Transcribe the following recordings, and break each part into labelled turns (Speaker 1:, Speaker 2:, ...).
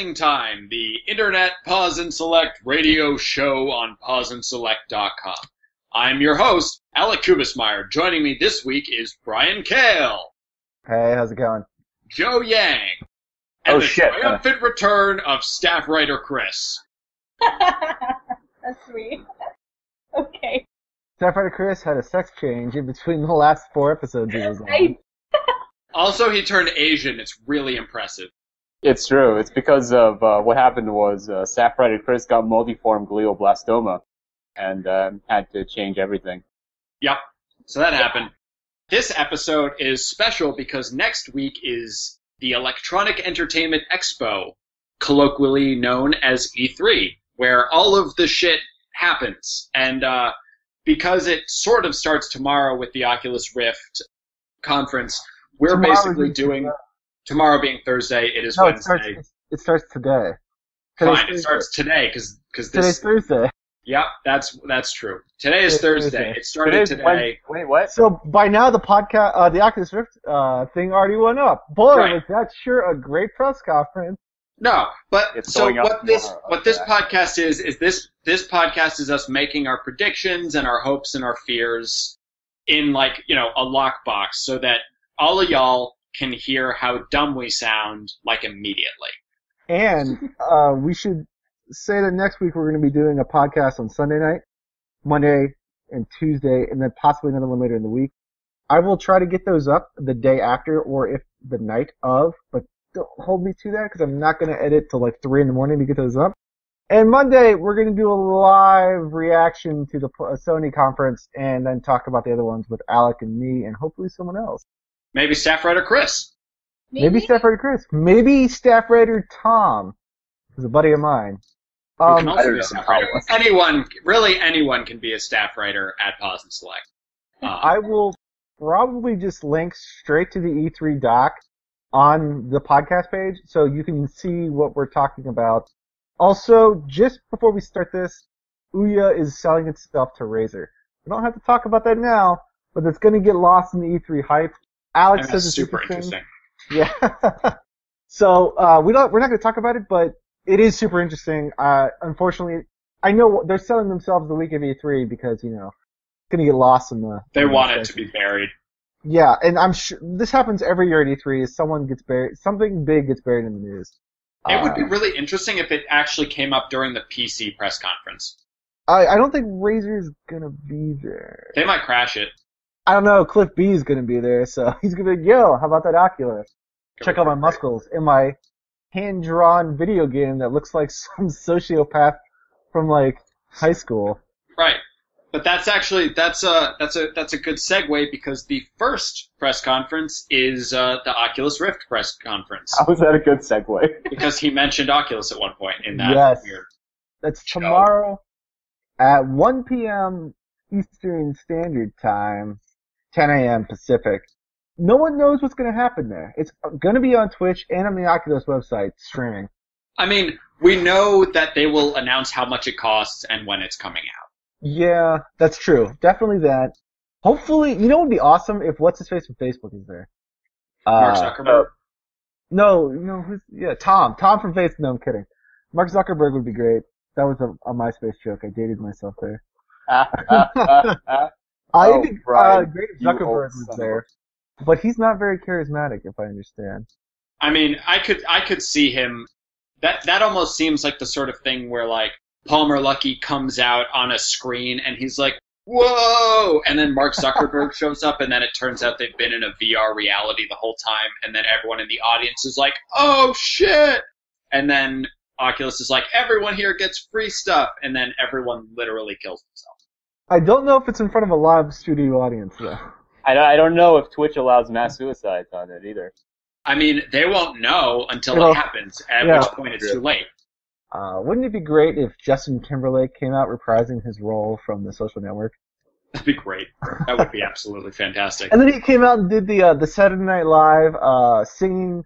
Speaker 1: Pausing Time, the Internet Pause and Select radio show on pauseandselect.com. I'm your host, Alec Kubismeyer. Joining me this week is Brian Kale.
Speaker 2: Hey, how's it going?
Speaker 1: Joe Yang. And the triumphant return of staff writer Chris.
Speaker 3: That's sweet. Okay.
Speaker 2: Staff writer Chris had a sex change in between the last 4 episodes he was on.
Speaker 1: Also, he turned Asian. It's really impressive.
Speaker 4: It's true. It's because of what happened was staff writer Chris got multiform glioblastoma and had to change everything.
Speaker 1: Yep. So that happened. This episode is special because next week is the Electronic Entertainment Expo, colloquially known as E3, where all of the shit happens. And because it sort of starts tomorrow with the Oculus Rift conference, we're basically doing... Tomorrow being Thursday, it is Wednesday.
Speaker 2: It starts today.
Speaker 1: Fine, it starts today because
Speaker 2: today's Thursday.
Speaker 1: Yep, that's true. Today is Thursday. It started today.
Speaker 4: Wait, what?
Speaker 2: So by now the podcast, the Oculus Rift thing already went up. Boy,
Speaker 1: right.
Speaker 2: Was that sure a great press conference.
Speaker 1: No, but
Speaker 4: it's
Speaker 1: so what this podcast is this podcast is us making our predictions and our hopes and our fears in a lockbox so that all of y'all can hear how dumb we sound, immediately.
Speaker 2: And we should say that next week we're going to be doing a podcast on Sunday night, Monday, and Tuesday, and then possibly another one later in the week. I will try to get those up the day after, or if the night of, but don't hold me to that, because I'm not going to edit till 3 in the morning to get those up. And Monday, we're going to do a live reaction to the Sony conference, and then talk about the other ones with Alec and me, and hopefully someone else.
Speaker 1: Maybe staff writer Chris.
Speaker 2: Maybe staff writer Chris. Maybe staff writer Tom, who's a buddy of mine.
Speaker 1: Who can also be a staff writer. Anyone can be a staff writer at Pause and Select.
Speaker 2: I will probably just link straight to the E3 doc on the podcast page so you can see what we're talking about. Also, just before we start this, Ouya is selling itself to Razer. We don't have to talk about that now, but it's going to get lost in the E3 hype. Alex says it's
Speaker 1: super interesting.
Speaker 2: Yeah. So, we're not going to talk about it, but it is super interesting. Unfortunately, I know they're selling themselves the week of E3 because, it's going to get lost in the...
Speaker 1: They want it to be buried.
Speaker 2: Yeah, and I'm sure this happens every year at E3 is something big gets buried in the news.
Speaker 1: It would be really interesting if it actually came up during the PC press conference.
Speaker 2: I don't think Razer's going to be there.
Speaker 1: They might crash it.
Speaker 2: I don't know, Cliff B is going to be there, so he's going to be like, yo, how about that Oculus? Check out my muscles in my hand-drawn video game that looks like some sociopath from, high school.
Speaker 1: Right. But that's a good segue because the first press conference is the Oculus Rift press conference.
Speaker 4: How is that a good segue?
Speaker 1: Because he mentioned Oculus at one point in that weird
Speaker 2: That's tomorrow at 1 p.m. Eastern Standard Time. 10 a.m. Pacific. No one knows what's going to happen there. It's going to be on Twitch and on the Oculus website streaming.
Speaker 1: I mean, we know that they will announce how much it costs and when it's coming out.
Speaker 2: Yeah, that's true. Definitely that. Hopefully, what would be awesome if What's-His-Face from Facebook is there?
Speaker 1: Mark Zuckerberg?
Speaker 2: Tom. Tom from Facebook. No, I'm kidding. Mark Zuckerberg would be great. That was a MySpace joke. I dated myself there. I'd be great if Zuckerberg was there, but he's not very charismatic, if I understand.
Speaker 1: I mean, I could see him. That almost seems like the sort of thing where Palmer Luckey comes out on a screen and he's like, "Whoa!" and then Mark Zuckerberg shows up, and then it turns out they've been in a VR reality the whole time, and then everyone in the audience is like, "Oh shit!" and then Oculus is like, "Everyone here gets free stuff," and then everyone literally kills themselves.
Speaker 2: I don't know if it's in front of a live studio audience, though.
Speaker 4: I don't know if Twitch allows mass suicides on it either.
Speaker 1: I mean, they won't know until it happens, at which point it's too late.
Speaker 2: Wouldn't it be great if Justin Timberlake came out reprising his role from The Social Network?
Speaker 1: That'd be great. That would be absolutely fantastic.
Speaker 2: And then he came out and did the Saturday Night Live singing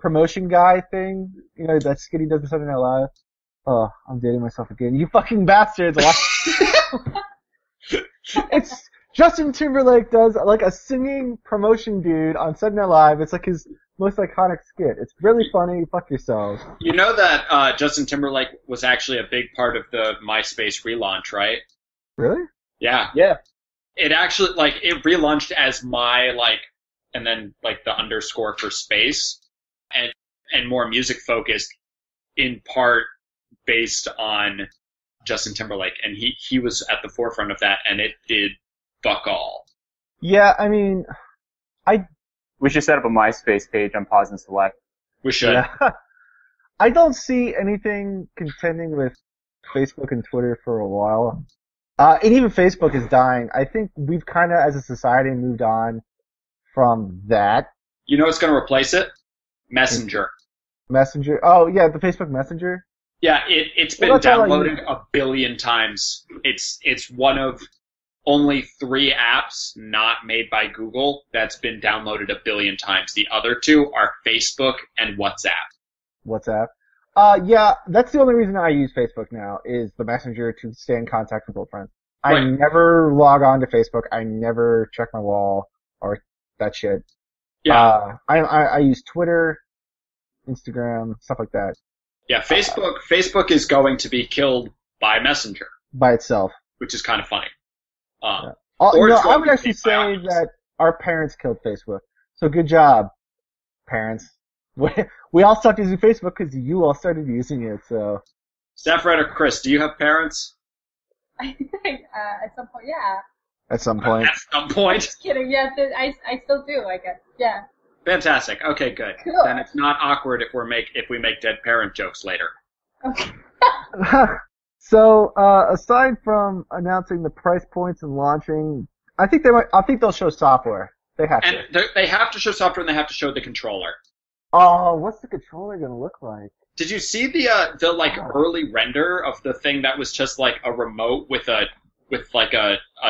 Speaker 2: promotion guy thing. That skit he does in Saturday Night Live. Oh, I'm dating myself again. You fucking bastards! It's Justin Timberlake does a singing promotion dude on Saturday Night Live. It's his most iconic skit. It's really funny. Fuck yourselves.
Speaker 1: You know that Justin Timberlake was actually a big part of the MySpace relaunch, right?
Speaker 2: Really?
Speaker 1: Yeah.
Speaker 4: Yeah.
Speaker 1: It actually, like, it relaunched as and then, like, the underscore for space, and more music focused, in part based on Justin Timberlake, and he was at the forefront of that, and it did fuck all.
Speaker 2: Yeah, I mean,
Speaker 4: We should set up a MySpace page on Pause and Select.
Speaker 1: We should.
Speaker 2: yeah. I don't see anything contending with Facebook and Twitter for a while. And even Facebook is dying. I think we've kind of, as a society, moved on from that.
Speaker 1: You know what's going to replace it? Messenger.
Speaker 2: Messenger. Oh, yeah, the Facebook Messenger.
Speaker 1: Yeah, it's been
Speaker 2: Well, that's all I
Speaker 1: downloaded a billion times. It's one of only 3 apps not made by Google that's been downloaded a billion times. The other 2 are Facebook and WhatsApp.
Speaker 2: WhatsApp. Yeah, that's the only reason I use Facebook now, is the Messenger to stay in contact with old friends. I
Speaker 1: Right.
Speaker 2: never log on to Facebook. I never check my wall or that shit.
Speaker 1: Yeah,
Speaker 2: I use Twitter, Instagram, stuff like that
Speaker 1: yeah. Facebook is going to be killed by Messenger,
Speaker 2: by itself.
Speaker 1: which is kind of funny.
Speaker 2: Yeah.
Speaker 1: Or
Speaker 2: No,
Speaker 1: it's going
Speaker 2: I
Speaker 1: to
Speaker 2: would
Speaker 1: be
Speaker 2: actually
Speaker 1: killed by
Speaker 2: say
Speaker 1: Oculus.
Speaker 2: that our parents killed Facebook. So good job, parents. We all stopped using Facebook because you all started using it, so.
Speaker 1: Saffron or Chris, do you have parents?
Speaker 3: I think at some point, yeah.
Speaker 2: At some point.
Speaker 1: At some point.
Speaker 3: Just kidding. Yeah, I still do. I guess. Yeah.
Speaker 1: Fantastic. Okay, good.
Speaker 3: Cool.
Speaker 1: Then it's not awkward if we make dead parent jokes later.
Speaker 3: Okay.
Speaker 2: So, aside from announcing the price points and launching, I think they'll show software. They have to.
Speaker 1: And they have to show software, and they have to show the controller.
Speaker 2: Oh, what's the controller gonna look like?
Speaker 1: Did you see the early render of the thing that was just like a remote with a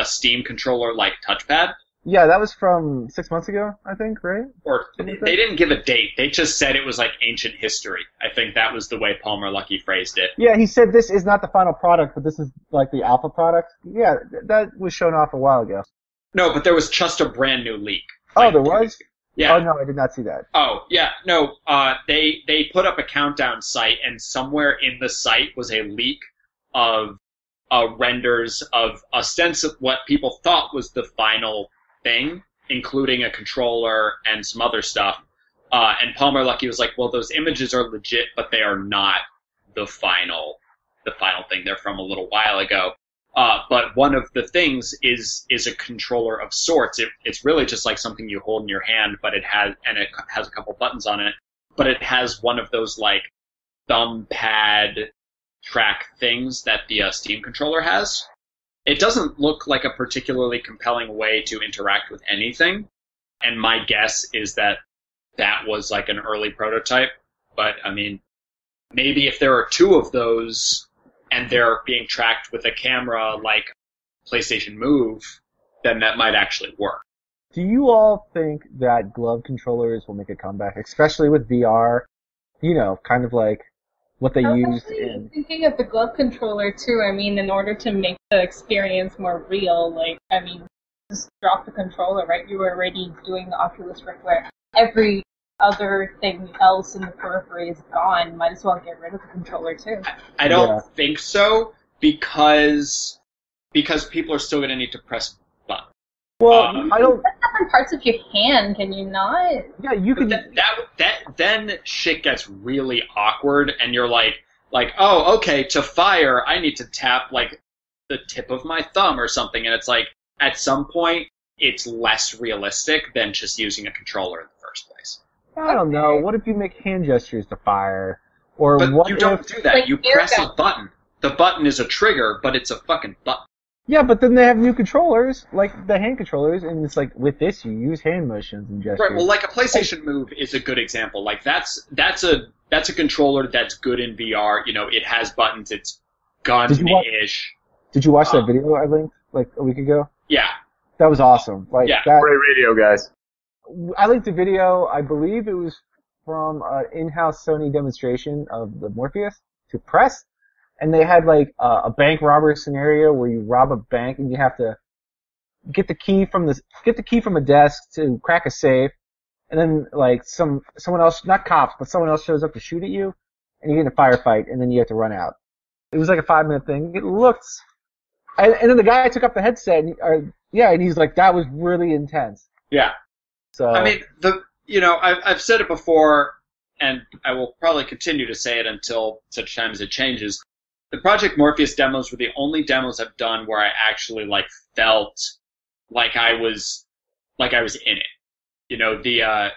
Speaker 1: Steam controller like touchpad?
Speaker 2: Yeah, that was from 6 months ago, I think, right?
Speaker 1: Or they didn't give a date. They just said it was like ancient history. I think that was the way Palmer Luckey phrased it.
Speaker 2: Yeah, he said this is not the final product, but this is like the alpha product. Yeah, that was shown off a while ago.
Speaker 1: No, but there was just a brand new leak.
Speaker 2: Oh,
Speaker 1: Like,
Speaker 2: there was?
Speaker 1: Yeah.
Speaker 2: Oh, no, I did not see that.
Speaker 1: Oh, yeah, no, they put up a countdown site, and somewhere in the site was a leak of renders of ostensibly what people thought was the final thing, including a controller and some other stuff. And Palmer Luckey was like, well, those images are legit, but they are not the final thing. They're from a little while ago. But one of the things is a controller of sorts. It's really just like something you hold in your hand, but it has a couple buttons on it. But it has one of those like thumb pad track things that the Steam controller has. It doesn't look like a particularly compelling way to interact with anything. And my guess is that was like an early prototype. But I mean, maybe if there are 2 of those, and they're being tracked with a camera like PlayStation Move, then that might actually work.
Speaker 2: Do you all think that glove controllers will make a comeback, especially with VR? You know, kind of like what they
Speaker 3: I was
Speaker 2: used
Speaker 3: actually
Speaker 2: in...
Speaker 3: thinking of the glove controller too. I mean, in order to make the experience more real, just drop the controller, right? You were already doing the Oculus Rift where every other thing else in the periphery is gone. Might as well get rid of the controller too.
Speaker 1: I don't think so, because people are still going to need to press buttons.
Speaker 2: Well, I don't...
Speaker 3: Press different parts of your hand, can you not?
Speaker 2: Yeah, you can...
Speaker 1: Then shit gets really awkward, and you're like, oh, okay, to fire, I need to tap, like, the tip of my thumb or something, and it's like, at some point, it's less realistic than just using a controller in the first place.
Speaker 2: I don't know. What if you make hand gestures to fire? Or
Speaker 1: But
Speaker 2: what
Speaker 1: you don't
Speaker 2: if...
Speaker 1: do that.
Speaker 3: Like
Speaker 1: You
Speaker 3: air
Speaker 1: press a
Speaker 3: gun.
Speaker 1: button. The button is a trigger, but it's a fucking button.
Speaker 2: Yeah, but then they have new controllers, like the hand controllers, and it's like, with this, you use hand motions and gestures.
Speaker 1: Right, well, like a PlayStation Move is a good example. Like, that's a controller that's good in VR. You know, it has buttons, it's gun-ish.
Speaker 2: Did you watch that video I linked, like, a week ago?
Speaker 1: Yeah.
Speaker 2: That was awesome. Like,
Speaker 1: Yeah.
Speaker 2: that...
Speaker 4: Great radio, guys.
Speaker 2: I linked a video, I believe it was from an in-house Sony demonstration of the Morpheus to press, and they had like a bank robbery scenario where you rob a bank and you have to get the key from a desk to crack a safe, and then like someone else, not cops, but someone else shows up to shoot at you, and you get in a firefight, and then you have to run out. It was like a 5-minute thing. It looked, and then the guy took up the headset, and he's like, that was really intense.
Speaker 1: Yeah.
Speaker 2: So
Speaker 1: I mean, I've said it before, and I will probably continue to say it until such time as it changes. The Project Morpheus demos were the only demos I've done where I actually like felt like I was in it. The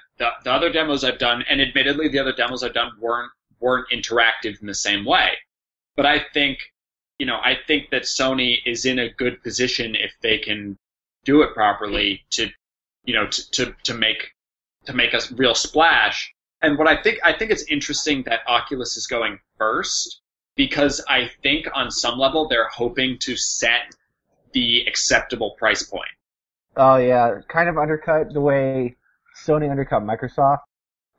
Speaker 1: other demos I've done, and admittedly the other demos I've done weren't interactive in the same way. But I think that Sony is in a good position if they can do it properly to make a real splash. And what I think it's interesting that Oculus is going first, because I think on some level they're hoping to set the acceptable price point.
Speaker 2: Oh yeah, kind of undercut the way Sony undercut Microsoft.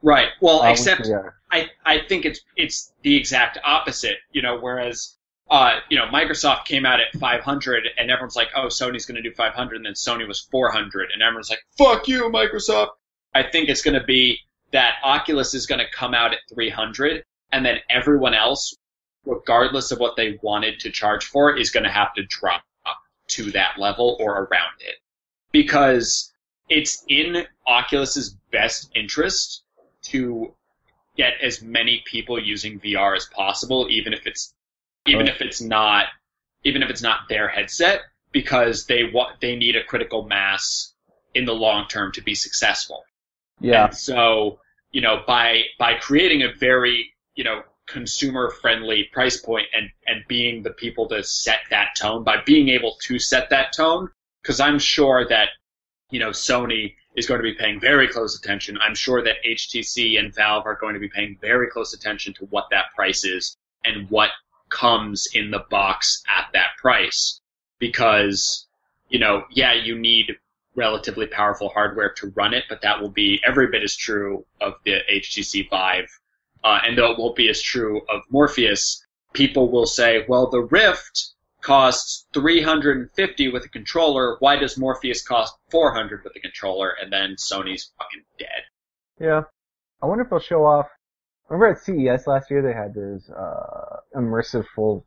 Speaker 1: Right. Well, except I think it's the exact opposite. Whereas Microsoft came out at 500 and everyone's like, oh, Sony's going to do 500, and then Sony was 400, and everyone's like, fuck you, Microsoft. I think it's going to be that Oculus is going to come out at 300, and then everyone else, regardless of what they wanted to charge for, is going to have to drop up to that level or around it. Because it's in Oculus's best interest to get as many people using VR as possible, even if it's not their headset, because they need a critical mass in the long term to be successful.
Speaker 2: Yeah.
Speaker 1: And so, by creating a very, consumer friendly price point and being the people to set that tone, by being able to set that tone, because I'm sure that, Sony is going to be paying very close attention. I'm sure that HTC and Valve are going to be paying very close attention to what that price is and what comes in the box at that price. Because, you need relatively powerful hardware to run it, but that will be every bit as true of the HTC Vive. And though it won't be as true of Morpheus, people will say, well, the Rift costs $350 with a controller. Why does Morpheus cost $400 with a controller? And then Sony's fucking dead.
Speaker 2: Yeah. I wonder if they'll show off. Remember at CES last year they had those immersive full,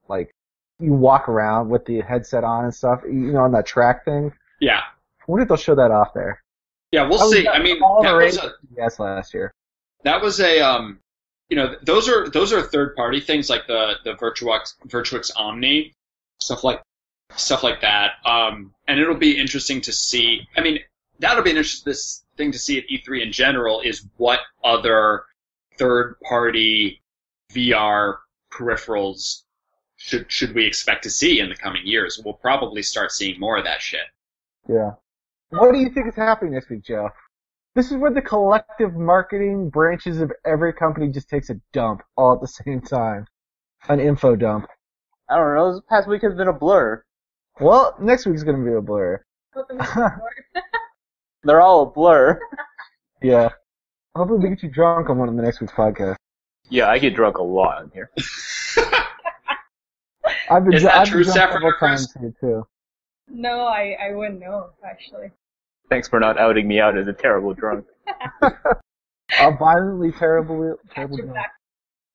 Speaker 2: like, you walk around with the headset on and stuff, on that track thing.
Speaker 1: Yeah.
Speaker 2: I wonder if they'll show that off there.
Speaker 1: Yeah, we'll see. I mean,
Speaker 2: that was CES last year.
Speaker 1: That was a those are third party things like the Virtuix Omni, stuff like that. And it'll be interesting to see. I mean, that'll be an interesting to see at E3 in general, is what other third party VR peripherals should we expect to see in the coming years. We'll probably start seeing more of that shit.
Speaker 2: Yeah. What do you think is happening next week, Joe? This is where the collective marketing branches of every company just takes a dump all at the same time. An info dump.
Speaker 4: I don't know. This past week has been a blur.
Speaker 2: Well, next week's going to be a blur.
Speaker 4: They're all a blur.
Speaker 2: Yeah. Hopefully we get you drunk on one of the next week's podcast.
Speaker 4: Yeah, I get drunk a lot on here.
Speaker 2: I've been
Speaker 1: Is that
Speaker 2: drunk
Speaker 1: true,
Speaker 2: several
Speaker 1: Saffron?
Speaker 2: times here, too.
Speaker 3: No, I wouldn't know, actually.
Speaker 4: Thanks for not outing me out as a terrible drunk.
Speaker 2: A violently terrible drunk.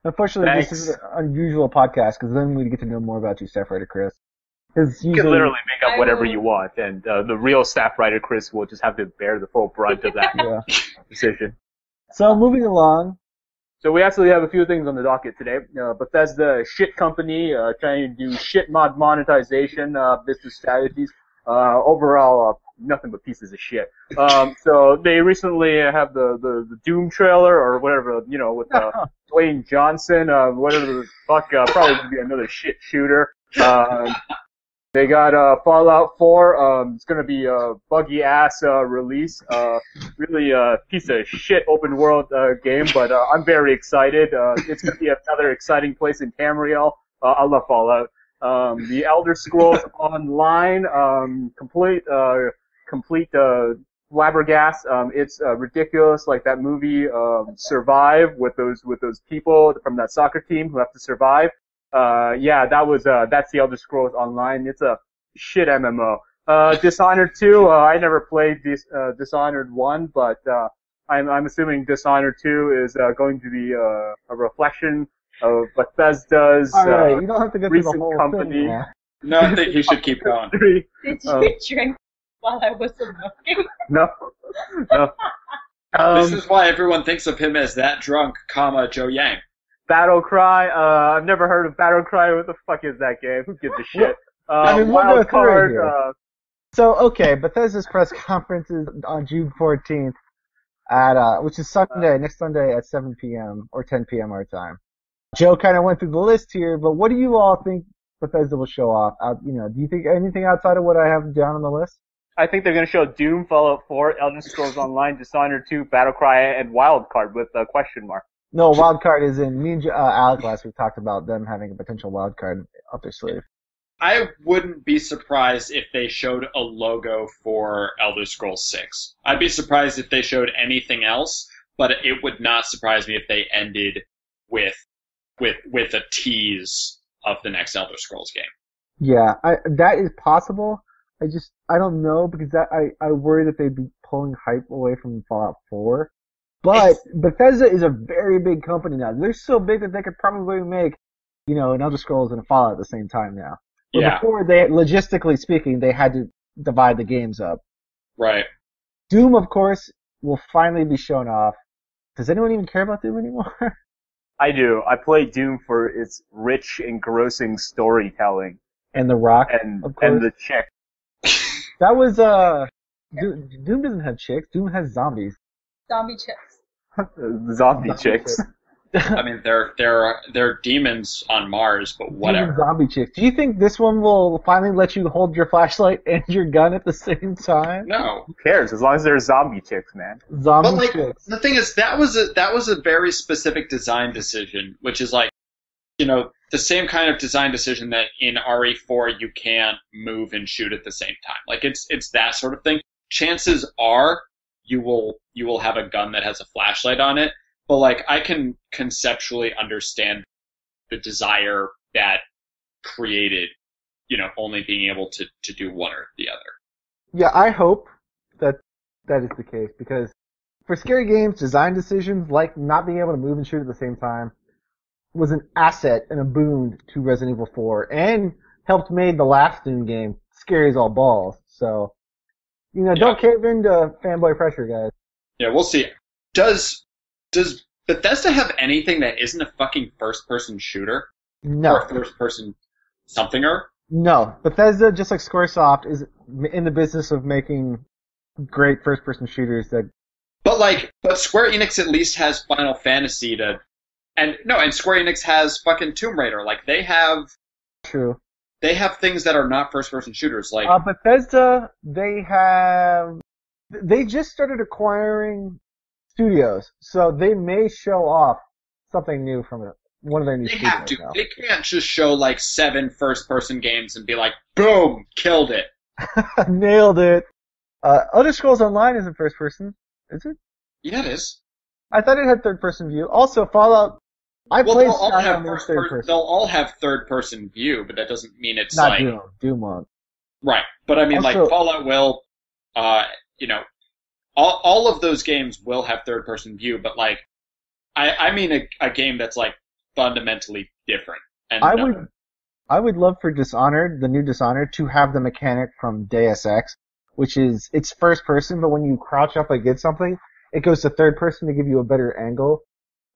Speaker 2: Unfortunately,
Speaker 4: Thanks.
Speaker 2: This is an unusual podcast, because then we get to know more about you, Staff Writer Chris.
Speaker 4: You can literally make up whatever you want, and the real staff writer Chris will just have to bear the full brunt of that decision.
Speaker 2: So, moving along.
Speaker 4: So we actually have a few things on the docket today. Bethesda shit company trying to do shit mod monetization, business strategies. Overall, nothing but pieces of shit. So they recently have the Doom trailer or whatever, with Dwayne Johnson, whatever the fuck, probably gonna be another shit shooter. They got Fallout 4. It's gonna be a buggy ass release. Really a piece of shit open world game, but I'm very excited. It's gonna be another exciting place in Tamriel. I love Fallout. The Elder Scrolls Online, complete flabbergast. It's ridiculous, like that movie Survive with those people from that soccer team who have to survive. That's the Elder Scrolls Online. It's a shit MMO. Dishonored 2, I never played Dishonored 1, but I'm assuming Dishonored 2 is going to be a reflection of Bethesda's
Speaker 2: Alright, you don't have to go through the
Speaker 4: recent
Speaker 2: whole
Speaker 4: company.
Speaker 2: thing now.
Speaker 1: No, I think he should keep going.
Speaker 3: Did you drink while I was smoking?
Speaker 4: No.
Speaker 1: This is why everyone thinks of him as that drunk, Joe Yang.
Speaker 4: Battle Cry. I've never heard of Battle Cry. What the fuck is that game? Who gives a shit?
Speaker 2: I mean, we'll
Speaker 4: Wild
Speaker 2: go through it
Speaker 4: Card.
Speaker 2: here. So, okay, Bethesda's press conference is on June 14th at, which is Sunday, next Sunday at 7 p.m. or 10 p.m. our time. Joe kind of went through the list here, but what do you all think Bethesda will show off? Do you think anything outside of what I have down on the list?
Speaker 4: I think they're going to show Doom, Fallout 4, Elder Scrolls Online, Dishonored 2, Battle Cry, and Wild Card with a question mark.
Speaker 2: No, wild card is in. Me and Alec last week talked about them having a potential wild card up their sleeve.
Speaker 1: I wouldn't be surprised if they showed a logo for Elder Scrolls 6. I'd be surprised if they showed anything else, but it would not surprise me if they ended with a tease of the next Elder Scrolls game.
Speaker 2: Yeah, that is possible. I don't know because I worry that they'd be pulling hype away from Fallout 4. But Bethesda is a very big company now. They're so big that they could probably make, an Elder Scrolls and a Fallout at the same time now. But
Speaker 1: yeah.
Speaker 2: Before, logistically speaking, they had to divide the games up.
Speaker 1: Right.
Speaker 2: Doom, of course, will finally be shown off. Does anyone even care about Doom anymore?
Speaker 4: I do. I play Doom for its rich, engrossing storytelling.
Speaker 2: And The Rock,
Speaker 4: and
Speaker 2: of course.
Speaker 4: And the chick.
Speaker 2: That was, Doom doesn't have chicks. Doom has zombies.
Speaker 3: Zombie chicks.
Speaker 4: Zombie chicks.
Speaker 1: I mean, they're demons on Mars, but whatever.
Speaker 2: Demon zombie chicks. Do you think this one will finally let you hold your flashlight and your gun at the same time?
Speaker 1: No.
Speaker 4: Who cares? As long as there's zombie chicks, man.
Speaker 2: Zombie chicks.
Speaker 1: The thing is, that was a very specific design decision, which is like, the same kind of design decision that in RE4 you can't move and shoot at the same time. Like it's that sort of thing. Chances are you will have a gun that has a flashlight on it, but like I can conceptually understand the desire that created, only being able to do one or the other.
Speaker 2: Yeah, I hope that is the case because for scary games, design decisions like not being able to move and shoot at the same time was an asset and a boon to Resident Evil 4 and helped made the last Doom game scary as all balls. So, don't cave into fanboy pressure, guys.
Speaker 1: Yeah, we'll see. Does Bethesda have anything that isn't a fucking first-person shooter?
Speaker 2: No.
Speaker 1: Or first-person somethinger?
Speaker 2: No. Bethesda, just like Squaresoft, is in the business of making great first-person shooters that...
Speaker 1: But Square Enix at least has Final Fantasy to... And Square Enix has fucking Tomb Raider. Like, they have...
Speaker 2: True.
Speaker 1: They have things that are not first-person shooters. Like
Speaker 2: Bethesda, they just started acquiring studios, so they may show off something new from it. One of their new studios. They have to.
Speaker 1: Now. They can't just show like 7 first-person games and be like, boom, killed it.
Speaker 2: Nailed it. Elder Scrolls Online isn't first-person, is it?
Speaker 1: Yeah, it is.
Speaker 2: I thought it had third-person view. Also, Fallout. They'll
Speaker 1: all have third-person view, but that doesn't mean it's
Speaker 2: not
Speaker 1: like
Speaker 2: Doom. Doom won't.
Speaker 1: Right, but I mean,
Speaker 2: also,
Speaker 1: like Fallout will, all of those games will have third-person view, but like, I mean a game that's like fundamentally different. And
Speaker 2: I would love for Dishonored, the new Dishonored, to have the mechanic from Deus Ex, which is it's first-person, but when you crouch up against something, it goes to third-person to give you a better angle.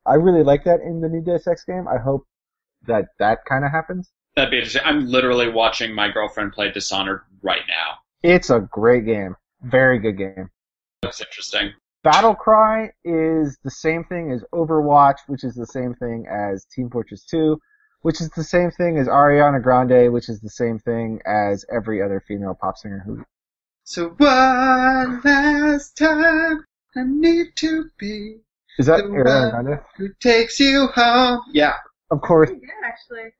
Speaker 2: I really like that in the new Deus Ex game. I hope that kind of happens.
Speaker 1: That'd be interesting. I'm literally watching my girlfriend play Dishonored right now.
Speaker 2: It's a great game. Very good game.
Speaker 1: That's interesting.
Speaker 2: Battle Cry is the same thing as Overwatch, which is the same thing as Team Fortress 2, which is the same thing as Ariana Grande, which is the same thing as every other female pop singer who...
Speaker 1: So one last time I need to be...
Speaker 2: Is that Ariana Grande?
Speaker 1: Who takes you home? Yeah.
Speaker 2: Of course.
Speaker 3: Yeah, actually.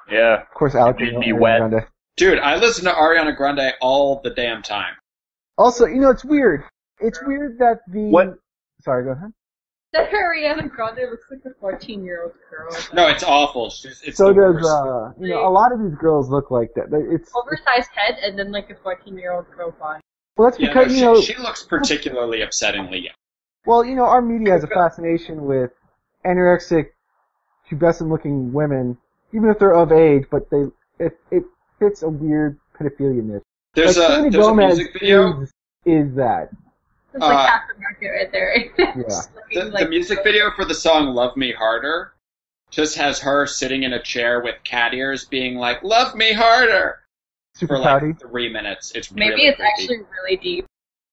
Speaker 4: Yeah.
Speaker 2: Of course, Alec.
Speaker 4: Be wet.
Speaker 2: Grande.
Speaker 1: Dude, I listen to Ariana Grande all the damn time.
Speaker 2: Also, it's weird. It's weird that the...
Speaker 4: What?
Speaker 2: Sorry, go ahead.
Speaker 3: That Ariana Grande looks like a 14-year-old girl.
Speaker 1: No, it's awful. It's
Speaker 2: so
Speaker 1: the
Speaker 2: does,
Speaker 1: worst.
Speaker 2: a lot of these girls look like that. It's
Speaker 3: oversized head and then like a 14-year-old girl body.
Speaker 2: Well, that's because,
Speaker 1: she looks particularly upsettingly young.
Speaker 2: Well, our media has a fascination with anorexic, pubescent-looking women, even if they're of age, but it fits a weird pedophilia niche.
Speaker 1: There's a music video.
Speaker 2: Is that?
Speaker 3: It's like half the market right there.
Speaker 2: Yeah.
Speaker 1: The music video for the song "Love Me Harder" just has her sitting in a chair with cat ears, being like, "Love me harder,"
Speaker 2: Super
Speaker 1: for like
Speaker 2: pouty.
Speaker 1: 3 minutes. It's
Speaker 3: Maybe
Speaker 1: really
Speaker 3: it's
Speaker 1: creepy.
Speaker 3: actually really deep.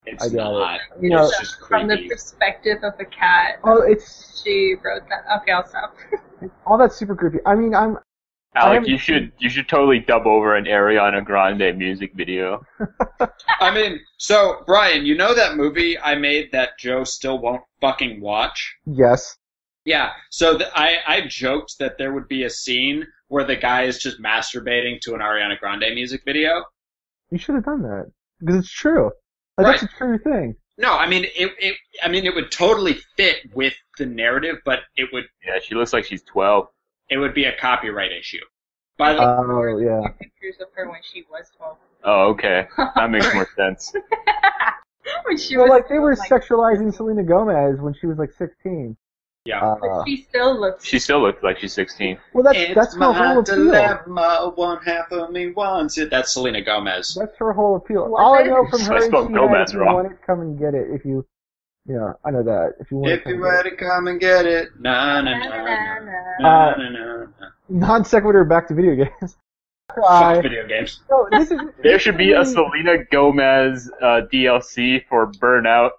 Speaker 1: It's not.
Speaker 2: It's
Speaker 1: just
Speaker 3: From the
Speaker 1: creepy.
Speaker 3: perspective of a cat,
Speaker 2: Oh,
Speaker 3: she wrote that. Okay, I'll stop.
Speaker 2: all that's super creepy. I mean,
Speaker 4: Alec, you should totally dub over an Ariana Grande music video.
Speaker 1: I mean, so Brian, you know that movie I made that Joe still won't fucking watch?
Speaker 2: yes.
Speaker 1: Yeah. So I joked that there would be a scene where the guy is just masturbating to an Ariana Grande music video.
Speaker 2: You should have done that because it's true. Like,
Speaker 1: Right.
Speaker 2: That's a true thing.
Speaker 1: No, I mean it would totally fit with the narrative, but it would
Speaker 4: Yeah, she looks like she's 12.
Speaker 1: it would be a copyright issue. By the
Speaker 2: Oh, yeah.
Speaker 3: Pictures of her when she was 12.
Speaker 4: Oh, okay. That makes more sense.
Speaker 3: When she
Speaker 2: Well,
Speaker 3: was
Speaker 2: like, they were
Speaker 3: like,
Speaker 2: sexualizing Selena Gomez when she was, like, 16.
Speaker 1: yeah.
Speaker 3: But she still looks.
Speaker 4: She still looks like she's 16.
Speaker 2: Well, that's her whole appeal.
Speaker 1: dilemma, one half of me wants it. That's Selena Gomez.
Speaker 2: That's her whole appeal.
Speaker 3: Was
Speaker 2: All I
Speaker 3: it?
Speaker 2: know from her
Speaker 4: I
Speaker 2: is
Speaker 4: spelled
Speaker 2: she
Speaker 4: Gomez
Speaker 2: if you
Speaker 4: wrong.
Speaker 2: want it, come and get it. If you, I know that. If you want
Speaker 1: If
Speaker 2: it, come
Speaker 1: you
Speaker 2: and get
Speaker 1: ready, come and get it. Na na na na na na na.
Speaker 2: it. Non sequitur back to video games.
Speaker 1: Fuck video games.
Speaker 2: No, this is,
Speaker 4: There should be a
Speaker 2: really-
Speaker 4: Selena Gomez DLC for Burnout.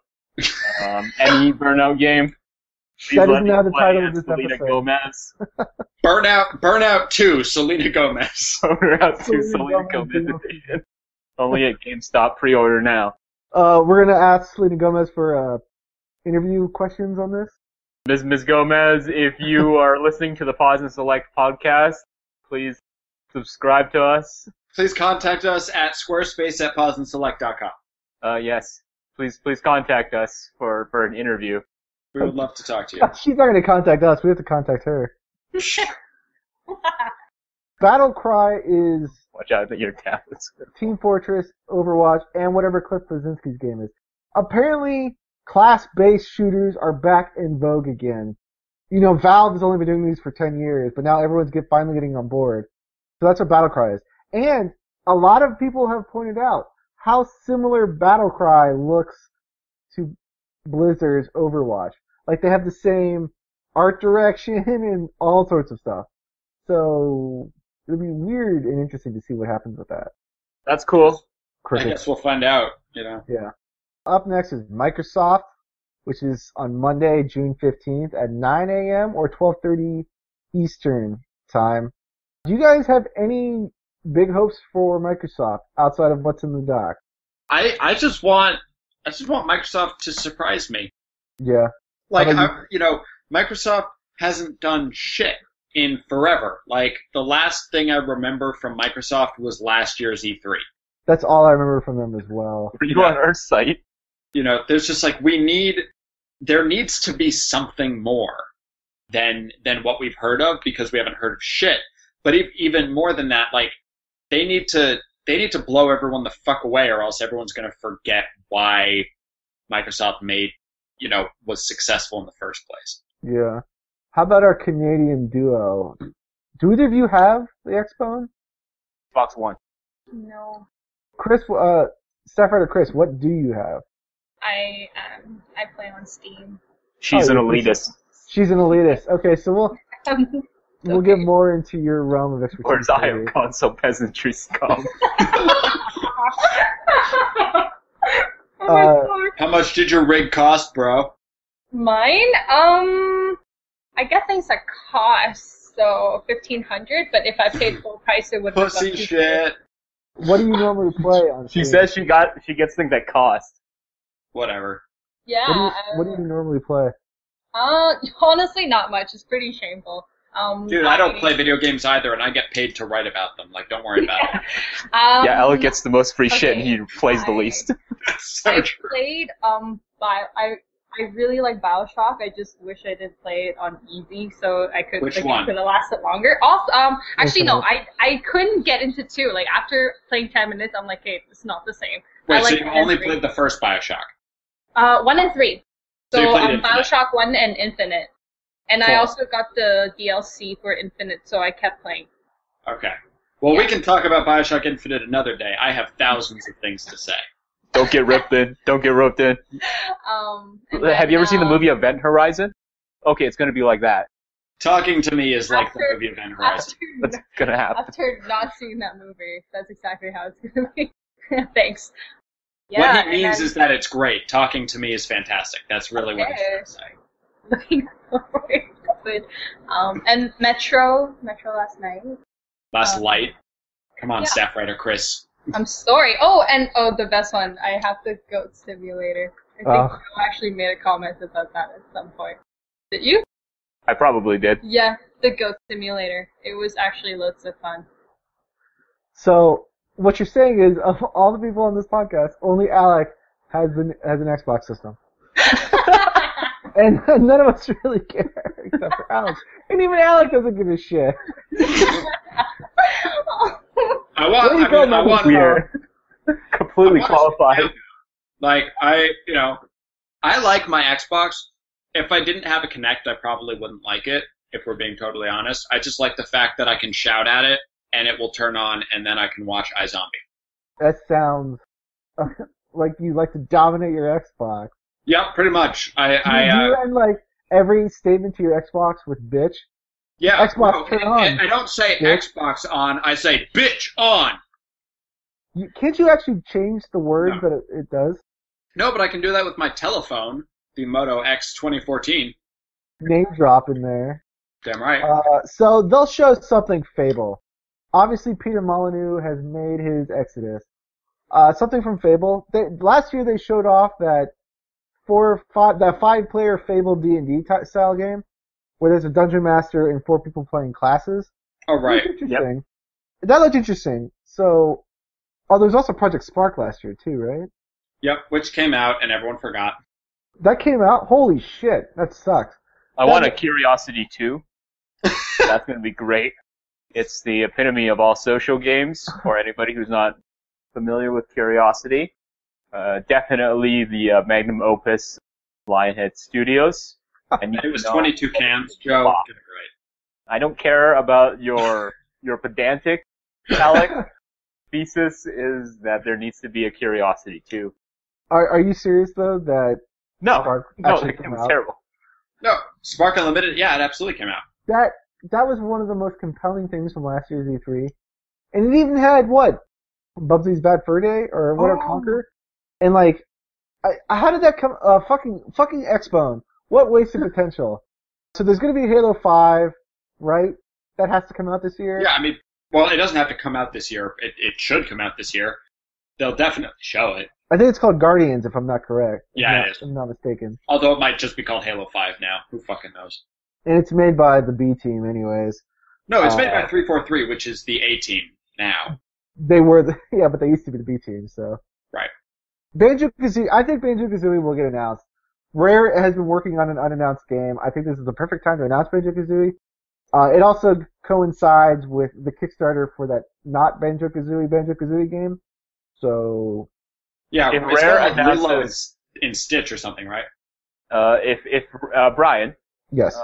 Speaker 4: Any Burnout game. Please
Speaker 2: That is
Speaker 4: let me
Speaker 2: now the
Speaker 4: play
Speaker 2: title of
Speaker 4: as
Speaker 2: this
Speaker 4: Selena
Speaker 2: episode.
Speaker 4: Gomez.
Speaker 1: Burnout 2, Selena Gomez.
Speaker 4: Burnout 2
Speaker 2: Selena
Speaker 4: Selena
Speaker 2: Gomez
Speaker 4: Gomez
Speaker 2: DLC.
Speaker 4: edition. Only at GameStop pre-order now.
Speaker 2: We're gonna ask Selena Gomez for interview questions on this.
Speaker 4: Ms. Gomez, if you are listening to the Pause and Select podcast, please subscribe to us.
Speaker 1: Please contact us at squarespace@pauseandselect.com.
Speaker 4: Yes. Please contact us for an interview.
Speaker 1: We would love to talk to you.
Speaker 2: She's not gonna contact us. We have to contact her. Battle Cry is
Speaker 4: Watch out that your tablet's
Speaker 2: Team Fortress, Overwatch, and whatever Cliff Blazinski's game is. Apparently, class-based shooters are back in vogue again. Valve has only been doing these for 10 years, but now everyone's finally getting on board. So that's what Battle Cry is. And a lot of people have pointed out how similar Battle Cry looks to Blizzard's Overwatch. Like, they have the same art direction and all sorts of stuff. So, it'll be weird and interesting to see what happens with that.
Speaker 4: That's cool.
Speaker 1: I guess we'll find out,
Speaker 2: Yeah. Up next is Microsoft, which is on Monday, June 15th at 9 a.m. or 12:30 Eastern time. Do you guys have any big hopes for Microsoft outside of what's in the dock?
Speaker 1: I just want Microsoft to surprise me.
Speaker 2: Yeah.
Speaker 1: Like,
Speaker 2: How
Speaker 1: Microsoft hasn't done shit in forever. Like, the last thing I remember from Microsoft was last year's E3.
Speaker 2: That's all I remember from them as well.
Speaker 4: Were you on our site?
Speaker 1: There's just like, there needs to be something more than what we've heard of, because we haven't heard of shit. But even more than that, like, they need to blow everyone the fuck away, or else everyone's gonna forget why Microsoft was successful in the first place.
Speaker 2: Yeah. How about our Canadian duo? Do either of you have the Xbone?
Speaker 4: Xbox One.
Speaker 3: No.
Speaker 2: Chris, Staff Writer Chris, what do you have?
Speaker 3: I play on Steam.
Speaker 4: She's an
Speaker 2: yeah,
Speaker 4: elitist.
Speaker 2: She's an elitist. Okay, so we'll get more into your realm of expertise.
Speaker 4: Whereas I
Speaker 2: later.
Speaker 4: have console peasantry scum.
Speaker 3: Oh my God.
Speaker 1: How much did your rig cost, bro?
Speaker 3: Mine? I get things that cost, so 1,500. But if I paid full price, it would have
Speaker 1: Pussy
Speaker 3: been
Speaker 1: shit.
Speaker 2: What do you normally play on
Speaker 4: She
Speaker 2: Steam?
Speaker 4: says she gets things that cost.
Speaker 1: Whatever.
Speaker 3: Yeah.
Speaker 2: What do you normally play?
Speaker 3: Honestly, not much. It's pretty shameful.
Speaker 1: Dude, I don't play video games either, and I get paid to write about them. Like, don't worry about it.
Speaker 4: Yeah, Alec gets the most free shit, and
Speaker 3: okay,
Speaker 4: he plays the least.
Speaker 1: That's so
Speaker 3: I
Speaker 1: true.
Speaker 3: played I really like BioShock. I just wish I did play it on easy, so I could
Speaker 1: Which
Speaker 3: it
Speaker 1: one?
Speaker 3: could have lasted longer. Also, actually
Speaker 2: Which
Speaker 3: no,
Speaker 2: one?
Speaker 3: I couldn't get into 2. Like after playing 10 minutes, I'm like, hey, it's not the same.
Speaker 1: Wait,
Speaker 3: I
Speaker 1: so
Speaker 3: like
Speaker 1: you
Speaker 3: 1
Speaker 1: only
Speaker 3: and 3.
Speaker 1: played the first Bioshock?
Speaker 3: 1 and 3.
Speaker 1: So you
Speaker 3: So
Speaker 1: played Infinite.
Speaker 3: Bioshock 1 and Infinite. And I
Speaker 1: Cool.
Speaker 3: also got the DLC for Infinite, so I kept playing.
Speaker 1: Okay. Well, we
Speaker 3: Yeah.
Speaker 1: can talk about Bioshock Infinite another day. I have thousands of things to say.
Speaker 4: Don't get roped in. Don't get roped in. Have you ever seen the movie Event Horizon? Okay, it's gonna be like that.
Speaker 1: Talking to me is like the
Speaker 3: After-
Speaker 1: movie Event Horizon.
Speaker 4: That's gonna happen.
Speaker 3: After not seeing that movie, that's exactly how it's gonna be. Thanks. Yeah,
Speaker 1: What he
Speaker 3: and
Speaker 1: means
Speaker 3: then
Speaker 1: is that it's great. Talking to me is fantastic. That's really what he's
Speaker 3: Okay.
Speaker 1: trying to say.
Speaker 3: looking forward to it. And Metro last night.
Speaker 1: Last Light. Come on,
Speaker 3: Yeah.
Speaker 1: staff writer Chris.
Speaker 3: I'm sorry. Oh, the best one. I have the Goat Simulator. I think
Speaker 2: Oh.
Speaker 3: you actually made a comment about that at some point. Did you?
Speaker 4: I probably did.
Speaker 3: Yeah, the Goat Simulator. It was actually loads of fun.
Speaker 2: So what you're saying is, of all the people on this podcast, only Alec has an Xbox system, and none of us really care except for Alec. And even Alec doesn't give a shit.
Speaker 1: I want.
Speaker 2: There you
Speaker 1: I
Speaker 2: go,
Speaker 1: mean, I
Speaker 2: Mother
Speaker 1: want.
Speaker 4: Weird. Completely
Speaker 1: I want-
Speaker 4: qualified.
Speaker 1: Like I like my Xbox. If I didn't have a Kinect, I probably wouldn't like it. If we're being totally honest, I just like the fact that I can shout at it and it will turn on, and then I can watch iZombie.
Speaker 2: That sounds like you like to dominate your Xbox.
Speaker 1: Yep, pretty much.
Speaker 2: Do you end like every statement to your Xbox with bitch?
Speaker 1: Yeah,
Speaker 2: Xbox turn on.
Speaker 1: I don't say
Speaker 2: Bitch.
Speaker 1: Xbox on. I say bitch on.
Speaker 2: Can't you actually change the words
Speaker 1: No.
Speaker 2: that it does?
Speaker 1: No, but I can do that with my telephone, the Moto X 2014.
Speaker 2: Name drop in there.
Speaker 1: Damn right.
Speaker 2: So they'll show something Fable. Obviously, Peter Molyneux has made his exodus. Something from Fable. Last year they showed off that 5-player Fable D&D style game, where there's a dungeon master and 4 people playing classes.
Speaker 1: Oh, right.
Speaker 2: That looked interesting. That looked interesting. So, there's also Project Spark last year too, right?
Speaker 1: Yep, which came out and everyone forgot.
Speaker 2: That came out. Holy shit, that sucks.
Speaker 4: I want a Curiosity 2. That's going to be great. It's the epitome of all social games for anybody who's not familiar with Curiosity. Definitely the magnum opus Lionhead Studios. And
Speaker 1: It was
Speaker 4: know-
Speaker 1: 22 cans, Joe.
Speaker 4: Wow.
Speaker 1: Get it right.
Speaker 4: I don't care about your pedantic, Alec. Thesis is that there needs to be a Curiosity 2.
Speaker 2: Are you serious though that
Speaker 4: No,
Speaker 2: Spark
Speaker 4: no,
Speaker 2: actually
Speaker 4: it
Speaker 2: came
Speaker 4: was
Speaker 2: out?
Speaker 4: terrible.
Speaker 1: No, Spark Unlimited, yeah, it absolutely came out.
Speaker 2: That was one of the most compelling things from last year's E3. And it even had what? Bubsy's Bad Fur Day or what? Conquer? And like, how did that come? Fucking X-Bone. What wasted potential? So there's gonna be Halo 5, right? That has to come out this year.
Speaker 1: Yeah, I mean, well, it doesn't have to come out this year. It should come out this year. They'll definitely show it.
Speaker 2: I think it's called Guardians, if I'm not correct.
Speaker 1: Yeah, it is.
Speaker 2: If I'm not mistaken.
Speaker 1: Although it might just be called Halo 5 now. Who fucking knows?
Speaker 2: And it's made by the B team, anyways.
Speaker 1: No, it's made by 343, which is the A team now.
Speaker 2: They were but they used to be the B team, so.
Speaker 1: Right.
Speaker 2: Banjo-Kazooie, I think Banjo-Kazooie will get announced. Rare has been working on an unannounced game. I think this is the perfect time to announce Banjo-Kazooie. It also coincides with the Kickstarter for that not Banjo-Kazooie game. So,
Speaker 1: Yeah,
Speaker 4: If
Speaker 1: it's
Speaker 4: Rare
Speaker 1: called like Lilo
Speaker 4: announces-
Speaker 1: in Stitch or something, right?
Speaker 4: If Brian,
Speaker 2: yes.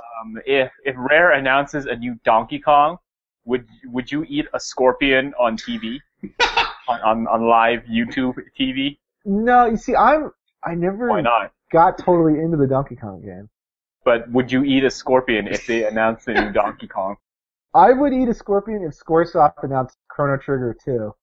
Speaker 4: if Rare announces a new Donkey Kong, would you eat a scorpion on TV? on live YouTube TV?
Speaker 2: No, you see, I never
Speaker 4: Why not?
Speaker 2: got totally into the Donkey Kong game.
Speaker 4: But would you eat a scorpion if they announced a new Donkey Kong?
Speaker 2: I would eat a scorpion if Squaresoft announced Chrono Trigger 2.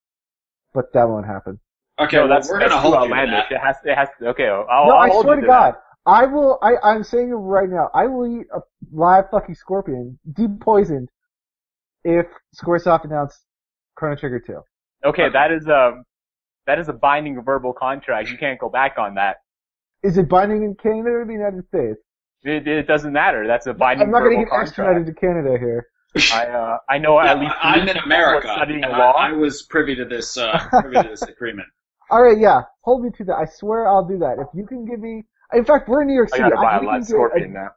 Speaker 2: But that won't happen.
Speaker 1: Okay,
Speaker 4: No,
Speaker 1: well,
Speaker 4: that's
Speaker 1: we're
Speaker 4: that's
Speaker 1: gonna
Speaker 4: too
Speaker 1: hold you to
Speaker 4: outlandish.
Speaker 1: that.
Speaker 4: It has to. Okay,
Speaker 2: No,
Speaker 4: I'll
Speaker 2: I
Speaker 4: hold
Speaker 2: swear
Speaker 4: you
Speaker 2: to
Speaker 4: to
Speaker 2: God.
Speaker 4: that.
Speaker 2: I'm saying it right now. I will eat a live fucking scorpion, deep poisoned, if Squaresoft announced Chrono Trigger 2.
Speaker 4: Okay, that is a binding verbal contract. You can't go back on that.
Speaker 2: Is it binding in Canada or the United States?
Speaker 4: It doesn't matter. That's a binding
Speaker 2: I'm not
Speaker 4: verbal
Speaker 2: going to get
Speaker 4: contract.
Speaker 2: extradited to Canada here.
Speaker 4: I know
Speaker 1: Yeah,
Speaker 4: at least
Speaker 1: I'm
Speaker 4: three
Speaker 1: in
Speaker 4: people
Speaker 1: America.
Speaker 4: studying
Speaker 1: and
Speaker 4: law.
Speaker 1: I was privy to this agreement.
Speaker 2: Alright, yeah. Hold me to that. I swear I'll do that. If you can give me... In fact, we're in New York
Speaker 4: I
Speaker 2: City.
Speaker 4: gotta buy a
Speaker 2: we
Speaker 4: live
Speaker 2: can
Speaker 4: scorpion now.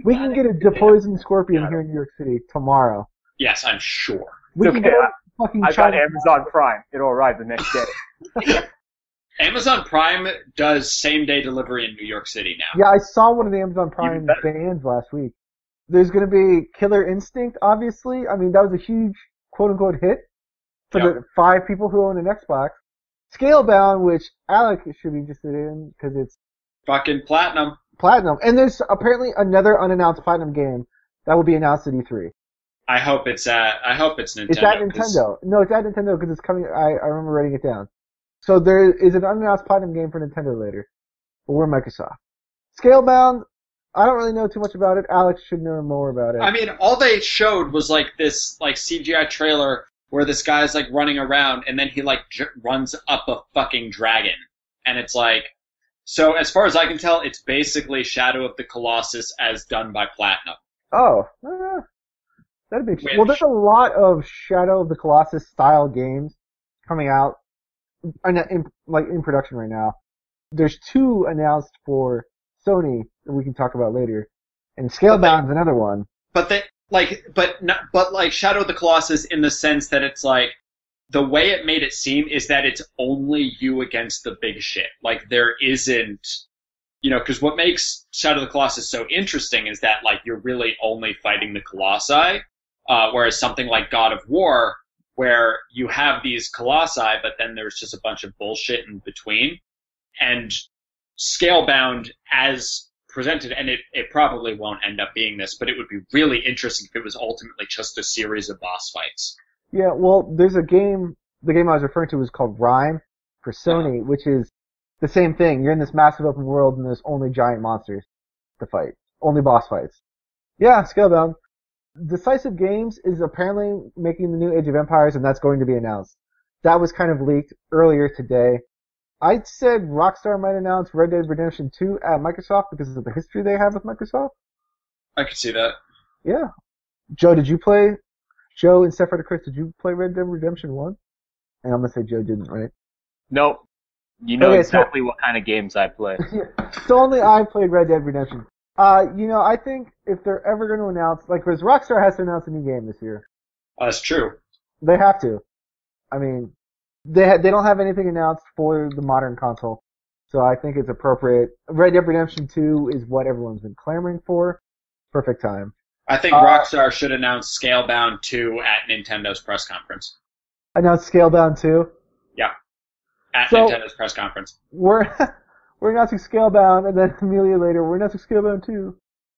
Speaker 2: We can get a depoisoned scorpion here in New York City tomorrow.
Speaker 1: Yes, I'm sure.
Speaker 2: We
Speaker 4: It's
Speaker 2: can
Speaker 4: okay.
Speaker 2: go to fucking
Speaker 4: I've got
Speaker 2: China.
Speaker 4: Amazon Prime. It'll arrive the next day.
Speaker 1: Amazon Prime does same-day delivery in New York City now.
Speaker 2: Yeah, I saw one of the Amazon Prime bands last week. There's going to be Killer Instinct, obviously. I mean, that was a huge quote-unquote hit for the 5 people who own an Xbox. Scalebound, which Alec should be interested in because it's
Speaker 1: fucking platinum.
Speaker 2: Platinum. And there's apparently another unannounced Platinum game that will be announced at E3.
Speaker 1: I hope it's Nintendo.
Speaker 2: It's at Nintendo. No, it's at Nintendo because it's coming. I remember writing it down. So there is an unannounced Platinum game for Nintendo later. But we're Microsoft. Scalebound, I don't really know too much about it. Alex should know more about it.
Speaker 1: I mean, all they showed was like this like CGI trailer where this guy's like running around and then he like runs up a fucking dragon. And it's like, so as far as I can tell, it's basically Shadow of the Colossus as done by Platinum.
Speaker 2: Oh, that'd be interesting. Well, there's a lot of Shadow of the Colossus style games coming out in production right now. There's 2 announced for Sony that we can talk about later, and Scalebound's another one.
Speaker 1: But Shadow of the Colossus in the sense that it's like the way it made it seem is that it's only you against the big shit. Like there isn't, because what makes Shadow of the Colossus so interesting is that like you're really only fighting the Colossi, whereas something like God of War, where you have these Colossi, but then there's just a bunch of bullshit in between. And Scalebound, as presented, and it probably won't end up being this, but it would be really interesting if it was ultimately just a series of boss fights.
Speaker 2: Yeah, well, there's a game, the game I was referring to was called Rime for Sony, which is the same thing. You're in this massive open world and there's only giant monsters to fight. Only boss fights. Yeah, Scalebound. Decisive Games is apparently making the new Age of Empires, and that's going to be announced. That was kind of leaked earlier today. I said Rockstar might announce Red Dead Redemption 2 at Microsoft because of the history they have with Microsoft.
Speaker 1: I could see that.
Speaker 2: Yeah. Joe, did you play? Joe and Steph Chris, did you play Red Dead Redemption 1? And I'm going to say Joe didn't, right?
Speaker 4: Nope. You know exactly what kind of games I play.
Speaker 2: So only I played Red Dead Redemption. I think if they're ever going to announce, like, because Rockstar has to announce a new game this year.
Speaker 1: That's true.
Speaker 2: They have to. I mean, they don't have anything announced for the modern console, so I think it's appropriate. Red Dead Redemption 2 is what everyone's been clamoring for. Perfect time.
Speaker 1: I think Rockstar should announce Scalebound 2 at Nintendo's press conference.
Speaker 2: Announce Scalebound 2?
Speaker 1: Yeah. At Nintendo's press conference.
Speaker 2: We're announcing Scalebound, and then immediately later, we're announcing Scalebound 2.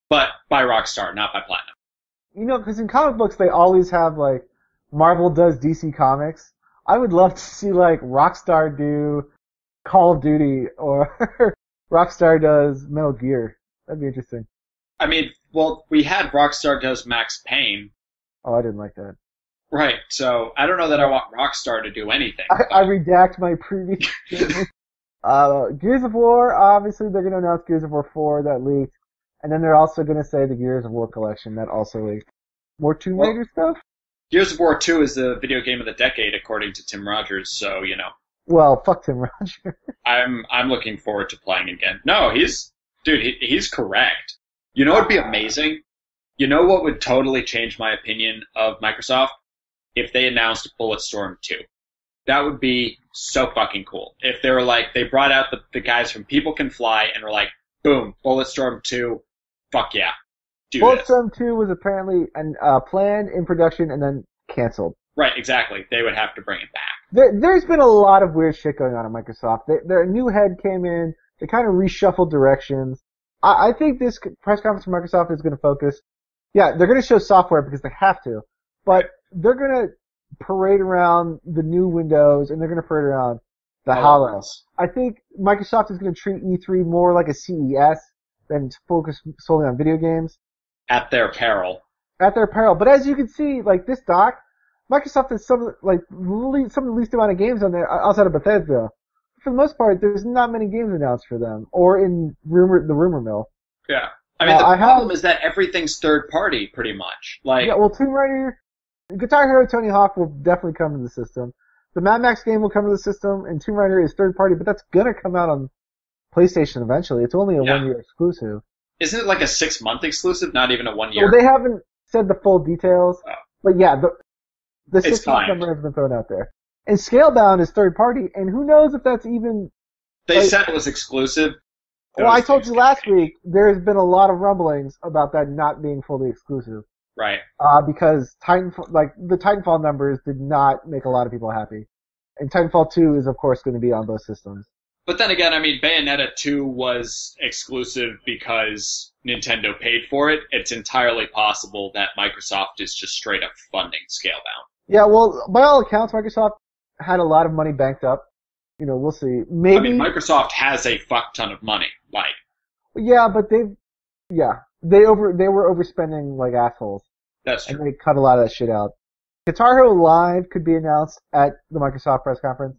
Speaker 1: But by Rockstar, not by Platinum.
Speaker 2: Because in comic books, they always have, like, Marvel does DC Comics. I would love to see, like, Rockstar do Call of Duty, or Rockstar does Metal Gear. That'd be interesting.
Speaker 1: I mean, well, we had Rockstar does Max Payne.
Speaker 2: Oh, I didn't like that.
Speaker 1: Right, so I don't know that I want Rockstar to do anything.
Speaker 2: I redact my previous statement. Gears of War, obviously they're going to announce Gears of War 4, that leaked. And then they're also going to say the Gears of War collection, that also leaked. More Tomb Raider stuff?
Speaker 1: Gears of War 2 is the video game of the decade, according to Tim Rogers, so,
Speaker 2: Well, fuck Tim Rogers.
Speaker 1: I'm looking forward to playing again. No, he's correct. You know what would be amazing? You know what would totally change my opinion of Microsoft? If they announced Bulletstorm 2. That would be so fucking cool. If they were like, they brought out the guys from People Can Fly and were like, boom, Bulletstorm 2, fuck yeah.
Speaker 2: Bulletstorm 2 was apparently planned in production and then canceled.
Speaker 1: Right, exactly. They would have to bring it back.
Speaker 2: There's been a lot of weird shit going on at Microsoft. Their new head came in, they kind of reshuffled directions. I think this press conference from Microsoft is going to focus, they're going to show software because they have to, but they're going to parade around the new Windows and they're going to parade around the HoloLens. I think Microsoft is going to treat E3 more like a CES than to focus solely on video games.
Speaker 1: At their peril.
Speaker 2: But as you can see, like this doc, Microsoft has some of the least amount of games on there outside of Bethesda. For the most part, there's not many games announced for them or in the rumor mill.
Speaker 1: Yeah. I mean, the problem is that everything's third party, pretty much.
Speaker 2: Tomb Raider, Guitar Hero Tony Hawk will definitely come to the system. The Mad Max game will come to the system, and Tomb Raider is third party, but that's gonna come out on PlayStation eventually. It's only a 1-year exclusive.
Speaker 1: Isn't it like a 6-month exclusive, not even a 1 year?
Speaker 2: Well, they haven't said the full details, but yeah, the 6-month number has been thrown out there. And Scalebound is third party, and who knows if that's even
Speaker 1: They said it was exclusive.
Speaker 2: Well, I told you last week, there's been a lot of rumblings about that not being fully exclusive.
Speaker 1: Right.
Speaker 2: Because the Titanfall numbers did not make a lot of people happy. And Titanfall 2 is, of course, going to be on both systems.
Speaker 1: But then again, I mean, Bayonetta 2 was exclusive because Nintendo paid for it. It's entirely possible that Microsoft is just straight up funding Scalebound.
Speaker 2: Yeah, well, by all accounts, Microsoft had a lot of money banked up. You know, we'll see. Maybe.
Speaker 1: I mean, Microsoft has a fuck ton of money. Like.
Speaker 2: Yeah, but they were overspending like assholes.
Speaker 1: That's true.
Speaker 2: And they cut a lot of that shit out. Guitar Hero Live could be announced at the Microsoft press conference.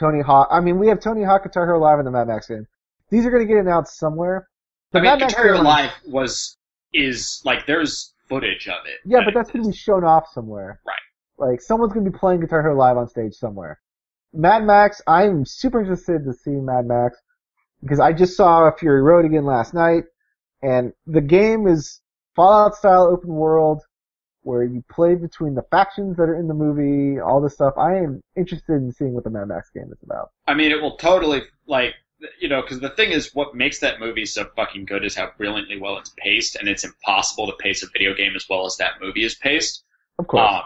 Speaker 2: We have Tony Hawk, Guitar Hero Live, and the Mad Max game. These are going to get announced somewhere.
Speaker 1: Guitar Hero Live is there's footage of it.
Speaker 2: Yeah, but that's going to be shown off somewhere.
Speaker 1: Right.
Speaker 2: Like, someone's going to be playing Guitar Hero Live on stage somewhere. Mad Max, I'm super interested to see Mad Max, because I just saw Fury Road again last night, and the game is Fallout-style open world, where you play between the factions that are in the movie, all this stuff. I am interested in seeing what the Mad Max game is about.
Speaker 1: I mean, it will totally, because the thing is, what makes that movie so fucking good is how brilliantly well it's paced, and it's impossible to pace a video game as well as that movie is paced.
Speaker 2: Of course.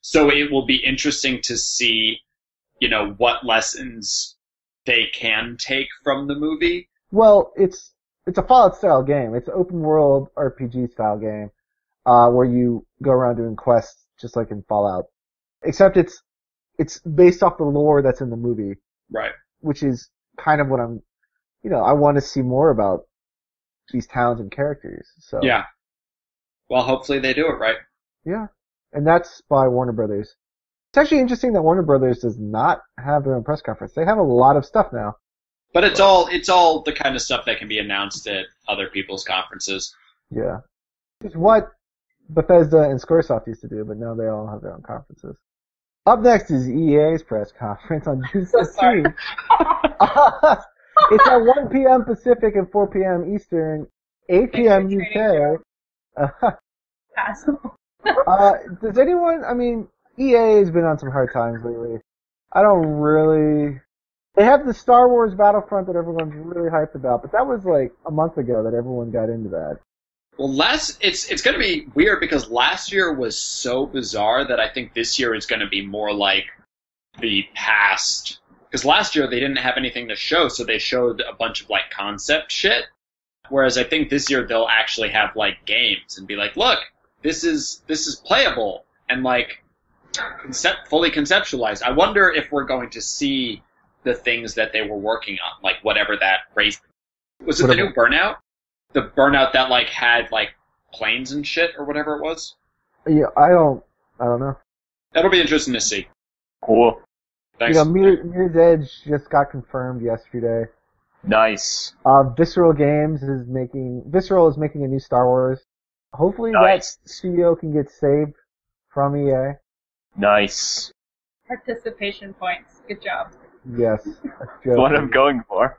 Speaker 1: So it will be interesting to see, what lessons they can take from the movie.
Speaker 2: Well, it's a Fallout-style game. It's an open-world RPG-style game. Where you go around doing quests, just like in Fallout. Except it's based off the lore that's in the movie.
Speaker 1: Right.
Speaker 2: Which is kind of what I want to see more about these towns and characters. So.
Speaker 1: Yeah. Well, hopefully they do it right.
Speaker 2: Yeah. And that's by Warner Brothers. It's actually interesting that Warner Brothers does not have their own press conference. They have a lot of stuff now.
Speaker 1: But it's all the kind of stuff that can be announced at other people's conferences.
Speaker 2: Yeah. It's what Bethesda and Squaresoft used to do, but now they all have their own conferences. Up next is EA's press conference on June 15th. It's at 1 p.m. Pacific and 4 p.m. Eastern, 8 p.m. UK. Does anyone, EA has been on some hard times lately. They have the Star Wars Battlefront that everyone's really hyped about, but that was like a month ago that everyone got into that.
Speaker 1: Well, it's going to be weird because last year was so bizarre that I think this year is going to be more like the past. Because last year they didn't have anything to show, so they showed a bunch of concept shit. Whereas I think this year they'll actually have games and be like, look, this is playable and fully conceptualized. I wonder if we're going to see the things that they were working on, whatever that race. Was it the new Burnout? The Burnout that had planes and shit or whatever it was?
Speaker 2: Yeah, I don't know.
Speaker 1: That'll be interesting to see.
Speaker 4: Cool.
Speaker 1: Thanks.
Speaker 2: Mirror's Edge just got confirmed yesterday.
Speaker 4: Nice.
Speaker 2: Visceral is making a new Star Wars. Hopefully that studio can get saved from EA.
Speaker 4: Nice.
Speaker 3: Participation points. Good job.
Speaker 2: Yes.
Speaker 4: That's what I'm going for.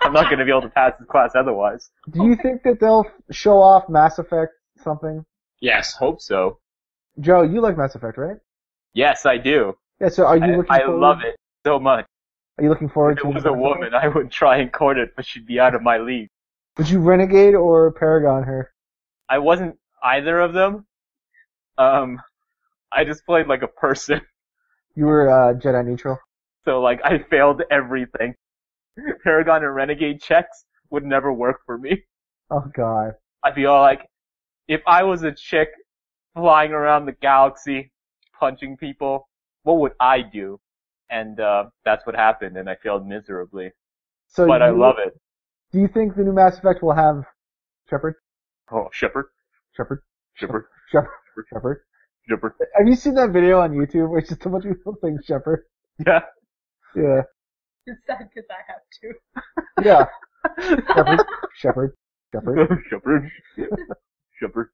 Speaker 4: I'm not going to be able to pass this class otherwise.
Speaker 2: Do you think that they'll show off Mass Effect something?
Speaker 1: Yes.
Speaker 4: Hope so.
Speaker 2: Joe, you like Mass Effect, right?
Speaker 4: Yes, I do.
Speaker 2: Yeah, so are you looking forward?
Speaker 4: I love it so much.
Speaker 2: Are you looking forward to it?
Speaker 4: If it was a woman, I would try and court it, but she'd be out of my league.
Speaker 2: Would you Renegade or Paragon her?
Speaker 4: I wasn't either of them. I just played like a person.
Speaker 2: You were Jedi neutral?
Speaker 4: So I failed everything. Paragon and Renegade checks would never work for me.
Speaker 2: Oh god.
Speaker 4: I'd be all if I was a chick flying around the galaxy, punching people, what would I do? And that's what happened, and I failed miserably. But I love it.
Speaker 2: Do you think the new Mass Effect will have Shepard?
Speaker 4: Oh, Shepard.
Speaker 2: Shepard.
Speaker 4: Shepard.
Speaker 2: Shepard. Shepard.
Speaker 4: Shepard.
Speaker 2: Have you seen that video on YouTube where it's just a bunch of people saying Shepard?
Speaker 4: Yeah.
Speaker 2: Yeah.
Speaker 3: It's sad because I have to.
Speaker 2: Yeah. Shepard. Shepard. Shepard.
Speaker 4: Shepard. Shepard.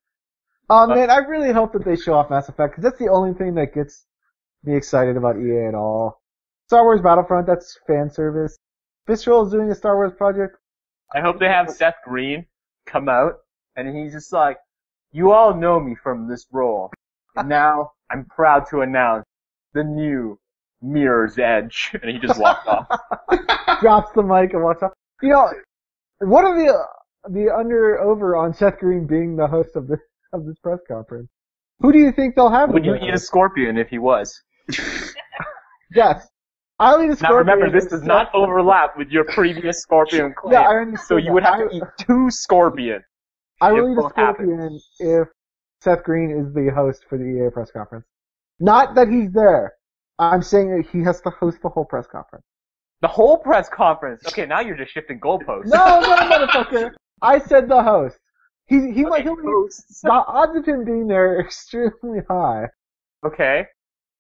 Speaker 2: Man, I really hope that they show off Mass Effect, because that's the only thing that gets me excited about EA at all. Star Wars Battlefront, that's fan service. Visceral is doing a Star Wars project.
Speaker 4: I hope they have Seth Green come out, and he's just you all know me from this role. And now, I'm proud to announce the new Mirror's Edge, and he just walked off.
Speaker 2: Drops the mic and walks off. You know, what are the over on Seth Green being the host of this press conference? Who do you think they'll have?
Speaker 4: Would you eat a scorpion if he was?
Speaker 2: Yes. I'll eat a scorpion.
Speaker 4: Now remember, this does not overlap with your previous scorpion claim.
Speaker 2: Yeah, I understand.
Speaker 4: So you would have to eat 2 scorpions.
Speaker 2: I will eat a scorpion if Seth Green is the host for the EA press conference. Not that he's there. I'm saying that he has to host the whole press conference.
Speaker 4: The whole press conference? Okay, now you're just shifting goalposts.
Speaker 2: No, motherfucker. I said the host. He might host. The odds of him being there are extremely high.
Speaker 4: Okay.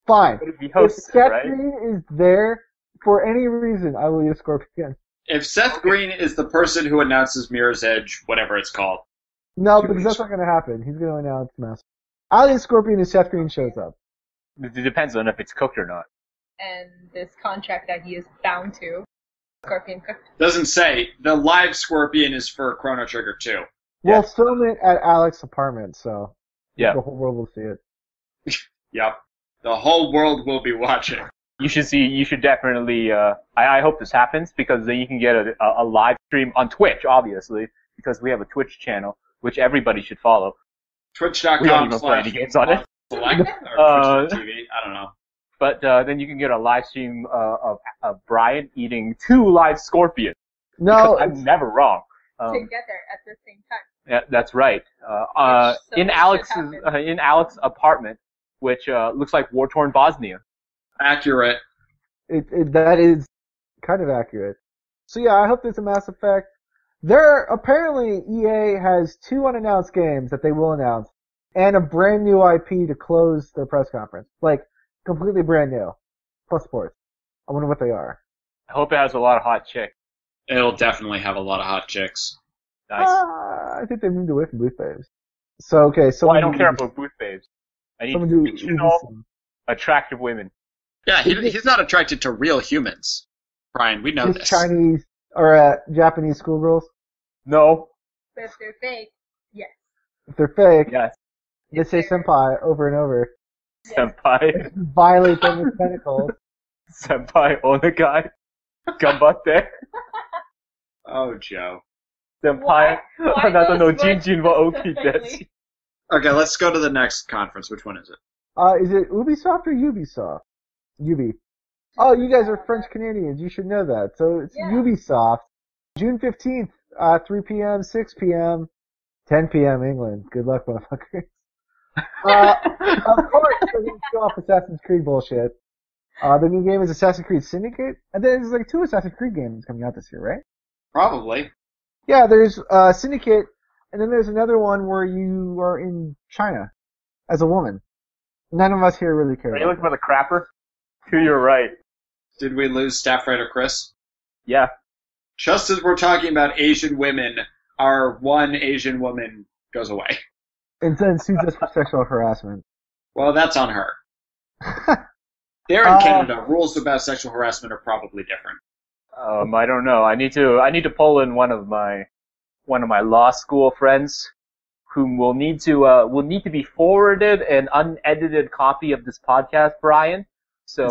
Speaker 2: Fine.
Speaker 4: But if he hosts
Speaker 2: if Seth
Speaker 4: right?
Speaker 2: Green is there for any reason, I will eat a scorpion.
Speaker 1: If Seth Green is the person who announces Mirror's Edge, whatever it's called.
Speaker 2: No, because that's not going to happen. He's going to announce Master. I'll eat a scorpion if Seth Green shows up.
Speaker 4: It depends on if it's cooked or not.
Speaker 3: And this contract that he is bound to. Scorpion cooked.
Speaker 1: Doesn't say. The live scorpion is for Chrono Trigger 2.
Speaker 2: We'll film it at Alec's apartment, so
Speaker 4: yeah,
Speaker 2: the whole world will see it.
Speaker 1: Yep. The whole world will be watching.
Speaker 4: You should definitely, I hope this happens, because then you can get a live stream on Twitch, obviously, because we have a Twitch channel, which everybody should follow.
Speaker 1: Twitch.com/.
Speaker 4: We don't even play any games on it.
Speaker 1: Select or Twitch TV, I don't know.
Speaker 4: But then you can get a live stream of Brian eating 2 live scorpions.
Speaker 2: No,
Speaker 4: I'm never wrong.
Speaker 3: Together at the same time.
Speaker 4: Yeah, that's right. In Alex's apartment, which looks like war-torn Bosnia.
Speaker 1: Accurate.
Speaker 2: That is kind of accurate. So yeah, I hope there's a Mass Effect. Apparently EA has 2 unannounced games that they will announce, and a brand new IP to close their press conference. Like, completely brand new. Plus sports. I wonder what they are.
Speaker 4: I hope it has a lot of hot chicks.
Speaker 1: It'll definitely have a lot of hot chicks.
Speaker 4: Nice.
Speaker 2: I think they moved away from booth babes. So, okay, so.
Speaker 4: Well, I don't care about booth babes. I need fictional, attractive women.
Speaker 1: Yeah, he's not attracted to real humans. Brian, we know this.
Speaker 2: Chinese, or Japanese schoolgirls?
Speaker 4: No.
Speaker 3: But if they're fake, yes.
Speaker 2: If they're fake,
Speaker 4: yes.
Speaker 2: They say senpai over and over.
Speaker 4: Senpai.
Speaker 2: Violate them with tentacles.
Speaker 4: Senpai onegai. Ganbatte.
Speaker 1: Oh, Joe.
Speaker 4: Senpai. Anata no jinjin wa oki desu.
Speaker 1: Okay, let's go to the next conference. Which one is it?
Speaker 2: Is it Ubisoft or Ubisoft? Ubi. Oh, you guys are French Canadians. You should know that. So it's Ubisoft. June 15th, 3 p.m., 6 p.m., 10 p.m. England. Good luck, motherfuckers. Of course, they're going to show off Assassin's Creed bullshit. The new game is Assassin's Creed Syndicate. And then there's like 2 Assassin's Creed games coming out this year, right?
Speaker 1: Probably.
Speaker 2: Yeah, there's Syndicate, and then there's another one where you are in China as a woman. None of us here really care.
Speaker 4: Are you looking for the crapper? To your right.
Speaker 1: Did we lose staff writer Chris?
Speaker 4: Yeah.
Speaker 1: Just as we're talking about Asian women, our one Asian woman goes away.
Speaker 2: And then sues us for sexual harassment.
Speaker 1: Well, that's on her. There in Canada, rules about sexual harassment are probably different.
Speaker 4: I don't know. I need to pull in one of my law school friends, whom will need to be forwarded an unedited copy of this podcast, Brian, so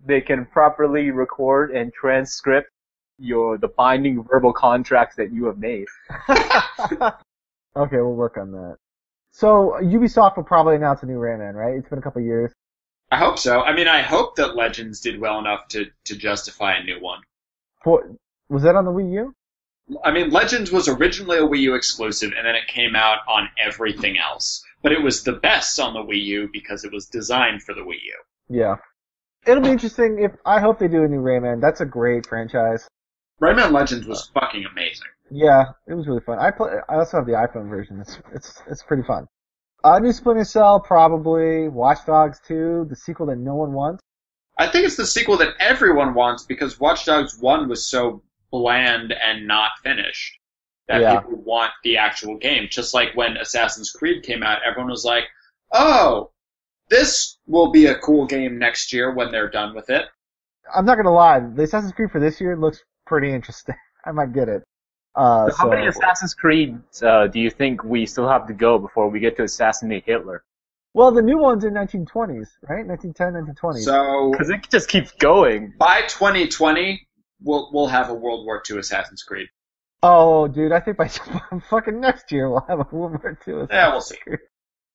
Speaker 4: they can properly record and transcript the binding verbal contracts that you have made.
Speaker 2: Okay, we'll work on that. So Ubisoft will probably announce a new Rayman, right? It's been a couple of years.
Speaker 1: I hope so. I mean, I hope that Legends did well enough to justify a new one.
Speaker 2: Was that on the Wii U?
Speaker 1: I mean, Legends was originally a Wii U exclusive, and then it came out on everything else. But it was the best on the Wii U because it was designed for the Wii U.
Speaker 2: Yeah. It'll be interesting I hope they do a new Rayman. That's a great franchise.
Speaker 1: Rayman Legends was fucking amazing.
Speaker 2: Yeah, it was really fun. I also have the iPhone version. It's pretty fun. New Splinter Cell, probably. Watch Dogs 2, the sequel that no one wants.
Speaker 1: I think it's the sequel that everyone wants because Watch Dogs 1 was so bland and not finished that people want the actual game. Just like when Assassin's Creed came out, everyone was like, oh, this will be a cool game next year when they're done with it.
Speaker 2: I'm not gonna lie, the Assassin's Creed for this year looks pretty interesting. I might get it.
Speaker 4: How many Assassin's Creed do you think we still have to go before we get to assassinate Hitler?
Speaker 2: Well, the new one's in 1920s, right? 1910, 1920s.
Speaker 1: So
Speaker 4: Because it just keeps going.
Speaker 1: by 2020, we'll have a World War II Assassin's Creed.
Speaker 2: Oh, dude, I think by fucking next year we'll have a World War II.
Speaker 1: Yeah, we'll see.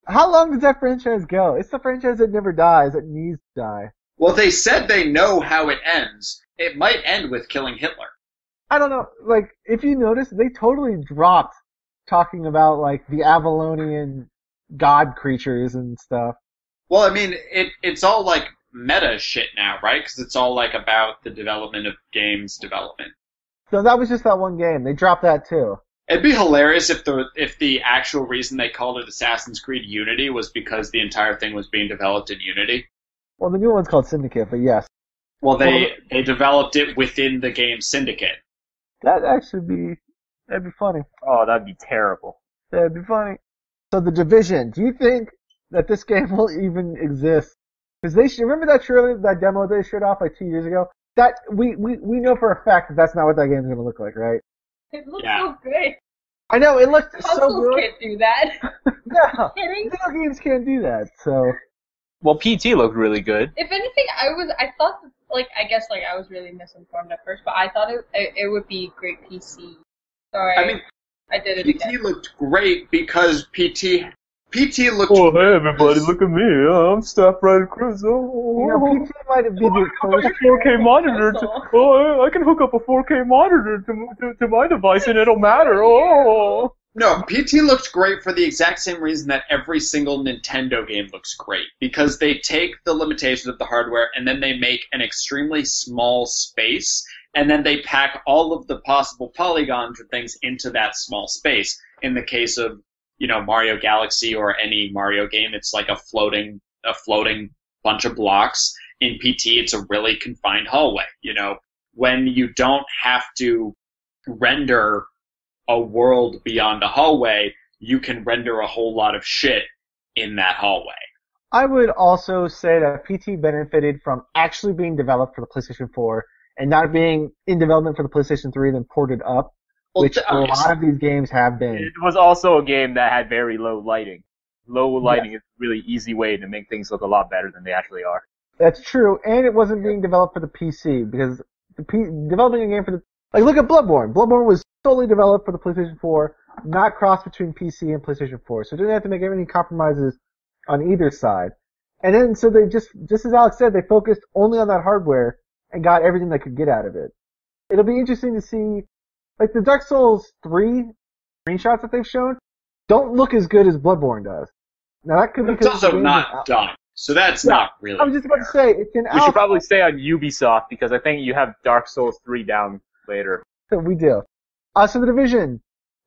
Speaker 2: How long does that franchise go? It's the franchise that never dies, that needs to die.
Speaker 1: Well, they said they know how it ends. It might end with killing Hitler.
Speaker 2: I don't know, like, if you notice, they totally dropped talking about, like, the Avalonian god creatures and stuff.
Speaker 1: Well, I mean, it's all like meta shit now, right? Because it's all like about the development of games development.
Speaker 2: So that was just that one game. They dropped that too.
Speaker 1: It'd be hilarious if the actual reason they called it Assassin's Creed Unity was because the entire thing was being developed in Unity.
Speaker 2: Well, the new one's called Syndicate, but yes.
Speaker 1: Well, they developed it within the game Syndicate.
Speaker 2: That'd be funny.
Speaker 4: Oh, that'd be terrible.
Speaker 2: That'd be funny. So The Division, do you think that this game will even exist? Because remember that trailer, that demo they showed off like 2 years ago? That, we know for a fact that that's not what that game's gonna look like, right?
Speaker 3: It looks so good.
Speaker 2: I know, it looked so
Speaker 3: Consoles
Speaker 2: good.
Speaker 3: can't do that.
Speaker 2: No,
Speaker 3: Kidding?
Speaker 2: video games can't do that, so.
Speaker 4: Well, PT looked really good.
Speaker 3: If anything, I thought, I guess, I was really misinformed at first, but I thought it would be great PC. Sorry,
Speaker 1: I mean,
Speaker 3: I did it
Speaker 1: PT
Speaker 3: again.
Speaker 1: looked great because PT looked.
Speaker 4: Oh, hey everybody, look at me. I'm Staff Rider Cruz. Oh,
Speaker 2: You know, PT might be the first.
Speaker 4: 4K monitor. I can hook up a 4K monitor to my device and it'll matter. Oh.
Speaker 1: No, PT looked great for the exact same reason that every single Nintendo game looks great. Because they take the limitations of the hardware and then they make an extremely small space and then they pack all of the possible polygons and things into that small space. In the case of, Mario Galaxy or any Mario game, it's like a floating bunch of blocks. In PT, it's a really confined hallway. When you don't have to render a world beyond a hallway, you can render a whole lot of shit in that hallway.
Speaker 2: I would also say that PT benefited from actually being developed for the PlayStation 4 and not being in development for the PlayStation 3 then ported up, which a lot of these games have been.
Speaker 4: It was also a game that had very low lighting. Low lighting is a really easy way to make things look a lot better than they actually are.
Speaker 2: That's true, and it wasn't being developed for the PC, because developing a game for the... look at Bloodborne. Bloodborne was solely developed for the PlayStation 4, not crossed between PC and PlayStation 4, so they didn't have to make any compromises on either side. And then, so they just as Alex said, they focused only on that hardware and got everything they could get out of it. It'll be interesting to see, the Dark Souls 3 screenshots that they've shown don't look as good as Bloodborne does. Now that could be
Speaker 1: It's also not done, so that's not really
Speaker 2: I was just about to say, it's an
Speaker 4: We should probably stay on Ubisoft because I think you have Dark Souls 3 down later.
Speaker 2: We do. So The Division,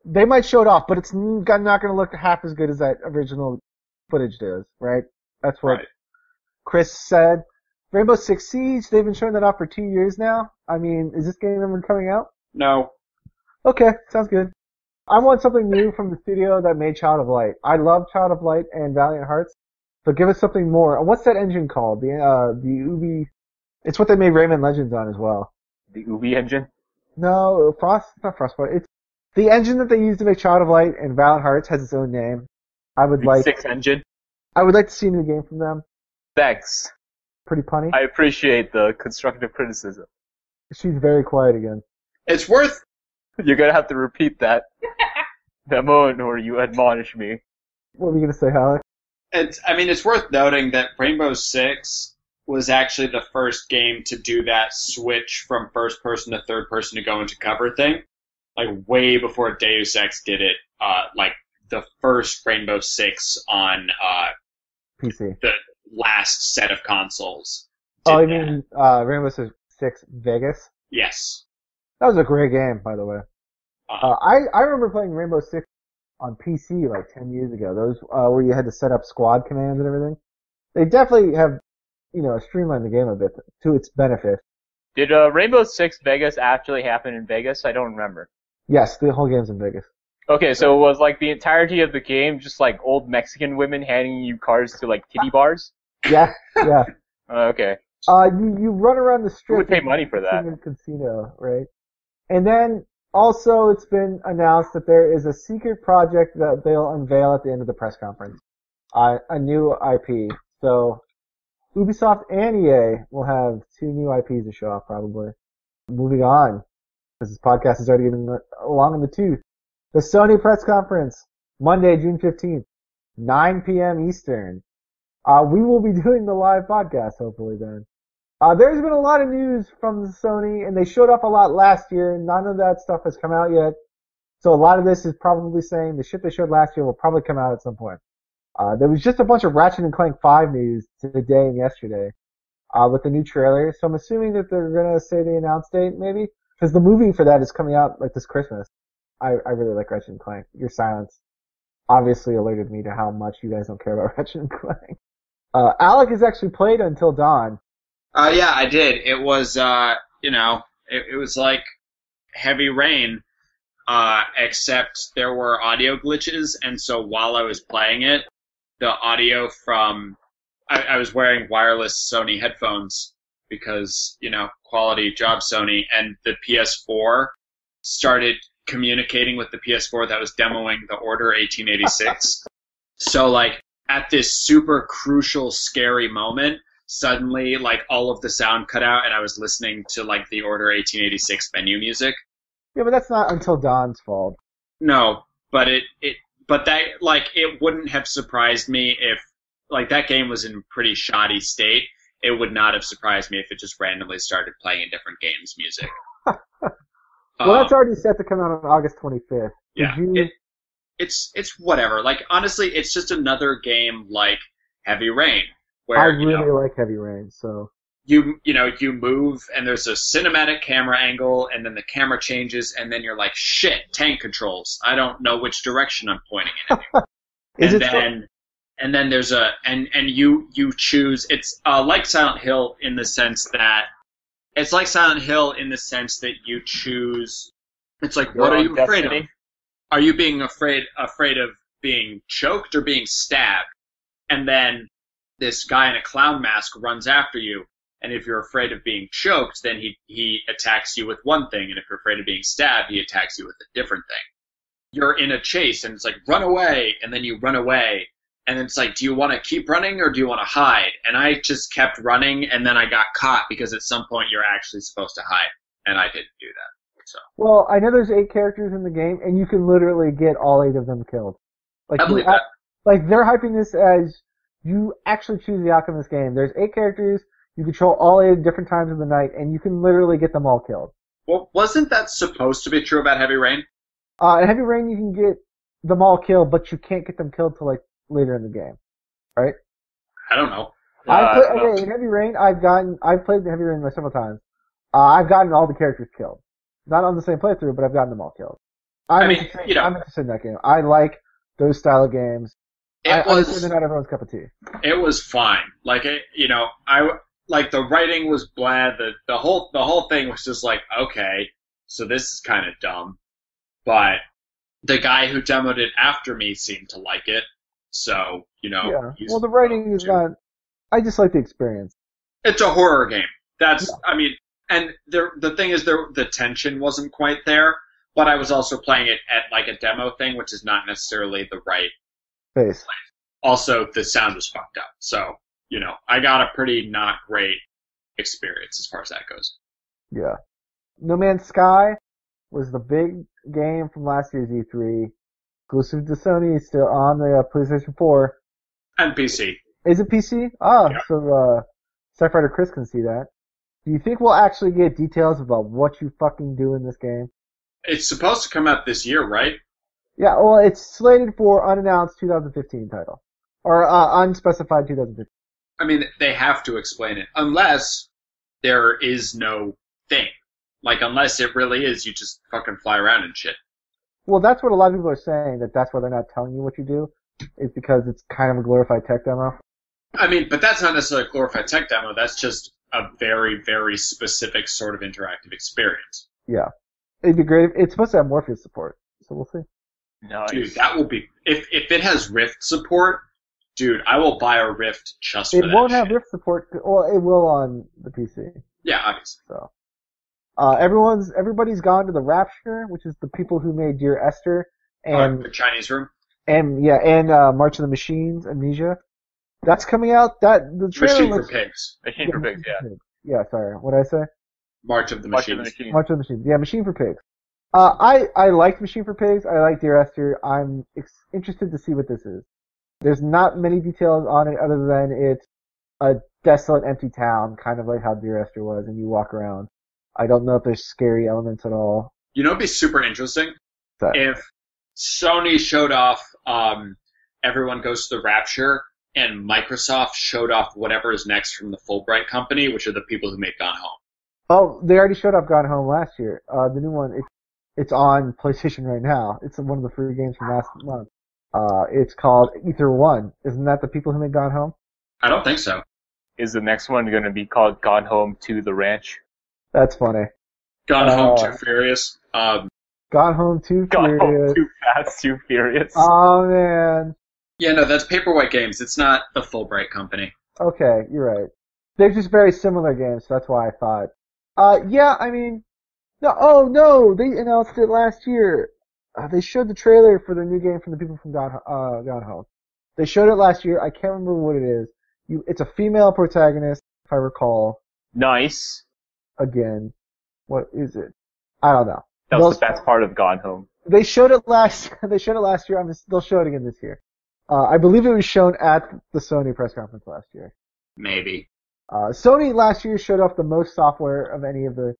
Speaker 2: they might show it off, but it's not going to look half as good as that original footage does, right? That's what Chris said. Rainbow Six Siege, they've been showing that off for 2 years now. I mean, is this game ever coming out?
Speaker 1: No.
Speaker 2: Okay, sounds good. I want something new from the studio that made Child of Light. I love Child of Light and Valiant Hearts, but give us something more. And what's that engine called? The Ubi... It's what they made Rayman Legends on as well.
Speaker 4: The Ubi engine?
Speaker 2: No, not Frostbite. It's the engine that they used to make Child of Light and Valiant Hearts has its own name.
Speaker 4: The 6 engine?
Speaker 2: I would like to see a new game from them.
Speaker 4: Thanks.
Speaker 2: Pretty punny.
Speaker 4: I appreciate the constructive criticism.
Speaker 2: She's very quiet again.
Speaker 1: It's worth...
Speaker 4: You're gonna have to repeat that. That moment where you admonish me.
Speaker 2: What were you gonna say, Alec?
Speaker 1: It's worth noting that Rainbow Six was actually the first game to do that switch from first person to third person to go into cover thing. Way before Deus Ex did it, the first Rainbow Six on,
Speaker 2: PC.
Speaker 1: the last set of consoles.
Speaker 2: Oh, you mean, Rainbow Six Vegas?
Speaker 1: Yes.
Speaker 2: That was a great game, by the way. I remember playing Rainbow Six on PC 10 years ago. Those, where you had to set up squad commands and everything. They definitely have, streamlined the game a bit to its benefit.
Speaker 4: Did Rainbow Six Vegas actually happen in Vegas? I don't remember.
Speaker 2: Yes, the whole game's in Vegas.
Speaker 4: Okay, so it was the entirety of the game just old Mexican women handing you cards to titty bars?
Speaker 2: Yeah, yeah.
Speaker 4: Okay.
Speaker 2: You run around the strip.
Speaker 4: Who would pay money for that?
Speaker 2: Casino, right? And then also it's been announced that there is a secret project that they'll unveil at the end of the press conference. a new IP. So Ubisoft and EA will have 2 new IPs to show off probably. Moving on, because this podcast is already getting along in the tooth. The Sony press conference, Monday, June 15th, 9 p.m. Eastern. We will be doing the live podcast hopefully then. There's been a lot of news from Sony, and they showed off a lot last year. None of that stuff has come out yet. So a lot of this is probably saying the shit they showed last year will probably come out at some point. There was just a bunch of Ratchet and Clank 5 news today and yesterday, with the new trailer. So I'm assuming that they're gonna say the announce date, maybe? Because the movie for that is coming out, like, this Christmas. I really like Ratchet and Clank. Your silence obviously alerted me to how much you guys don't care about Ratchet and Clank. Alec has actually played Until Dawn.
Speaker 1: Yeah, I did. It was, it was like Heavy Rain, except there were audio glitches, and so while I was playing it, the audio from, I was wearing wireless Sony headphones because, quality job Sony, and the PS4 started communicating with the PS4 that was demoing the Order 1886. So, like, at this super crucial, scary moment, suddenly, like, all of the sound cut out, and I was listening to, like, the Order 1886 menu music.
Speaker 2: Yeah, but that's not Until Dawn's fault.
Speaker 1: No, but it wouldn't have surprised me if, like, that game was in pretty shoddy state. It would not have surprised me if it just randomly started playing a different game's music.
Speaker 2: Well, that's already set to come out on August 25th.
Speaker 1: Yeah, it's whatever. Like, honestly, it's just another game like Heavy Rain, where
Speaker 2: I really like Heavy Rain, so
Speaker 1: you move and there's a cinematic camera angle, and then the camera changes, and then you're like, shit, tank controls. I don't know which direction I'm pointing it anymore. And then there's and you choose. It's like Silent Hill in the sense that you choose. It's like, what are you afraid of? Are you being afraid of being choked or being stabbed? And then this guy in a clown mask runs after you, and if you're afraid of being choked, then he attacks you with one thing, and if you're afraid of being stabbed, he attacks you with a different thing. You're in a chase, and it's like, run away, and then you run away, and it's like, do you want to keep running or do you want to hide? And I just kept running, and then I got caught because at some point you're actually supposed to hide, and I didn't do that. So.
Speaker 2: Well, I know there's 8 characters in the game, and you can literally get all 8 of them killed. Like,
Speaker 1: I believe that.
Speaker 2: Like, they're hyping this as you actually choose the outcome of this game. There's 8 characters, you control all 8 at different times of the night, and you can literally get them all killed.
Speaker 1: Well, wasn't that supposed to be true about Heavy Rain?
Speaker 2: In Heavy Rain, you can get them all killed, but you can't get them killed till, like, later in the game. Right?
Speaker 1: I don't know.
Speaker 2: In Heavy Rain, I've played the Heavy Rain several times. I've gotten all the characters killed. Not on the same playthrough, but I've gotten them all killed. I'm interested in that game. I like those style of games. I understand they're not everyone's cup of tea.
Speaker 1: It was fine. Like, like, the writing was bland. The whole thing was just like, okay, so this is kind of dumb. But the guy who demoed it after me seemed to like it. So,
Speaker 2: Yeah. Well, the writing is not, I just like the experience.
Speaker 1: It's a horror game. And the thing is, the tension wasn't quite there, but I was also playing it at, like, a demo thing, which is not necessarily the right
Speaker 2: place.
Speaker 1: Also, the sound was fucked up. So, I got a pretty not great experience as far as that goes.
Speaker 2: Yeah. No Man's Sky was the big game from last year's E3. Exclusive to Sony, still on the PlayStation 4.
Speaker 1: And PC.
Speaker 2: Is it PC?
Speaker 1: Yeah.
Speaker 2: So, Starfighter Chris can see that. Do you think we'll actually get details about what you fucking do in this game?
Speaker 1: It's supposed to come out this year, right?
Speaker 2: Yeah, well, it's slated for unannounced 2015 title. Or, unspecified 2015.
Speaker 1: I mean, they have to explain it. Unless there is no thing. Like, unless it really is, you just fucking fly around and shit.
Speaker 2: Well, that's what a lot of people are saying, that's why they're not telling you what you do. Is because it's kind of a glorified tech demo.
Speaker 1: I mean, but that's not necessarily a glorified tech demo. That's just a very, very specific sort of interactive experience.
Speaker 2: Yeah. It'd be great. It's supposed to have Morpheus support, so we'll see.
Speaker 1: Nice. Dude, that will be... If it has Rift support, dude, I will buy a Rift just for that.
Speaker 2: It won't have Rift support. Well, it will on the PC.
Speaker 1: Yeah, obviously.
Speaker 2: So, everybody's gone to the Rapture, which is the people who made Dear Esther, and
Speaker 1: the Chinese room.
Speaker 2: And March of the Machines, Amnesia. That's coming out. The trailer
Speaker 1: Machine
Speaker 2: looks...
Speaker 1: for Pigs.
Speaker 4: Machine for Pigs, yeah.
Speaker 2: Yeah, sorry. What did I say?
Speaker 1: March of the
Speaker 4: March of
Speaker 1: Machines.
Speaker 4: the Machines.
Speaker 2: March of the Machines. Yeah, Machine for Pigs. I liked Machine for Pigs. I like Dear Esther. I'm interested to see what this is. There's not many details on it other than it's a desolate, empty town, kind of like how Dear Esther was, and you walk around. I don't know if there's scary elements at all.
Speaker 1: You know, it'd be super interesting
Speaker 2: But,
Speaker 1: if Sony showed off Everyone Goes to the Rapture, and Microsoft showed off whatever is next from the Fulbright company, which are the people who make Gone Home.
Speaker 2: oh, they already showed off Gone Home last year. The new one, it's on PlayStation right now. It's one of the free games from last month. It's called Ether 1. Isn't that the people who made Gone Home?
Speaker 1: I don't think so.
Speaker 4: Is the next one going to be called Gone Home to the Ranch?
Speaker 2: That's funny.
Speaker 1: Gone Home Too Furious.
Speaker 2: Gone Home Too
Speaker 4: Gone Home
Speaker 2: Furious.
Speaker 4: Too Fast, Too Furious.
Speaker 2: Oh, man.
Speaker 1: Yeah, no, that's Paperwhite Games. It's not the Fulbright company.
Speaker 2: Okay, you're right. They're just very similar games, so that's why I thought. Yeah, I mean, no, they announced it last year. They showed the trailer for the new game from the people from Gone Home. They showed it last year. I can't remember what it is. It's a female protagonist, if I recall.
Speaker 4: Nice.
Speaker 2: Again, what is it? I don't know.
Speaker 4: That was the best part of Gone Home.
Speaker 2: They showed it last year. They'll show it again this year. I believe it was shown at the Sony press conference last year.
Speaker 1: Maybe.
Speaker 2: Sony last year showed off the most software of any of the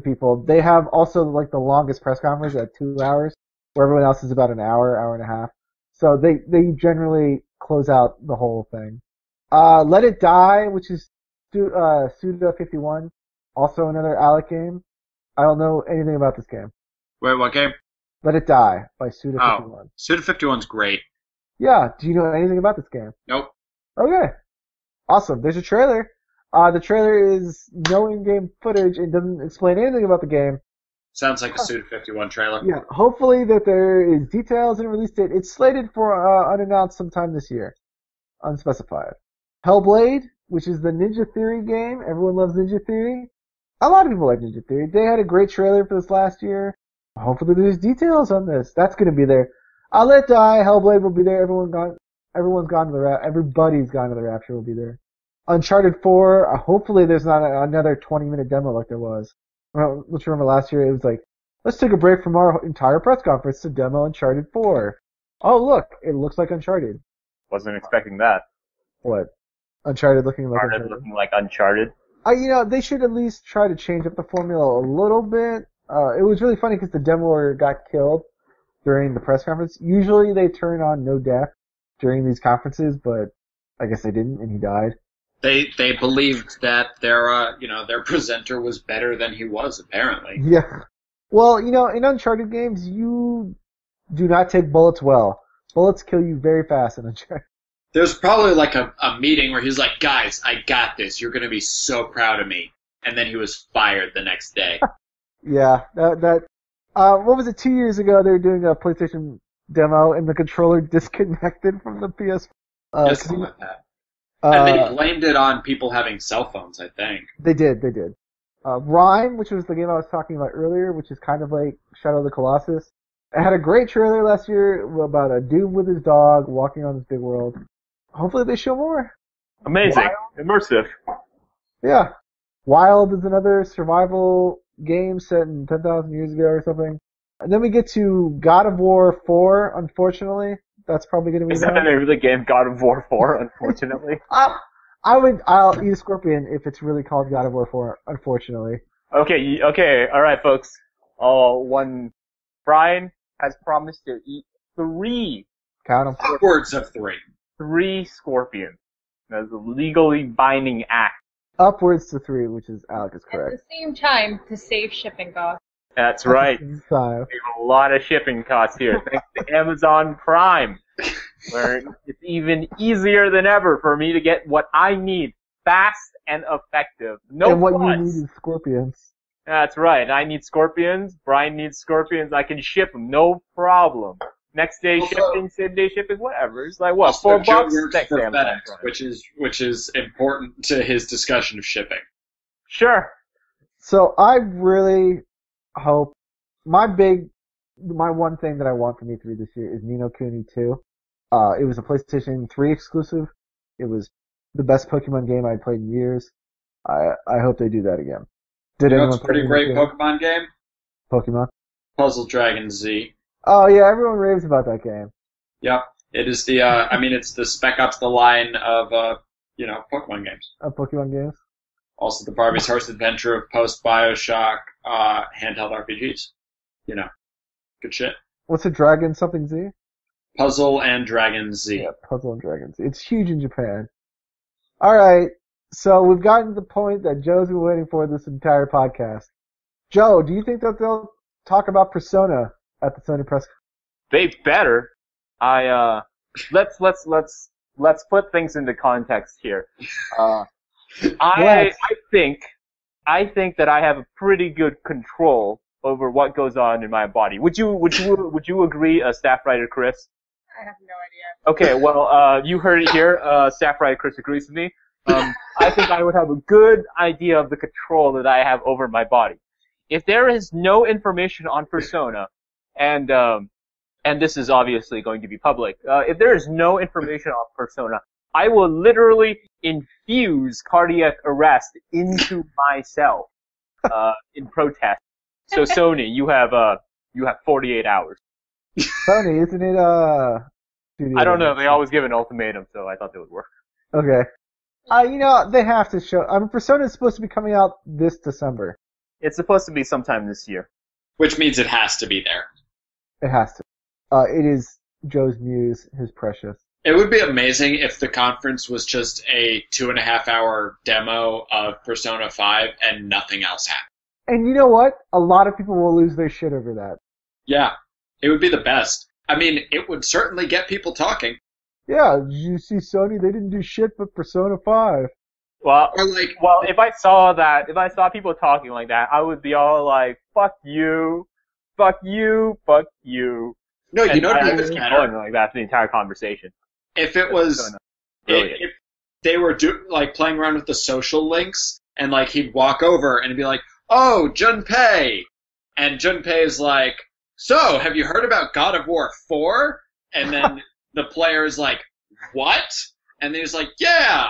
Speaker 2: people. They have also like the longest press conference at 2 hours, where everyone else is about an hour and a half. So they generally close out the whole thing. Let It Die, which is Suda 51, also another Alec game. I don't know anything about this game.
Speaker 1: Wait, what game?
Speaker 2: Let It Die by Suda 51.
Speaker 1: Oh, Suda 51's great.
Speaker 2: Yeah, do you know anything about this game?
Speaker 1: Nope.
Speaker 2: Okay. Awesome. There's a trailer. The trailer is no in-game footage and doesn't explain anything about the game.
Speaker 1: Sounds like a Suda 51 trailer.
Speaker 2: Yeah, hopefully that there is details and release date. It's slated for unannounced sometime this year. Unspecified. Hellblade, which is the Ninja Theory game. Everyone loves Ninja Theory. A lot of people like Ninja Theory. They had a great trailer for this last year. Hopefully there's details on this. That's going to be there. I'll Let It Die. Hellblade will be there. Everybody's gone to the Rapture will be there. Uncharted 4. Hopefully there's not another 20-minute demo like there was. Well, let's remember last year it was like, let's take a break from our entire press conference to demo Uncharted 4. Oh look, it looks like Uncharted.
Speaker 4: Wasn't expecting that.
Speaker 2: What? Uncharted looking like
Speaker 4: Uncharted
Speaker 2: Uncharted?
Speaker 4: looking like Uncharted.
Speaker 2: They should at least try to change up the formula a little bit. It was really funny because the demoer got killed during the press conference. Usually they turn on no death during these conferences, but I guess they didn't, and he died.
Speaker 1: They believed that their presenter was better than he was, apparently.
Speaker 2: Yeah. Well, in Uncharted games, you do not take bullets well. Bullets kill you very fast in Uncharted.
Speaker 1: There's probably like a meeting where he's like, guys, I got this. You're going to be so proud of me. And then he was fired the next day.
Speaker 2: Yeah, what was it, 2 years ago, they were doing a PlayStation demo and the controller disconnected from the PS.
Speaker 1: Just something like that. And they blamed it on people having cell phones, I think.
Speaker 2: They did. Rime, which was the game I was talking about earlier, which is kind of like Shadow of the Colossus. It had a great trailer last year about a dude with his dog walking on this big world. Hopefully they show more.
Speaker 4: Amazing. Immersive.
Speaker 2: Yeah. Wild is another survival game set in 10,000 years ago or something. And then we get to God of War 4, unfortunately. That's probably going to be
Speaker 4: Is that the name of the game, God of War 4, unfortunately?
Speaker 2: I'll eat a scorpion if it's really called God of War 4, unfortunately.
Speaker 4: Okay, alright folks. Brian has promised to eat 3.
Speaker 2: Count them.
Speaker 1: Upwards of 3.
Speaker 4: 3 scorpions. That's a legally binding act.
Speaker 2: Upwards to 3, which is Alec is correct.
Speaker 3: At the same time, to save shipping costs.
Speaker 4: That's right.
Speaker 2: So,
Speaker 4: We have a lot of shipping costs here, thanks to Amazon Prime, where it's even easier than ever for me to get what I need, fast and effective. No
Speaker 2: and what
Speaker 4: plus.
Speaker 2: you need is scorpions.
Speaker 4: That's right. I need scorpions. Brian needs scorpions. I can ship them, no problem. Next day shipping, same day shipping, whatever. It's like what, $4?
Speaker 1: Thanks
Speaker 4: for
Speaker 1: FedEx, which is important to his discussion of shipping.
Speaker 4: Sure.
Speaker 2: So I really hope my one thing that I want from E3 this year is Ni no Kuni 2. It was a PlayStation 3 exclusive. It was the best Pokemon game I'd played in years. I hope they do that again. Did
Speaker 1: You know,
Speaker 2: anyone
Speaker 1: it's a pretty great Pokemon game.
Speaker 2: Pokemon?
Speaker 1: Puzzle Dragon Z.
Speaker 2: Oh yeah, everyone raves about that game.
Speaker 1: Yep. It is the, it's the spec up to the line of, Pokemon games.
Speaker 2: Pokemon games?
Speaker 1: Also the Barbie's Horse Adventure of post-Bioshock, handheld RPGs. You know. Good shit.
Speaker 2: What's a Dragon something Z?
Speaker 1: Puzzle and Dragon Z.
Speaker 2: Yeah, Puzzle and Dragon Z. It's huge in Japan. Alright, so we've gotten to the point that Joe's been waiting for this entire podcast. Joe, do you think that they'll talk about Persona at the Sony press?
Speaker 4: They better. Let's put things into context here. I think that I have a pretty good control over what goes on in my body. Would you agree, staff writer Chris?
Speaker 3: I have no idea.
Speaker 4: Okay, well, you heard it here. Staff writer Chris agrees with me. I think I would have a good idea of the control that I have over my body. If there is no information on Persona, and this is obviously going to be public, if there is no information on Persona, I will literally infuse cardiac arrest into myself, in protest. So Sony, you have 48 hours.
Speaker 2: Sony, isn't it,
Speaker 4: I don't know, they always give an ultimatum, so I thought that would work.
Speaker 2: Okay. They have to show, Persona is supposed to be coming out this December.
Speaker 4: It's supposed to be sometime this year.
Speaker 1: Which means it has to be there.
Speaker 2: It has to. It is Joe's muse, his precious.
Speaker 1: It would be amazing if the conference was just a 2.5-hour demo of Persona 5 and nothing else happened.
Speaker 2: And you know what? A lot of people will lose their shit over that.
Speaker 1: Yeah, it would be the best. I mean, it would certainly get people talking.
Speaker 2: Yeah, did you see Sony? They didn't do shit but Persona 5.
Speaker 4: Well, if I saw people talking like that, I would be all like, fuck you, fuck you, fuck you.
Speaker 1: No, you know what
Speaker 4: I
Speaker 1: would
Speaker 4: just
Speaker 1: be
Speaker 4: keep
Speaker 1: better?
Speaker 4: going like that for the entire conversation.
Speaker 1: If it was,
Speaker 4: Brilliant.
Speaker 1: if they were playing around with the social links, and like he'd walk over and be like, "Oh, Junpei," and Junpei's like, "So, have you heard about God of War 4?" And then the player's like, "What?" And then he's like, "Yeah,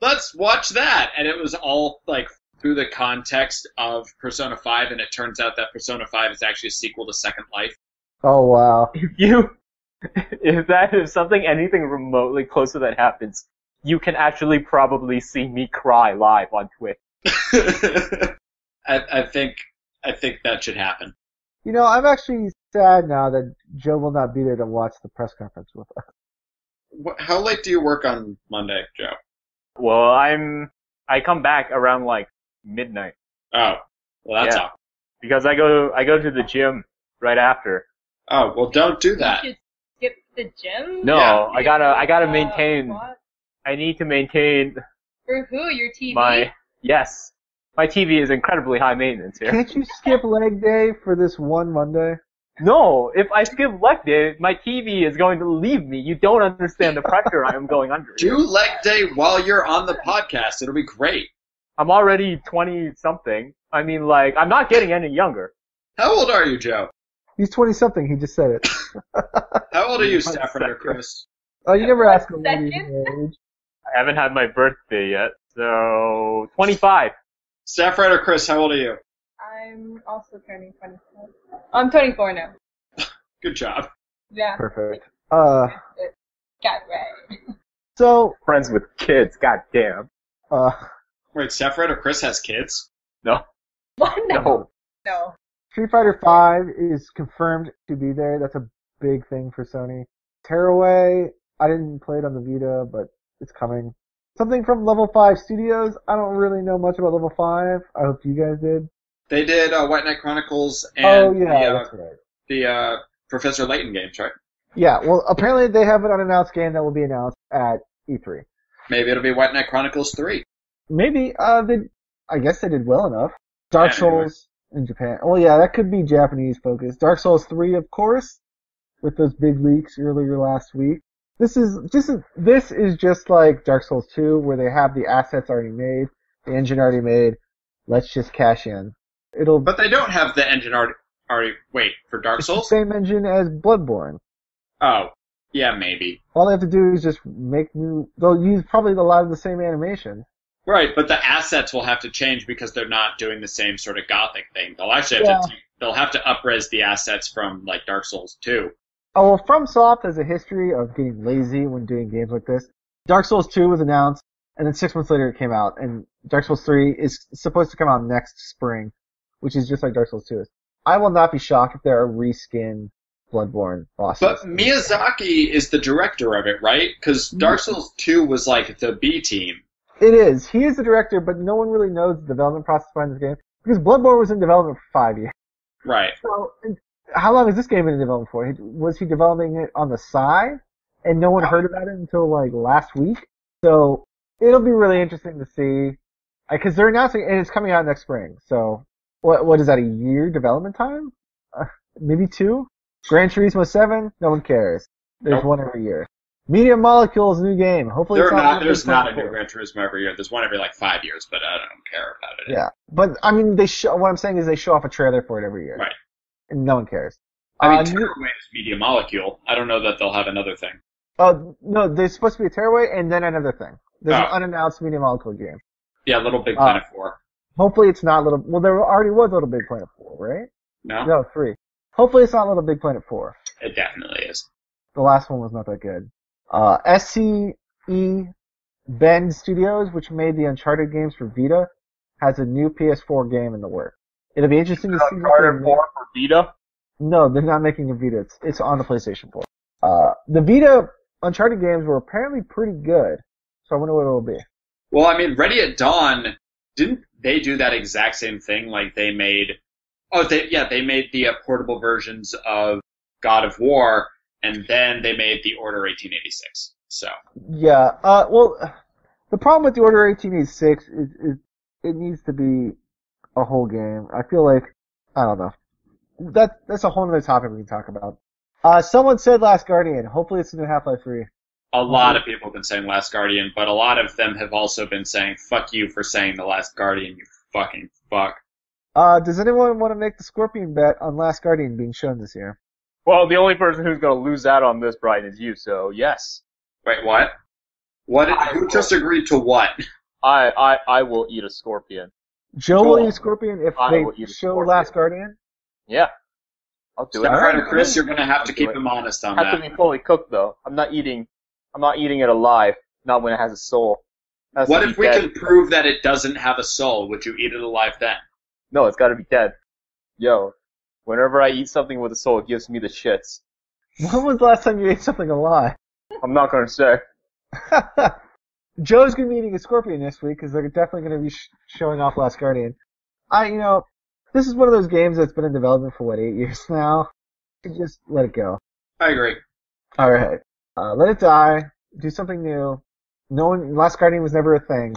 Speaker 1: let's watch that." And it was all like through the context of Persona 5, and it turns out that Persona 5 is actually a sequel to Second Life.
Speaker 2: Oh, wow.
Speaker 4: If anything remotely close to that happens, you can actually probably see me cry live on Twitch.
Speaker 1: I think that should happen.
Speaker 2: I'm actually sad now that Joe will not be there to watch the press conference with us.
Speaker 1: How late do you work on Monday, Joe?
Speaker 4: Well, I come back around like midnight.
Speaker 1: Oh, well that's all.
Speaker 4: Because I go to the gym right after.
Speaker 1: Oh, well don't do that.
Speaker 3: You should skip the gym?
Speaker 4: No,
Speaker 1: Yeah.
Speaker 4: I gotta maintain.
Speaker 3: What?
Speaker 4: I need to maintain
Speaker 3: For who? Your TV?
Speaker 4: yes. My TV is incredibly high maintenance here.
Speaker 2: Can't you skip leg day for this one Monday?
Speaker 4: No, if I skip leg day, my TV is going to leave me. You don't understand the pressure I am going under.
Speaker 1: Do leg day while you're on the podcast. It'll be great.
Speaker 4: I'm already 20-something. I mean, like, I'm not getting any younger.
Speaker 1: How old are you, Joe?
Speaker 2: He's 20-something, he just said it.
Speaker 1: How old are you, staff writer Chris?
Speaker 2: Oh, you never asked me
Speaker 3: Second?
Speaker 2: your age.
Speaker 4: I haven't had my birthday yet, so 25.
Speaker 1: Staff writer Chris, how old are you?
Speaker 3: I'm also turning 24. I'm 24 now.
Speaker 1: Good job.
Speaker 3: Yeah.
Speaker 2: Perfect.
Speaker 3: Got right.
Speaker 2: So,
Speaker 4: Friends with kids, goddamn.
Speaker 1: Wait, staff writer Chris has kids?
Speaker 4: No.
Speaker 3: What?
Speaker 4: No.
Speaker 3: No.
Speaker 2: Street Fighter V is confirmed to be there. That's a big thing for Sony. Tearaway, I didn't play it on the Vita, but it's coming. Something from Level 5 Studios. I don't really know much about Level 5. I hope you guys did.
Speaker 1: They did White Knight Chronicles and
Speaker 2: that's right.
Speaker 1: the Professor Layton games, right?
Speaker 2: Yeah, well, apparently they have an unannounced game that will be announced at E3.
Speaker 1: Maybe it'll be White Knight Chronicles 3.
Speaker 2: Maybe, I guess they did well enough. Dark
Speaker 1: Yeah, anyway.
Speaker 2: Souls in Japan. Well, yeah, that could be Japanese focused. Dark Souls 3, of course, with those big leaks earlier last week. This is just like Dark Souls 2, where they have the assets already made, the engine already made. Let's just cash in.
Speaker 1: But they don't have the engine already. Wait, for Dark
Speaker 2: It's the
Speaker 1: Souls?
Speaker 2: same engine as Bloodborne.
Speaker 1: Oh, Yeah, maybe.
Speaker 2: All they have to do is just make new. They'll use probably a lot of the same animation.
Speaker 1: Right, but the assets will have to change because they're not doing the same sort of gothic thing. They'll actually have they'll have to up-res the assets from like Dark Souls 2.
Speaker 2: Oh, well, FromSoft has a history of getting lazy when doing games like this. Dark Souls 2 was announced, and then 6 months later it came out, and Dark Souls 3 is supposed to come out next spring, which is just like Dark Souls 2 is. I will not be shocked if there are reskin Bloodborne bosses.
Speaker 1: But Miyazaki is the director of it, right? Because Dark Souls 2 was like the B team.
Speaker 2: It is. He is the director, but no one really knows the development process behind this game, because Bloodborne was in development for 5 years.
Speaker 1: Right.
Speaker 2: So, how long has this game been in development for? Was he developing it on the side, and no one heard about it until like last week? So it'll be really interesting to see, because they're announcing, and it's coming out next spring. So what is that, a year development time? Maybe 2? Gran Turismo 7? No one cares. There's one every year. Media Molecule's new game. Hopefully
Speaker 1: there's not a new Gran Turismo every year. There's one every like 5 years, but I don't care about it.
Speaker 2: Yeah, but I mean, what I'm saying is they show off a trailer for it every year.
Speaker 1: Right.
Speaker 2: And no one cares.
Speaker 1: I mean, Tearaway is Media Molecule. I don't know that they'll have another thing.
Speaker 2: Oh, no, there's supposed to be a Tearaway and then another thing. There's an unannounced Media Molecule game.
Speaker 1: Yeah, Little Big Planet 4.
Speaker 2: Hopefully it's not well, there already was Little Big Planet 4, right?
Speaker 1: No?
Speaker 2: No, 3. Hopefully it's not Little Big Planet 4.
Speaker 1: It definitely is.
Speaker 2: The last one was not that good. SCE Bend Studios, which made the Uncharted games for Vita, has a new PS4 game in the works. It'll be interesting to see
Speaker 4: Uncharted 4 for Vita?
Speaker 2: No, they're not making a Vita. It's on the PlayStation 4. The Vita Uncharted games were apparently pretty good, so I wonder what it'll be.
Speaker 1: Well, I mean, Ready at Dawn, didn't they do that exact same thing? Like they made the portable versions of God of War, and then they made the Order 1886. So. Yeah.
Speaker 2: Well, the problem with the Order 1886 is it needs to be a whole game. I feel like, I don't know. That's a whole other topic we can talk about. Someone said Last Guardian. Hopefully it's the new Half-Life 3.
Speaker 1: A lot of people have been saying Last Guardian, but a lot of them have also been saying, fuck you for saying The Last Guardian, you fucking fuck.
Speaker 2: Does anyone want to make the Scorpion bet on Last Guardian being shown this year?
Speaker 4: Well, the only person who's going to lose out on this, Brian, is you, so yes.
Speaker 1: Wait, what? Who just agreed to what?
Speaker 4: I will eat a scorpion.
Speaker 2: Joe will eat a scorpion if they show Last Guardian?
Speaker 4: Yeah. I'll do it.
Speaker 1: Alright, Chris, you're going to have to keep him honest on that.
Speaker 4: Have to be fully cooked, though. I'm not eating it alive, not when it has a soul.
Speaker 1: What if we can prove that it doesn't have a soul? Would you eat it alive then?
Speaker 4: No, it's got to be dead. Yo, whenever I eat something with a soul, it gives me the shits.
Speaker 2: When was the last time you ate something alive?
Speaker 4: I'm not going to say.
Speaker 2: Joe's going to be eating a scorpion this week because they're definitely going to be showing off Last Guardian. This is one of those games that's been in development for 8 years now. Just let it go.
Speaker 1: I agree.
Speaker 2: Alright. Let it die. Do something new. Last Guardian was never a thing.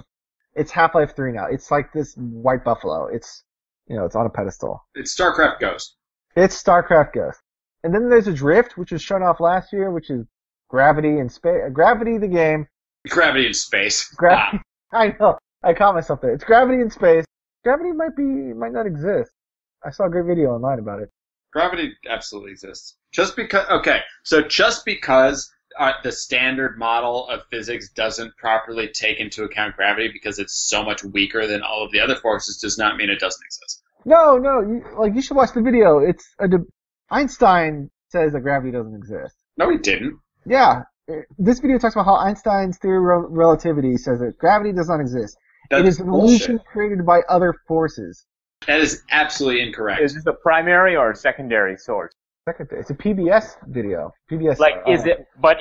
Speaker 2: It's Half-Life 3 now. It's like this white buffalo. It's on a pedestal.
Speaker 1: It's StarCraft Ghost.
Speaker 2: It's StarCraft Ghost. And then there's Adrift, which was shown off last year, which is Gravity in space. Gravity the game.
Speaker 1: Gravity in space.
Speaker 2: Gravity. I know. I caught myself there. It's Gravity in space. Gravity might not exist. I saw a great video online about it.
Speaker 1: Gravity absolutely exists. Just because the standard model of physics doesn't properly take into account gravity because it's so much weaker than all of the other forces does not mean it doesn't exist.
Speaker 2: No, you should watch the video. Einstein says that gravity doesn't exist.
Speaker 1: No, he didn't.
Speaker 2: Yeah. This video talks about how Einstein's theory of relativity says that gravity does not exist. It is an illusion created by other forces.
Speaker 1: That is absolutely incorrect.
Speaker 4: Is this a primary or a secondary source?
Speaker 2: Secondary. It's a PBS video. PBS.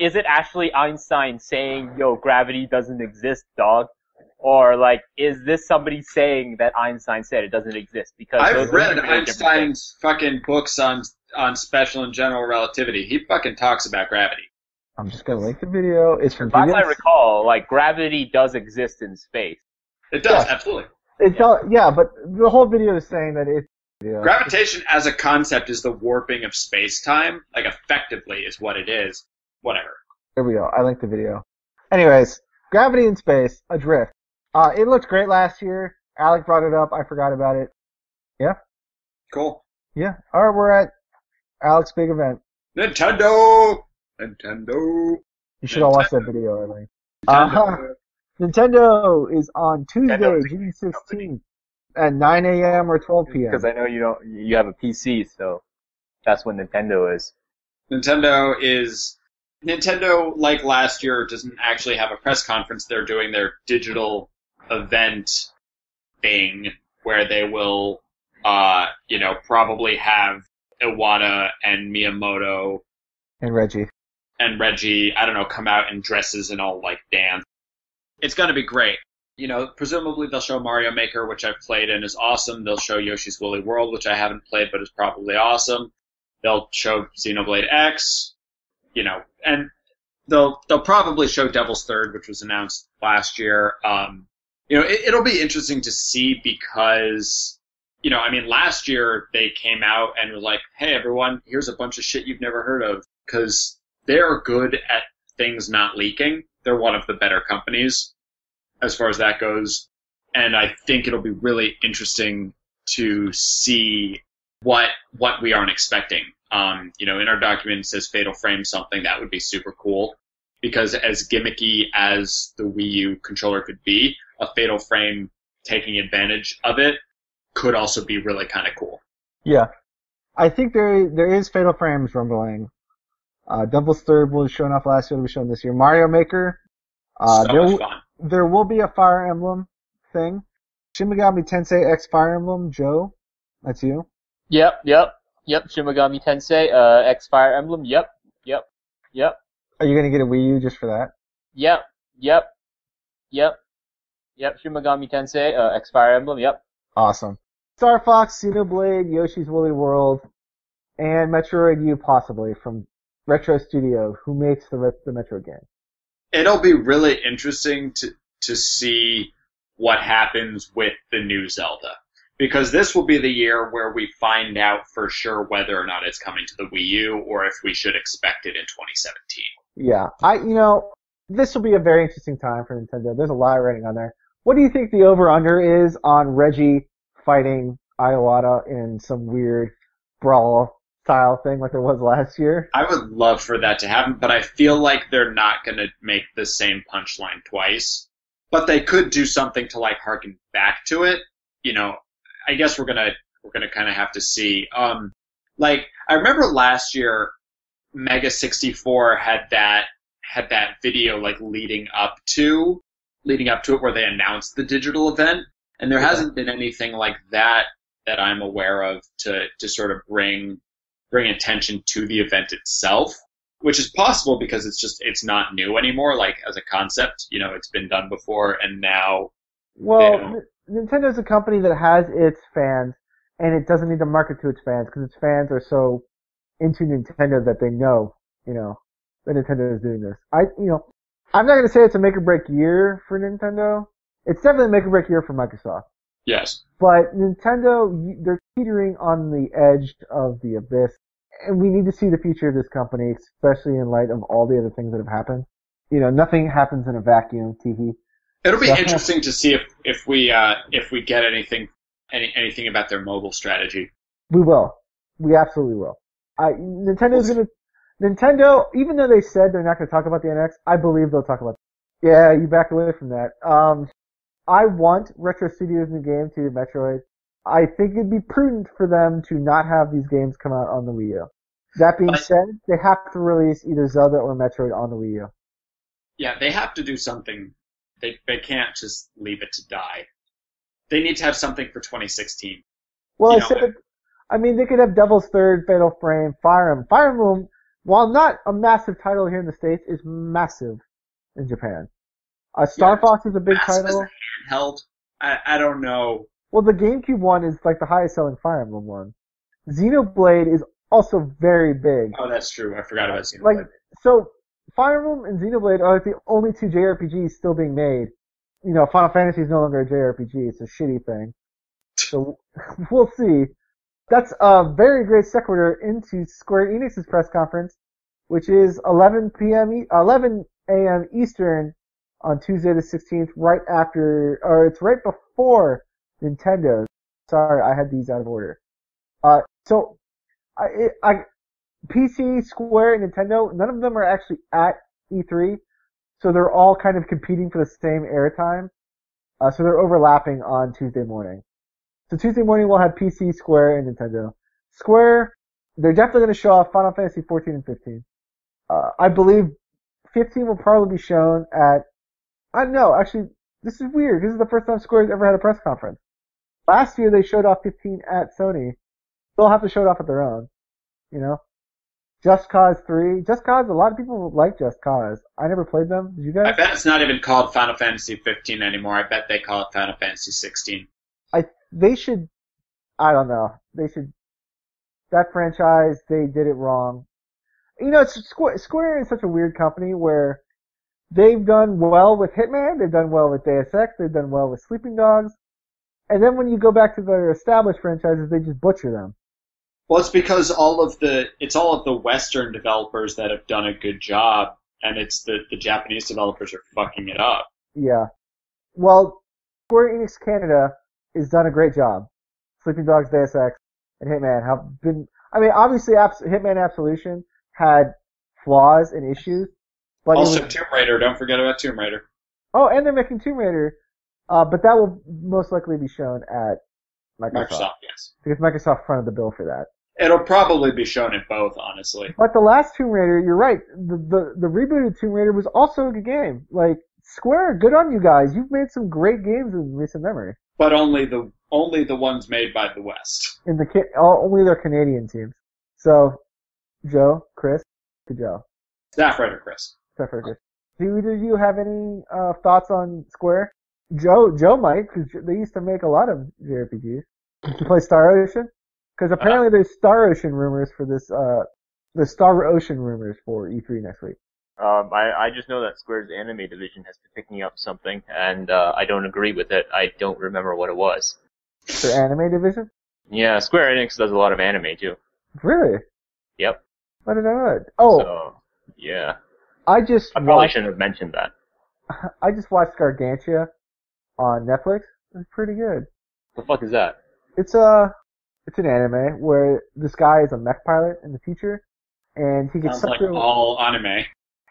Speaker 4: Is it actually Einstein saying, yo, gravity doesn't exist, dog? Or, is this somebody saying that Einstein said it doesn't exist? Because
Speaker 1: I've read Einstein's fucking books on special and general relativity. He fucking talks about gravity.
Speaker 2: I'm just gonna link the video. It's from
Speaker 4: PBS.
Speaker 2: Last
Speaker 4: I recall, gravity does exist in space.
Speaker 1: It does, absolutely.
Speaker 2: But the whole video is saying that it's...
Speaker 1: Gravitation as a concept is the warping of space-time. Effectively is what it is. Whatever.
Speaker 2: There we go. I linked the video. Anyways, Gravity in Space, Adrift. It looked great last year. Alec brought it up. I forgot about it. Yeah?
Speaker 1: Cool.
Speaker 2: Yeah. Alright, we're at Alec's big event.
Speaker 1: Nintendo! Nintendo.
Speaker 2: You should all watch that video, Eileen.
Speaker 1: Nintendo.
Speaker 2: Nintendo is on Tuesday,
Speaker 4: Nintendo's a
Speaker 2: June
Speaker 4: game company.
Speaker 2: 16th at 9 a.m. or 12 p.m.
Speaker 4: Because I know you have a PC, so that's when Nintendo is.
Speaker 1: Nintendo, like last year, doesn't actually have a press conference. They're doing their digital event thing where they will, probably have Iwata and Miyamoto
Speaker 2: And Reggie.
Speaker 1: I don't know, come out in dresses and all like dance. It's gonna be great. Presumably they'll show Mario Maker, which I've played and is awesome. They'll show Yoshi's Woolly World, which I haven't played but is probably awesome. They'll show Xenoblade X, and they'll probably show Devil's Third, which was announced last year. It'll be interesting to see because, last year they came out and were like, hey everyone, here's a bunch of shit you've never heard of, because they're good at things not leaking. They're one of the better companies as far as that goes. And I think it'll be really interesting to see what we aren't expecting. In our document it says Fatal Frame something. That would be super cool, because as gimmicky as the Wii U controller could be, a Fatal Frame taking advantage of it could also be really kind of cool.
Speaker 2: Yeah. I think there is Fatal Frames rumbling. Devil's Third was shown off last year, it'll be shown this year. Mario Maker.
Speaker 1: So much fun.
Speaker 2: There will be a Fire Emblem thing. Shin Megami Tensei X Fire Emblem, Joe. That's you.
Speaker 4: Yep. Shin Megami Tensei, X Fire Emblem. Yep.
Speaker 2: Are you gonna get a Wii U just for that?
Speaker 4: Yep. Shin Megami Tensei, X Fire Emblem. Yep.
Speaker 2: Awesome. Star Fox, Xenoblade, Yoshi's Woolly World, and Metroid U possibly from Retro Studio, who makes the Metroid game.
Speaker 1: It'll be really interesting to see what happens with the new Zelda, because this will be the year where we find out for sure whether or not it's coming to the Wii U or if we should expect it in 2017.
Speaker 2: Yeah, this will be a very interesting time for Nintendo. There's a lot writing on there. What do you think the over-under is on Reggie fighting Iwata in some weird brawl style thing like there was last year? I
Speaker 1: would love for that to happen, but I feel like they're not going to make the same punchline twice. But they could do something to like harken back to it. I guess we're gonna kind of have to see. I remember last year, Mega 64 had that video like leading up to it where they announced the digital event, and there hasn't been anything like that I'm aware of to sort of bring attention to the event itself, which is possible because it's not new anymore, like as a concept. It's been done before, and now.
Speaker 2: Well, Nintendo's a company that has its fans, and it doesn't need to market to its fans because its fans are so into Nintendo that they know, that Nintendo is doing this. I'm not going to say it's a make or break year for Nintendo. It's definitely a make or break year for Microsoft.
Speaker 1: Yes.
Speaker 2: But Nintendo, they're teetering on the edge of the abyss. And we need to see the future of this company, especially in light of all the other things that have happened. Nothing happens in a vacuum, teehee.
Speaker 1: It'll be interesting to see if we get anything about their mobile strategy.
Speaker 2: We will. We absolutely will. Nintendo, even though they said they're not going to talk about the NX, I believe they'll talk about it. Yeah, you backed away from that. I want Retro Studios' new game to Metroid. I think it'd be prudent for them to not have these games come out on the Wii U. That being said, they have to release either Zelda or Metroid on the Wii U.
Speaker 1: Yeah, they have to do something. They can't just leave it to die. They need to have something for 2016.
Speaker 2: Well, they could have Devil's Third, Fatal Frame, Fire Emblem. Fire Emblem, while not a massive title here in the States, is massive in Japan. Star Fox is a big title.
Speaker 1: Handheld. I don't know.
Speaker 2: Well, the GameCube one is like the highest selling Fire Emblem one. Xenoblade is also very big.
Speaker 1: Oh, that's true. I forgot about Xenoblade.
Speaker 2: So Fire Emblem and Xenoblade are like the only two JRPGs still being made. Final Fantasy is no longer a JRPG. It's a shitty thing. So we'll see. That's a very great sequitur into Square Enix's press conference, which is 11 a.m. Eastern on Tuesday the 16th, it's right before Nintendo. Sorry, I had these out of order. PC, Square, and Nintendo, none of them are actually at E3, so they're all kind of competing for the same airtime. So they're overlapping on Tuesday morning. So Tuesday morning we'll have PC, Square, and Nintendo. Square, they're definitely going to show off Final Fantasy 14 and 15. I believe 15 will probably be shown at, I don't know, actually, this is weird. This is the first time Square's ever had a press conference. Last year they showed off 15 at Sony. They'll have to show it off at their own. You know? Just Cause 3. Just Cause, a lot of people like Just Cause. I never played them. Did you guys?
Speaker 1: I bet it's not even called Final Fantasy 15 anymore. I bet they call it Final Fantasy 16.
Speaker 2: They should, I don't know. They should, that franchise, they did it wrong. You know, Square is such a weird company where they've done well with Hitman, they've done well with Deus Ex, they've done well with Sleeping Dogs, and then when you go back to their established franchises, they just butcher them.
Speaker 1: Well, it's because all of the Western developers that have done a good job, and it's the Japanese developers are fucking it up.
Speaker 2: Yeah. Well, Square Enix Canada has done a great job. Sleeping Dogs, Deus Ex, and Hitman have been, I mean, obviously Hitman Absolution had flaws and issues, but
Speaker 1: also Tomb Raider, don't forget about Tomb Raider.
Speaker 2: Oh, and they're making Tomb Raider, but that will most likely be shown at Microsoft,
Speaker 1: yes.
Speaker 2: Because Microsoft fronted the bill for that.
Speaker 1: It'll probably be shown at both, honestly.
Speaker 2: But the last Tomb Raider, you're right, the rebooted Tomb Raider was also a good game. Like, Square, good on you guys. You've made some great games in recent memory.
Speaker 1: But only the ones made by the West.
Speaker 2: Only their Canadian teams. So, Joe, Chris, good job.
Speaker 1: Staff writer Chris.
Speaker 2: Do either of you have any thoughts on Square? Joe might, because they used to make a lot of JRPGs. Did you play Star Ocean? Because apparently there's Star Ocean rumors for this, the Star Ocean rumors for E3 next week.
Speaker 4: I just know that Square's anime division has been picking up something, and I don't agree with it. I don't remember what it was.
Speaker 2: Their anime division?
Speaker 4: Yeah, Square Enix does a lot of anime, too.
Speaker 2: Really?
Speaker 4: Yep.
Speaker 2: What did I know? Oh.
Speaker 4: So, yeah.
Speaker 2: I
Speaker 4: probably shouldn't have mentioned that.
Speaker 2: I just watched Gargantia on Netflix. It's pretty good.
Speaker 4: The fuck is that?
Speaker 2: It's an anime where this guy is a mech pilot in the future, and he gets sucked through
Speaker 1: all anime.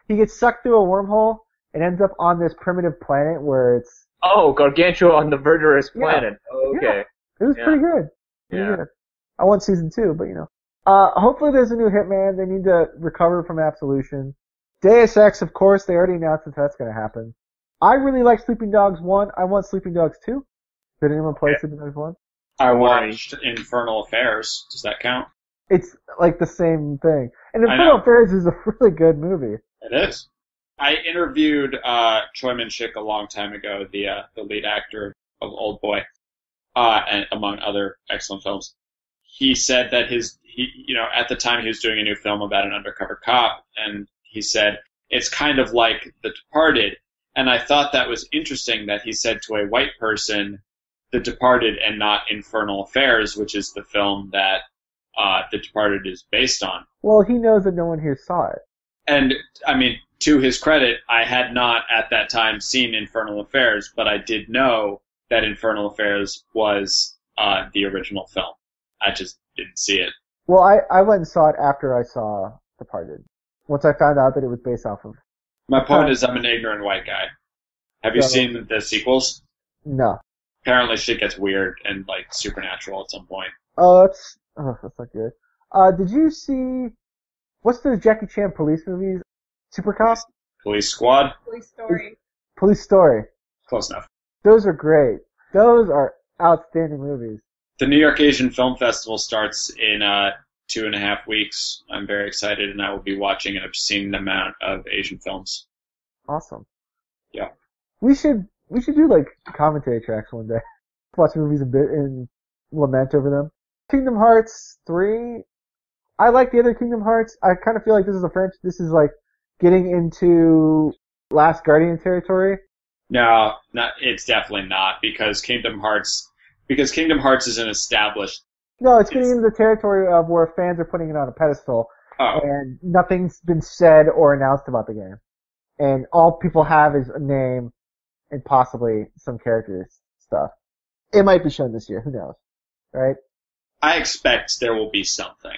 Speaker 2: He gets sucked through a wormhole and ends up on this primitive planet where it's
Speaker 4: Gargantua on the Verdurous planet.
Speaker 2: Yeah.
Speaker 4: Okay.
Speaker 2: Yeah. It was pretty good. Pretty good. I want season 2, but you know. Hopefully there's a new Hitman. They need to recover from Absolution. Deus Ex, of course, they already announced that that's going to happen. I really like Sleeping Dogs 1. I want Sleeping Dogs 2. Did anyone play Sleeping Dogs 1?
Speaker 1: I watched Infernal Affairs. Does that count?
Speaker 2: It's like the same thing. And Infernal Affairs is a really good movie.
Speaker 1: It is. I interviewed Choi Min-sik a long time ago, the lead actor of Old Boy, and among other excellent films. He said that at the time he was doing a new film about an undercover cop, and he said, it's kind of like The Departed. And I thought that was interesting that he said to a white person, The Departed and not Infernal Affairs, which is the film that The Departed is based on.
Speaker 2: Well, he knows that no one here saw it.
Speaker 1: And, I mean, to his credit, I had not at that time seen Infernal Affairs, but I did know that Infernal Affairs was the original film. I just didn't see it.
Speaker 2: Well, I went and saw it after I saw Departed. Once I found out that it was based off of...
Speaker 1: My point is I'm an ignorant white guy. Have you seen the sequels?
Speaker 2: No.
Speaker 1: Apparently shit gets weird and, like, supernatural at some point.
Speaker 2: Oh, that's not good. Did you see... What's those Jackie Chan police movies? Super Cop?
Speaker 1: Police Squad?
Speaker 3: Police Story.
Speaker 2: Police Story.
Speaker 1: Close enough.
Speaker 2: Those are great. Those are outstanding movies.
Speaker 1: The New York Asian Film Festival starts in 2.5 weeks. I'm very excited, and I will be watching an obscene amount of Asian films.
Speaker 2: Awesome.
Speaker 1: Yeah.
Speaker 2: We should do like commentary tracks one day. Watch movies a bit and lament over them. Kingdom Hearts 3. I like the other Kingdom Hearts. I kind of feel like this is like getting into Last Guardian territory.
Speaker 1: No, it's definitely not, because Kingdom Hearts is an established...
Speaker 2: No, it's getting into the territory of where fans are putting it on a pedestal, and nothing's been said or announced about the game. And all people have is a name and possibly some characters stuff. It might be shown this year, who knows, right?
Speaker 1: I expect there will be something.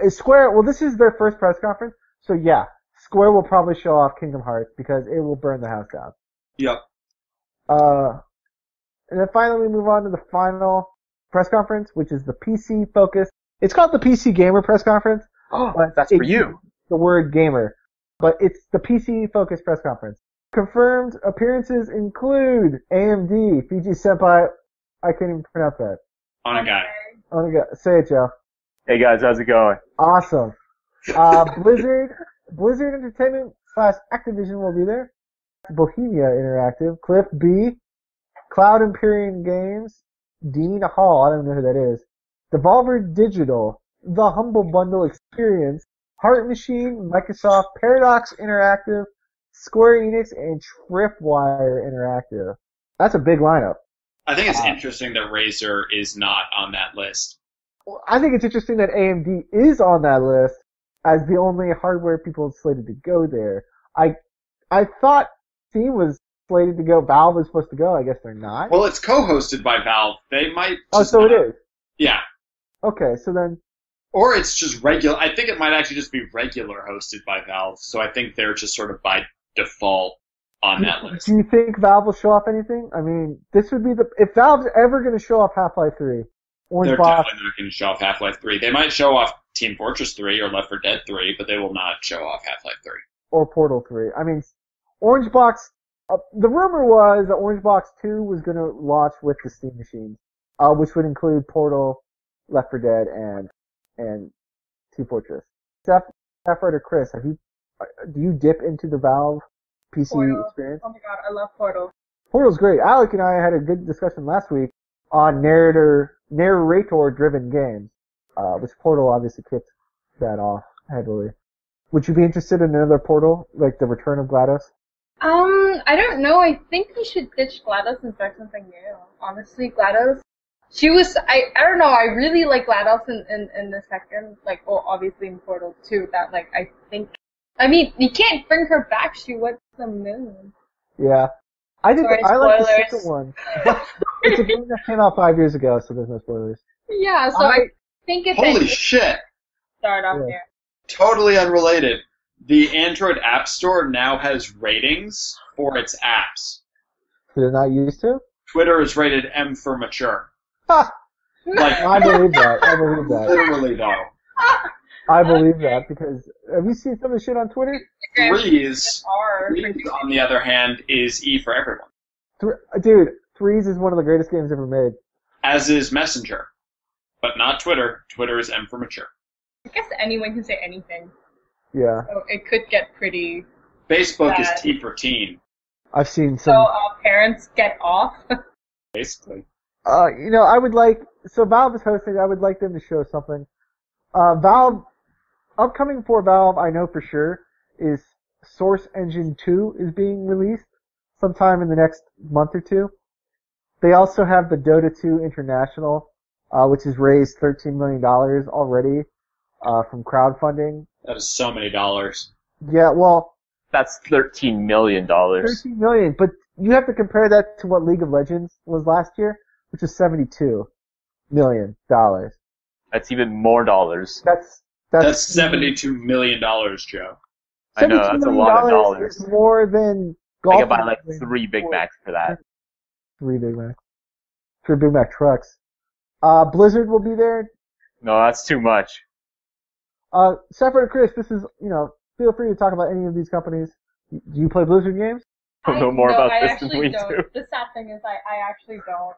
Speaker 2: Square, well, this is their first press conference, so yeah, Square will probably show off Kingdom Hearts because it will burn the house down.
Speaker 1: Yep.
Speaker 2: And then finally we move on to the final press conference, which is the PC focus. It's called the PC Gamer press conference.
Speaker 4: Oh, that's for you.
Speaker 2: The word gamer. But it's the PC focus press conference. Confirmed appearances include AMD, Fiji Senpai, I can't even pronounce that.
Speaker 1: Onagai.
Speaker 2: Say it, Joe.
Speaker 4: Hey guys, how's it going?
Speaker 2: Awesome. Blizzard Entertainment / Activision will be there. Bohemia Interactive, Cliff B, Cloud Imperium Games, Dean Hall, I don't know who that is, Devolver Digital, The Humble Bundle Experience, Heart Machine, Microsoft, Paradox Interactive, Square Enix, and Tripwire Interactive. That's a big lineup.
Speaker 1: I think it's interesting that Razer is not on that list.
Speaker 2: I think it's interesting that AMD is on that list as the only hardware people slated to go there. I thought Steam was slated to go. Valve was supposed to go. I guess they're not.
Speaker 1: Well, it's co-hosted by Valve. They might.
Speaker 2: So it is.
Speaker 1: Yeah.
Speaker 2: Okay, so then.
Speaker 1: Or it's just regular. I think it might actually just be regular hosted by Valve. So I think they're just sort of by default on that list.
Speaker 2: Do you think Valve will show off anything? I mean, this would be if Valve's ever going to show off Half-Life 3.
Speaker 1: They're definitely not going to show off Half-Life 3. They might show off Team Fortress 3 or Left 4 Dead 3, but they will not show off Half-Life 3.
Speaker 2: Or Portal 3. I mean, Orange Box, the rumor was that Orange Box 2 was going to launch with the Steam machines, which would include Portal, Left 4 Dead, and Team Fortress. Stafford or Chris, do you dip into the Valve PC
Speaker 3: Portal.
Speaker 2: experience?
Speaker 3: Oh my god, I love Portal.
Speaker 2: Portal's great. Alec and I had a good discussion last week on narrator-driven games, which Portal obviously kicked that off heavily. Would you be interested in another Portal, like the Return of GLaDOS?
Speaker 3: I don't know. I think we should ditch GLaDOS and start something new. Honestly, GLaDOS. She was, I don't know, I really like GLaDOS in the second, like, well, obviously in Portal 2, that, like, I mean, you can't bring her back, she went to the moon.
Speaker 2: Yeah. I like the second one. It's a game that came out 5 years ago, so there's no spoilers.
Speaker 3: Yeah, so I think it's...
Speaker 1: Holy shit!
Speaker 3: Start off there.
Speaker 1: Totally unrelated. The Android App Store now has ratings for its apps.
Speaker 2: Did it not used to?
Speaker 1: Twitter is rated M for mature.
Speaker 2: Ha!
Speaker 1: Like,
Speaker 2: I believe that.
Speaker 1: Literally, though.
Speaker 2: I believe that because have you seen some of the shit on Twitter?
Speaker 1: Threes, on the other hand, is E for everyone.
Speaker 2: Dude, Threes is one of the greatest games ever made.
Speaker 1: As is Messenger. But not Twitter. Twitter is M for mature.
Speaker 3: I guess anyone can say anything.
Speaker 2: Yeah.
Speaker 3: So it could get pretty
Speaker 1: Facebook
Speaker 3: bad.
Speaker 1: is T for teen.
Speaker 2: I've seen some...
Speaker 3: So parents get off?
Speaker 1: Basically.
Speaker 2: So Valve is hosting, I would like them to show something. Upcoming for Valve, I know for sure, is Source Engine 2 is being released sometime in the next month or two. They also have the Dota 2 International, which has raised $13 million already, from crowdfunding.
Speaker 1: That is so many dollars.
Speaker 2: Yeah, well...
Speaker 4: That's $13 million.
Speaker 2: $13 million, but you have to compare that to what League of Legends was last year, which was $72 million.
Speaker 4: That's even more dollars.
Speaker 2: That's
Speaker 1: $72 million, Joe.
Speaker 4: I know, that's a lot of dollars.
Speaker 2: Is more than golf.
Speaker 4: I could buy like 3 Big Macs for that.
Speaker 2: 3 Big Macs. 3 Big Mac trucks. Blizzard will be there.
Speaker 4: No, that's too much.
Speaker 2: Stafford and Chris, this is, feel free to talk about any of these companies. Do you play Blizzard games?
Speaker 4: I know more about this than we do.
Speaker 3: The sad thing is I actually don't.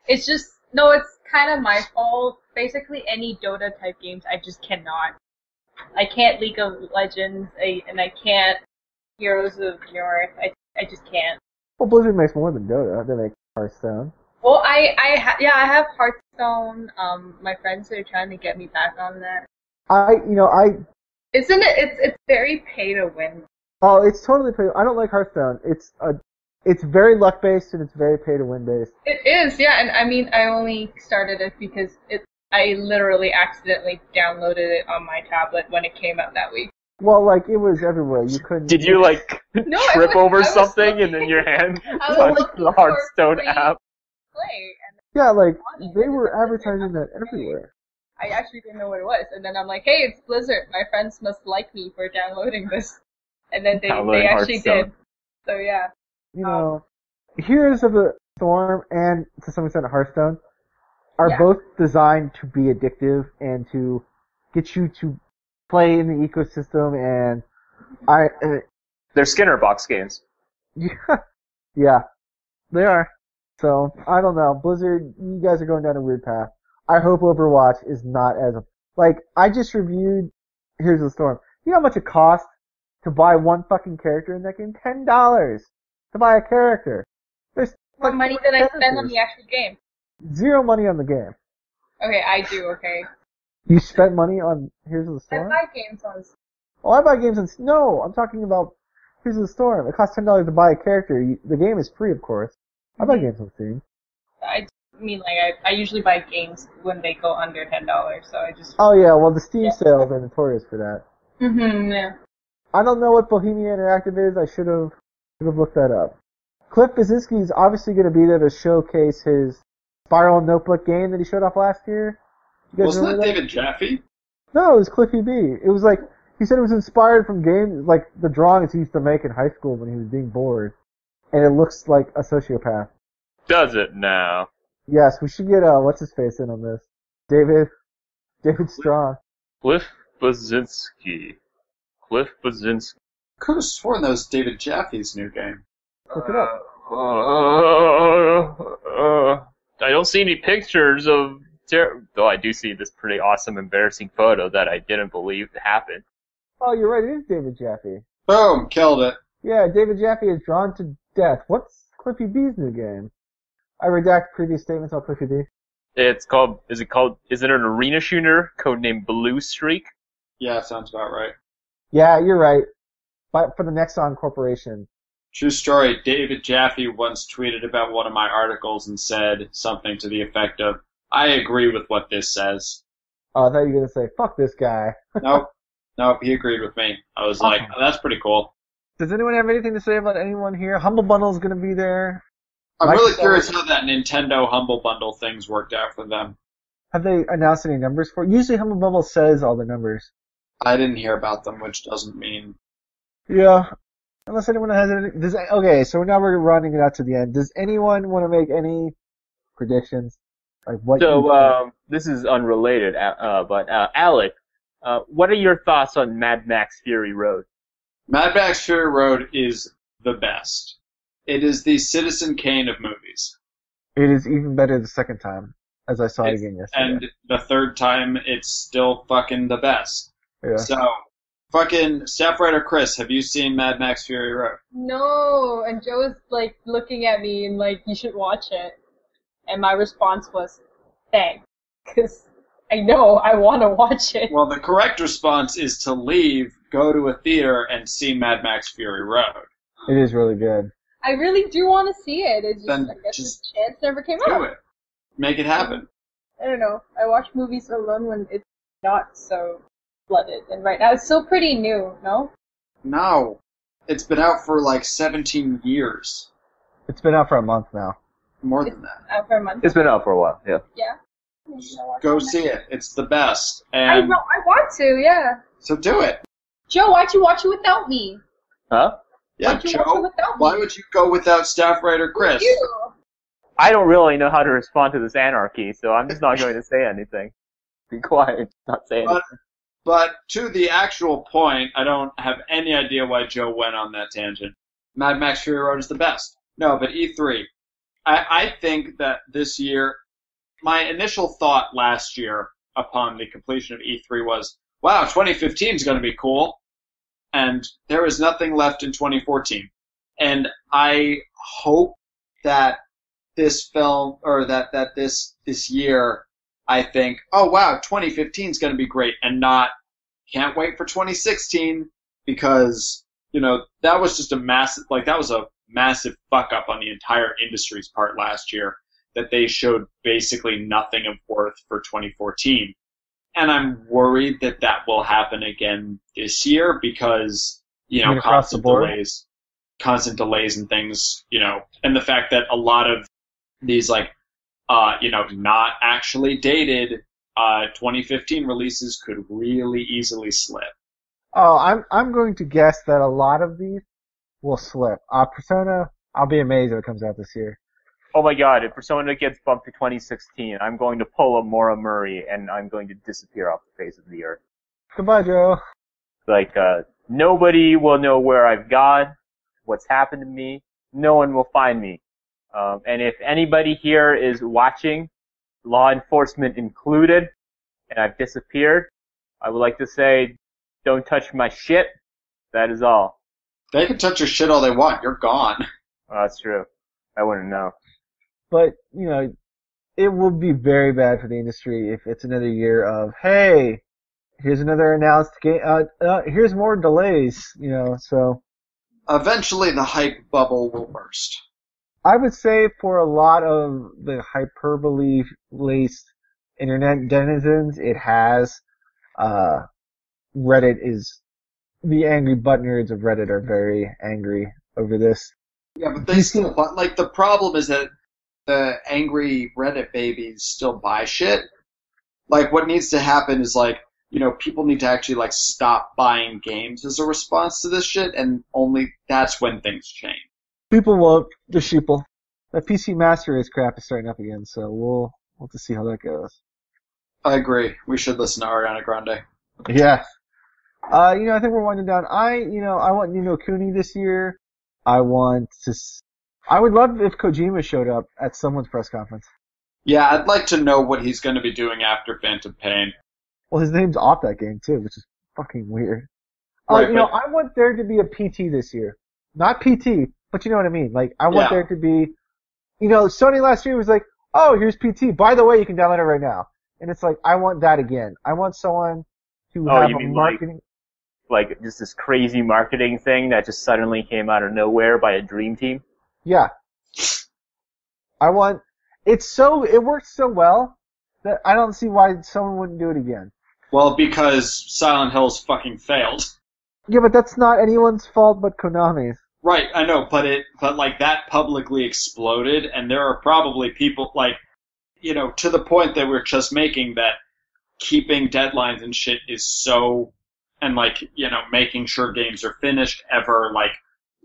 Speaker 3: It's just, no, it's kind of my fault. Basically, any Dota type games, I just cannot. I can't League of Legends, and I can't Heroes of North. I just can't.
Speaker 2: Well, Blizzard makes more than Dota. They make Hearthstone.
Speaker 3: Well, I have Hearthstone. My friends are trying to get me back on that. Isn't it? It's very pay to win.
Speaker 2: Oh, it's totally pay. I don't like Hearthstone. It's very luck based and it's very pay to win based.
Speaker 3: It is, yeah. And I mean, I only started it because I literally accidentally downloaded it on my tablet when it came out that week.
Speaker 2: Well, it was everywhere. You couldn't.
Speaker 4: Did you trip over something and then your hand touched the Hearthstone app?
Speaker 3: Play.
Speaker 2: Yeah, they were advertising that everywhere.
Speaker 3: I actually didn't know what it was. And then I'm like, hey, it's Blizzard. My friends must like me for downloading this. And then they actually did. So yeah.
Speaker 2: You know, Heroes of the Storm and to some extent Hearthstone are both designed to be addictive and to get you to play in the ecosystem, and
Speaker 4: they're Skinner box games.
Speaker 2: Yeah, they are. So, I don't know. Blizzard, you guys are going down a weird path. I hope Overwatch is not as... I just reviewed Heroes of the Storm. You know how much it costs to buy one fucking character in that game? $10 to buy a character. There's
Speaker 3: what money did I spend on the actual game?
Speaker 2: Zero money on the game.
Speaker 3: Okay, I do, okay.
Speaker 2: You spent money on Heroes of the Storm?
Speaker 3: I buy games on...
Speaker 2: Oh, I buy games on... No, I'm talking about Heroes of the Storm. It costs $10 to buy a character. The game is free, of course. I buy games on Steam.
Speaker 3: I mean, I usually buy games when they go under $10, so I just...
Speaker 2: Oh, yeah, well, the Steam sales are notorious for that.
Speaker 3: Yeah.
Speaker 2: I don't know what Bohemia Interactive is. I should have looked that up. Cliff Basinski is obviously going to be there to showcase his Spiral Notebook game that he showed off last year.
Speaker 1: Wasn't that David Jaffe?
Speaker 2: No, it was Cliffy B. It was like, he said it was inspired from games, like the drawings he used to make in high school when he was being bored. And it looks like a sociopath.
Speaker 4: Does it now?
Speaker 2: Yes, we should get, what's his face in on this? David Strong.
Speaker 4: Cliff Basinski.
Speaker 1: Could have sworn that was David Jaffe's new game.
Speaker 2: Look it up.
Speaker 4: I don't see any pictures of... Though I do see this pretty awesome, embarrassing photo that I didn't believe happened.
Speaker 2: Oh, you're right, it is David Jaffe.
Speaker 1: Boom, killed it.
Speaker 2: Yeah, David Jaffe is drawn to death. What's Cliffy B's new game? I redact previous statements on Cliffy B.
Speaker 4: Is it an arena shooter codenamed Blue Streak?
Speaker 1: Yeah, sounds about right.
Speaker 2: Yeah, you're right. But for the Nexon Corporation.
Speaker 1: True story, David Jaffe once tweeted about one of my articles and said something to the effect of, I agree with what this says.
Speaker 2: Oh, I thought you were going to say, fuck this guy.
Speaker 1: Nope, he agreed with me. I was like, oh, that's pretty cool.
Speaker 2: Does anyone have anything to say about anyone here? Humble Bundle is going to be there.
Speaker 1: I'm really curious how that Nintendo Humble Bundle thing's worked out for them.
Speaker 2: Have they announced any numbers for it? Usually Humble Bundle says all the numbers.
Speaker 1: I didn't hear about them, which doesn't mean...
Speaker 2: Yeah. Unless anyone has anything... Okay, so now we're running it out to the end. Does anyone want to make any predictions? Like what?
Speaker 4: So, this is unrelated, but Alec, what are your thoughts on Mad Max Fury Road?
Speaker 1: Mad Max Fury Road is the best. It is the Citizen Kane of movies.
Speaker 2: It is even better the second time, as I saw it again yesterday.
Speaker 1: And the third time, it's still fucking the best.
Speaker 2: Yeah.
Speaker 1: So, fucking staff writer Chris, have you seen Mad Max Fury Road?
Speaker 3: No, and Joe was like looking at me and like, you should watch it. And my response was, thanks. Because I know I want to watch it.
Speaker 1: Well, the correct response is to leave, go to a theater, and see Mad Max Fury Road.
Speaker 2: It is really good.
Speaker 3: I really do want to see it. It's just,
Speaker 1: Then
Speaker 3: I guess
Speaker 1: just
Speaker 3: the chance never came
Speaker 1: do
Speaker 3: up.
Speaker 1: it. Make it happen.
Speaker 3: I don't know. I watch movies alone when it's not so flooded. And right now it's still pretty new, no?
Speaker 1: No. It's been out for like 17 years.
Speaker 2: It's been out for a month now.
Speaker 1: More than that.
Speaker 3: Out for a month.
Speaker 4: It's been out for a while, yeah.
Speaker 3: Yeah.
Speaker 1: Go see it. It's the best.
Speaker 3: I
Speaker 1: And
Speaker 3: want to, yeah.
Speaker 1: so do it.
Speaker 3: Joe, why'd you watch it without me?
Speaker 4: Huh?
Speaker 1: Yeah,
Speaker 3: Why'd you watch it
Speaker 1: Joe,
Speaker 3: without me?
Speaker 1: why would you go without staff writer Chris?
Speaker 3: You.
Speaker 4: I don't really know how to respond to this anarchy, so I'm just not going to say anything. Be quiet, not say anything.
Speaker 1: But to the actual point, I don't have any idea why Joe went on that tangent. Mad Max Fury Road is the best. No, but E3. I think that this year, my initial thought last year upon the completion of E3 was, wow, 2015 is going to be cool. And there is nothing left in 2014. And I hope that this film, or that this year, I think, oh wow, 2015 is going to be great, and not, can't wait for 2016, because, that was just that was a massive fuck up on the entire industry's part last year, that they showed basically nothing of worth for 2014. And I'm worried that that will happen again this year because, constant delays and things, and the fact that a lot of these, not actually dated 2015 releases could really easily slip.
Speaker 2: Oh, I'm going to guess that a lot of these will slip. Persona, I'll be amazed if it comes out this year.
Speaker 4: Oh my god, if Persona gets bumped to 2016, I'm going to pull a Maura Murray and I'm going to disappear off the face of the earth.
Speaker 2: Goodbye, Joe.
Speaker 4: Like, nobody will know where I've gone, what's happened to me. No one will find me. And if anybody here is watching, law enforcement included, and I've disappeared, I would like to say, don't touch my shit. That is all.
Speaker 1: They can touch your shit all they want. You're gone.
Speaker 4: Oh, that's true. I wouldn't know.
Speaker 2: But, you know, it will be very bad for the industry if it's another year of, hey, here's another announced game, here's more delays, you know, so.
Speaker 1: Eventually the hype bubble will burst.
Speaker 2: I would say for a lot of the hyperbole-laced internet denizens, it has. Reddit is, the angry butt nerds of Reddit are very angry over this.
Speaker 1: Yeah, but they still, like, the problem is that the angry Reddit babies still buy shit. Like, what needs to happen is, like, you know, people need to actually, like, stop buying games as a response to this shit, and only that's when things change.
Speaker 2: People will, the sheeple. That PC Master Race crap is starting up again, so we'll have to see how that goes.
Speaker 1: I agree. We should listen to Ariana Grande.
Speaker 2: Yeah. You know, I think we're winding down. I want Ni no Kuni this year. I would love if Kojima showed up at someone's press conference.
Speaker 1: Yeah, I'd like to know what he's going to be doing after Phantom Pain.
Speaker 2: Well, his name's off that game, too, which is fucking weird.
Speaker 1: Right,
Speaker 2: you know, I want there to be a PT this year. Not PT, but you know what I mean. Like, I want there to be, you know, Sony last year was like, oh, here's PT. By the way, you can download it right now. And it's like, I want that again. I want someone to have a marketing...
Speaker 4: Like just this crazy marketing thing that just suddenly came out of nowhere by a dream team?
Speaker 2: Yeah. It worked so well that I don't see why someone wouldn't do it again.
Speaker 1: Well, because Silent Hill's fucking failed.
Speaker 2: Yeah, but that's not anyone's fault but Konami's.
Speaker 1: Right, I know, but like that publicly exploded, and there are probably people, like, you know, to the point that we're just making, that keeping deadlines and shit is so, and like, you know, making sure games are finished ever, like,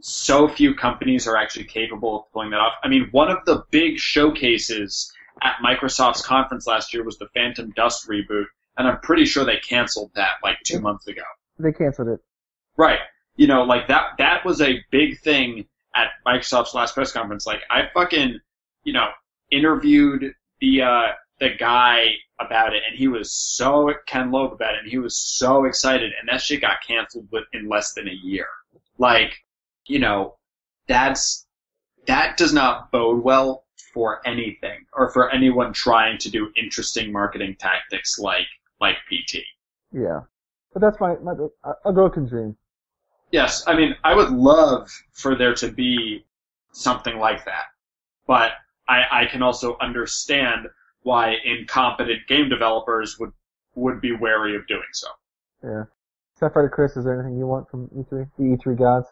Speaker 1: so few companies are actually capable of pulling that off. I mean, one of the big showcases at Microsoft's conference last year was the Phantom Dust reboot, and I'm pretty sure they canceled that like 2 months ago.
Speaker 2: They canceled it. Right.
Speaker 1: You know, like that was a big thing at Microsoft's last press conference. Like, I fucking, you know, interviewed the guy about it, and he was so, Ken Loeb, about it, and he was so excited, and that shit got canceled in less than a year. Like, you know, that does not bode well for anything, or for anyone trying to do interesting marketing tactics like PT.
Speaker 2: Yeah. But that's a Goku dream.
Speaker 1: Yes, I mean, I would love for there to be something like that, but I can also understand why incompetent game developers would be wary of doing so.
Speaker 2: Yeah. Sapphire Chris, is there anything you want from E3? The E3 gods?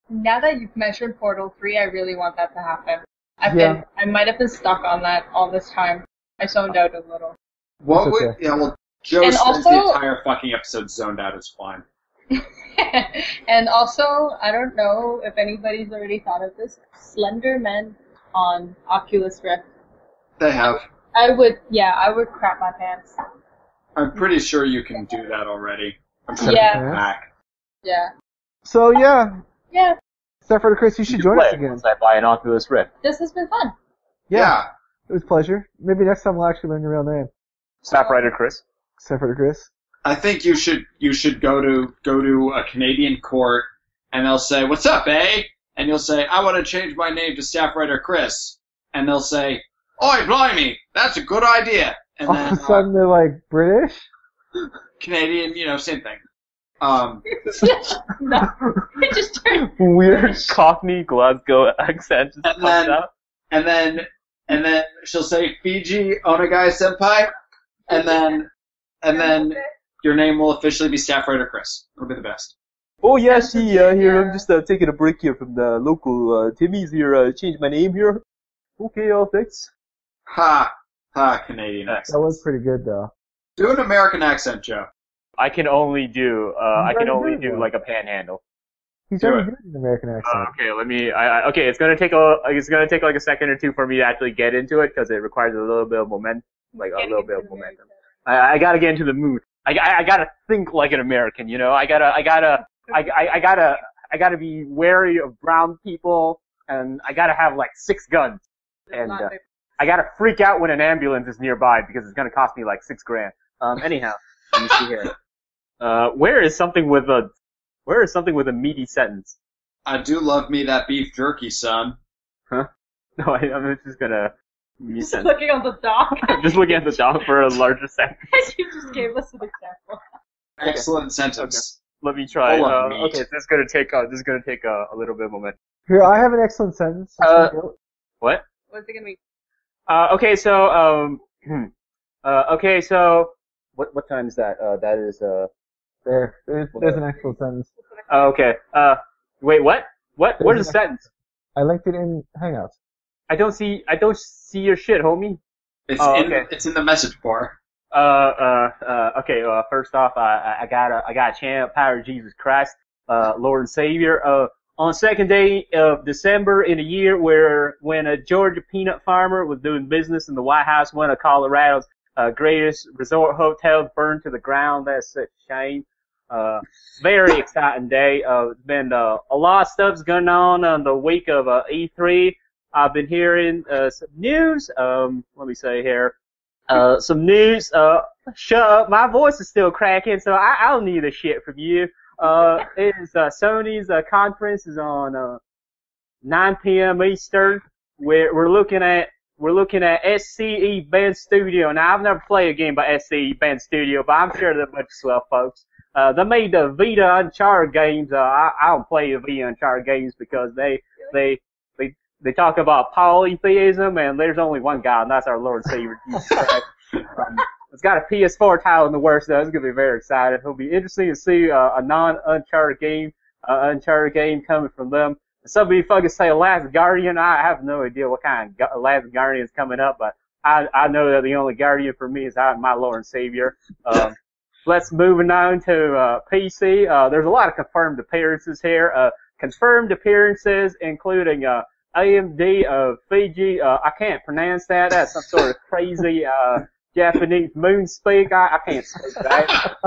Speaker 3: Now that you've mentioned Portal 3, I really want that to happen. I might have been stuck on that all this time. I zoned out a little.
Speaker 1: Joe
Speaker 3: and
Speaker 1: spends
Speaker 3: also,
Speaker 1: the entire fucking episode zoned out is fine.
Speaker 3: And also, I don't know if anybody's already thought of this, Slender Men on Oculus Rift.
Speaker 1: They have.
Speaker 3: I would crap my pants.
Speaker 1: I'm pretty sure you can do that already. I'm sure back.
Speaker 3: Yeah.
Speaker 2: So, yeah.
Speaker 3: Yeah.
Speaker 2: Sapphire Chris, you should join us again.
Speaker 4: Once I buy an Oculus Rift.
Speaker 3: This has been fun.
Speaker 1: Yeah.
Speaker 2: It was a pleasure. Maybe next time we'll actually learn your real name.
Speaker 4: Sapphire Chris.
Speaker 2: Sapphire Chris.
Speaker 1: I think you should go to a Canadian court, and they'll say, "What's up, eh?" And you'll say, "I want to change my name to Staff Writer Chris." And they'll say, "Oi, blimey, that's a good idea." And
Speaker 2: all
Speaker 1: then
Speaker 2: of a sudden they're like British?
Speaker 1: Canadian, you know, same thing.
Speaker 3: No, it just turned
Speaker 4: weird Cockney Glasgow accent just
Speaker 1: and
Speaker 4: popped out.
Speaker 1: And then she'll say, "Fiji Onagai Senpai," and then your name will officially be Staff Writer Chris. It'll be the best.
Speaker 4: Oh yeah, here, I'm just taking a break here from the local Timmy's here, change my name here. Okay, thanks.
Speaker 1: Ha, Canadian accent.
Speaker 2: That was pretty good though.
Speaker 1: Do an American accent, Joe.
Speaker 4: I can only do like a panhandle.
Speaker 2: He's
Speaker 1: Do
Speaker 2: already
Speaker 1: it.
Speaker 2: doing an American accent.
Speaker 4: Okay, let me. Okay, it's gonna take like a second or two for me to actually get into it because it requires a little bit of momentum, I gotta get into the mood. I gotta think like an American, you know. I gotta be wary of brown people, and I gotta have like 6 guns, and I gotta freak out when an ambulance is nearby because it's gonna cost me like $6,000. Anyhow, let me see here. Where is something with a meaty sentence?
Speaker 1: I do love me that beef jerky, son.
Speaker 4: Huh? No, I'm just gonna.
Speaker 3: Just looking on the dock.
Speaker 4: I'm just looking at the dock for a larger sentence.
Speaker 3: You just gave us an example.
Speaker 1: Excellent sentence.
Speaker 4: Okay. Let me try.
Speaker 1: Full of meat.
Speaker 4: Okay, this is gonna take a little bit of momentum.
Speaker 2: Here, I have an excellent sentence.
Speaker 4: What?
Speaker 3: What's it gonna be?
Speaker 4: Okay, so okay, so what time is that? That is
Speaker 2: There's an excellent sentence.
Speaker 4: Okay. Wait, what? Where's the sentence?
Speaker 2: I linked it in Hangouts.
Speaker 4: I don't see your shit, homie.
Speaker 1: It's in the message bar.
Speaker 4: Okay, first off, I got a chant, power of Jesus Christ, Lord and Savior. On the second day of December in a year when a Georgia peanut farmer was doing business in the White House, one of Colorado's greatest resort hotels burned to the ground. That's such a shame. Very exciting day. It's been a lot of stuff's going on the week of E3. I've been hearing some news. Let me say here. Some news. Shut up. My voice is still cracking, so I don't need a shit from you. It is Sony's conference is on 9 p.m. Eastern. We're looking at SCE Band Studio. Now I've never played a game by SCE Band Studio, but I'm sure they're a bunch of swell folks. They made the Vita Uncharted games. I don't play the Vita Uncharted games because they talk about polytheism, and there's only one God, and that's our Lord and Savior Jesus Christ. It's got a PS4 title in the works, though. It's going to be very exciting. It'll be interesting to see a non-Uncharted game coming from them. Somebody fucking say Last Guardian. I have no idea what kind of Last Guardian is coming up, but I know that the only Guardian for me is my Lord and Savior. Let's move on to PC. There's a lot of confirmed appearances here. Confirmed appearances including AMD of Fiji. I can't pronounce that. That's some sort of crazy Japanese moon speak. I can't speak that.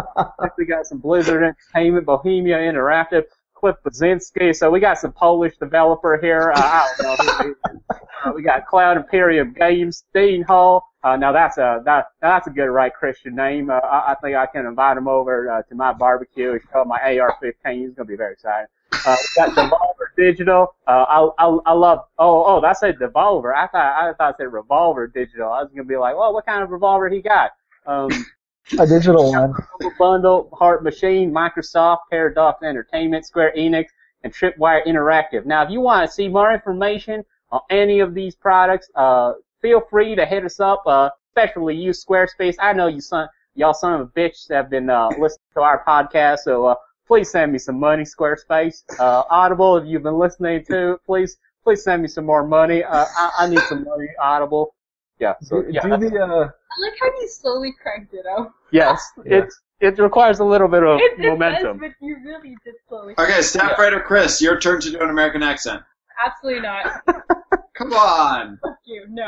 Speaker 4: We got some Blizzard Entertainment, Bohemia Interactive, Cliff Baczynski. So we got some Polish developer here. I don't know. We got Cloud Imperium Games, Dean Hall. Now that's a good right Christian name. I think I can invite him over to my barbecue and show him my AR-15. It's gonna be very exciting. We got Devolver Digital. I love. Oh, that said Devolver. I thought it said Revolver Digital. I was gonna be like, well, what kind of revolver he got?
Speaker 2: A digital one.
Speaker 4: Bundle, Heart Machine, Microsoft, Paradox Entertainment, Square Enix, and Tripwire Interactive. Now, if you want to see more information on any of these products, feel free to hit us up. Especially you, Squarespace. I know y'all son of a bitch have been listening to our podcast, so please send me some money, Squarespace. Audible, if you've been listening to, please send me some more money. I need some money, Audible. Yeah. So yeah.
Speaker 3: I like how you slowly cranked it up.
Speaker 4: Yes, yeah. It requires a little bit of momentum.
Speaker 3: But you really did slowly.
Speaker 1: Okay, Staff Writer Chris, your turn to do an American accent.
Speaker 3: Absolutely not.
Speaker 1: Come on.
Speaker 3: Fuck you. No.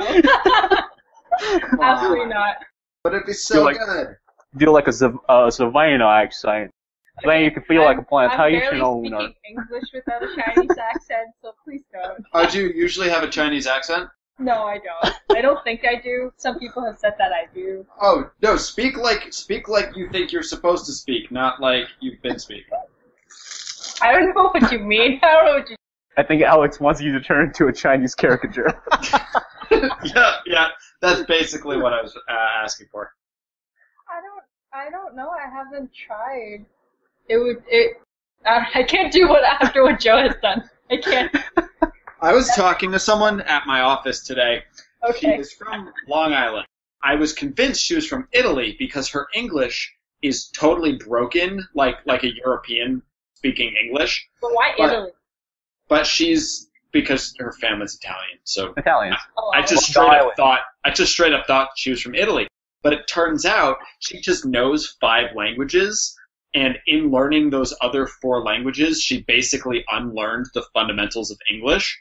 Speaker 3: Absolutely not.
Speaker 1: But it'd be so good.
Speaker 4: Do like a Savannah accent. Then you can feel like a plantation owner.
Speaker 3: I'm barely speaking English without a Chinese accent, so please don't.
Speaker 1: Oh, do you usually have a Chinese accent?
Speaker 3: No, I don't. I don't think I do. Some people have said that I do.
Speaker 1: Oh, no, speak like you think you're supposed to speak, not like you've been speaking.
Speaker 3: I don't know what you mean. I don't know what you
Speaker 4: I think Alex wants you to turn into a Chinese caricature.
Speaker 1: yeah, that's basically what I was asking for.
Speaker 3: I don't know. I haven't tried. I can't do after what Joe has done. I can't.
Speaker 1: I was talking to someone at my office today.
Speaker 3: Okay.
Speaker 1: She is from Long Island. I was convinced she was from Italy because her English is totally broken, like a European speaking English.
Speaker 3: But why Italy?
Speaker 1: But because her family's Italian. So
Speaker 4: Italians.
Speaker 1: I just straight up thought she was from Italy. But it turns out she just knows 5 languages, and in learning those other 4 languages, she basically unlearned the fundamentals of English.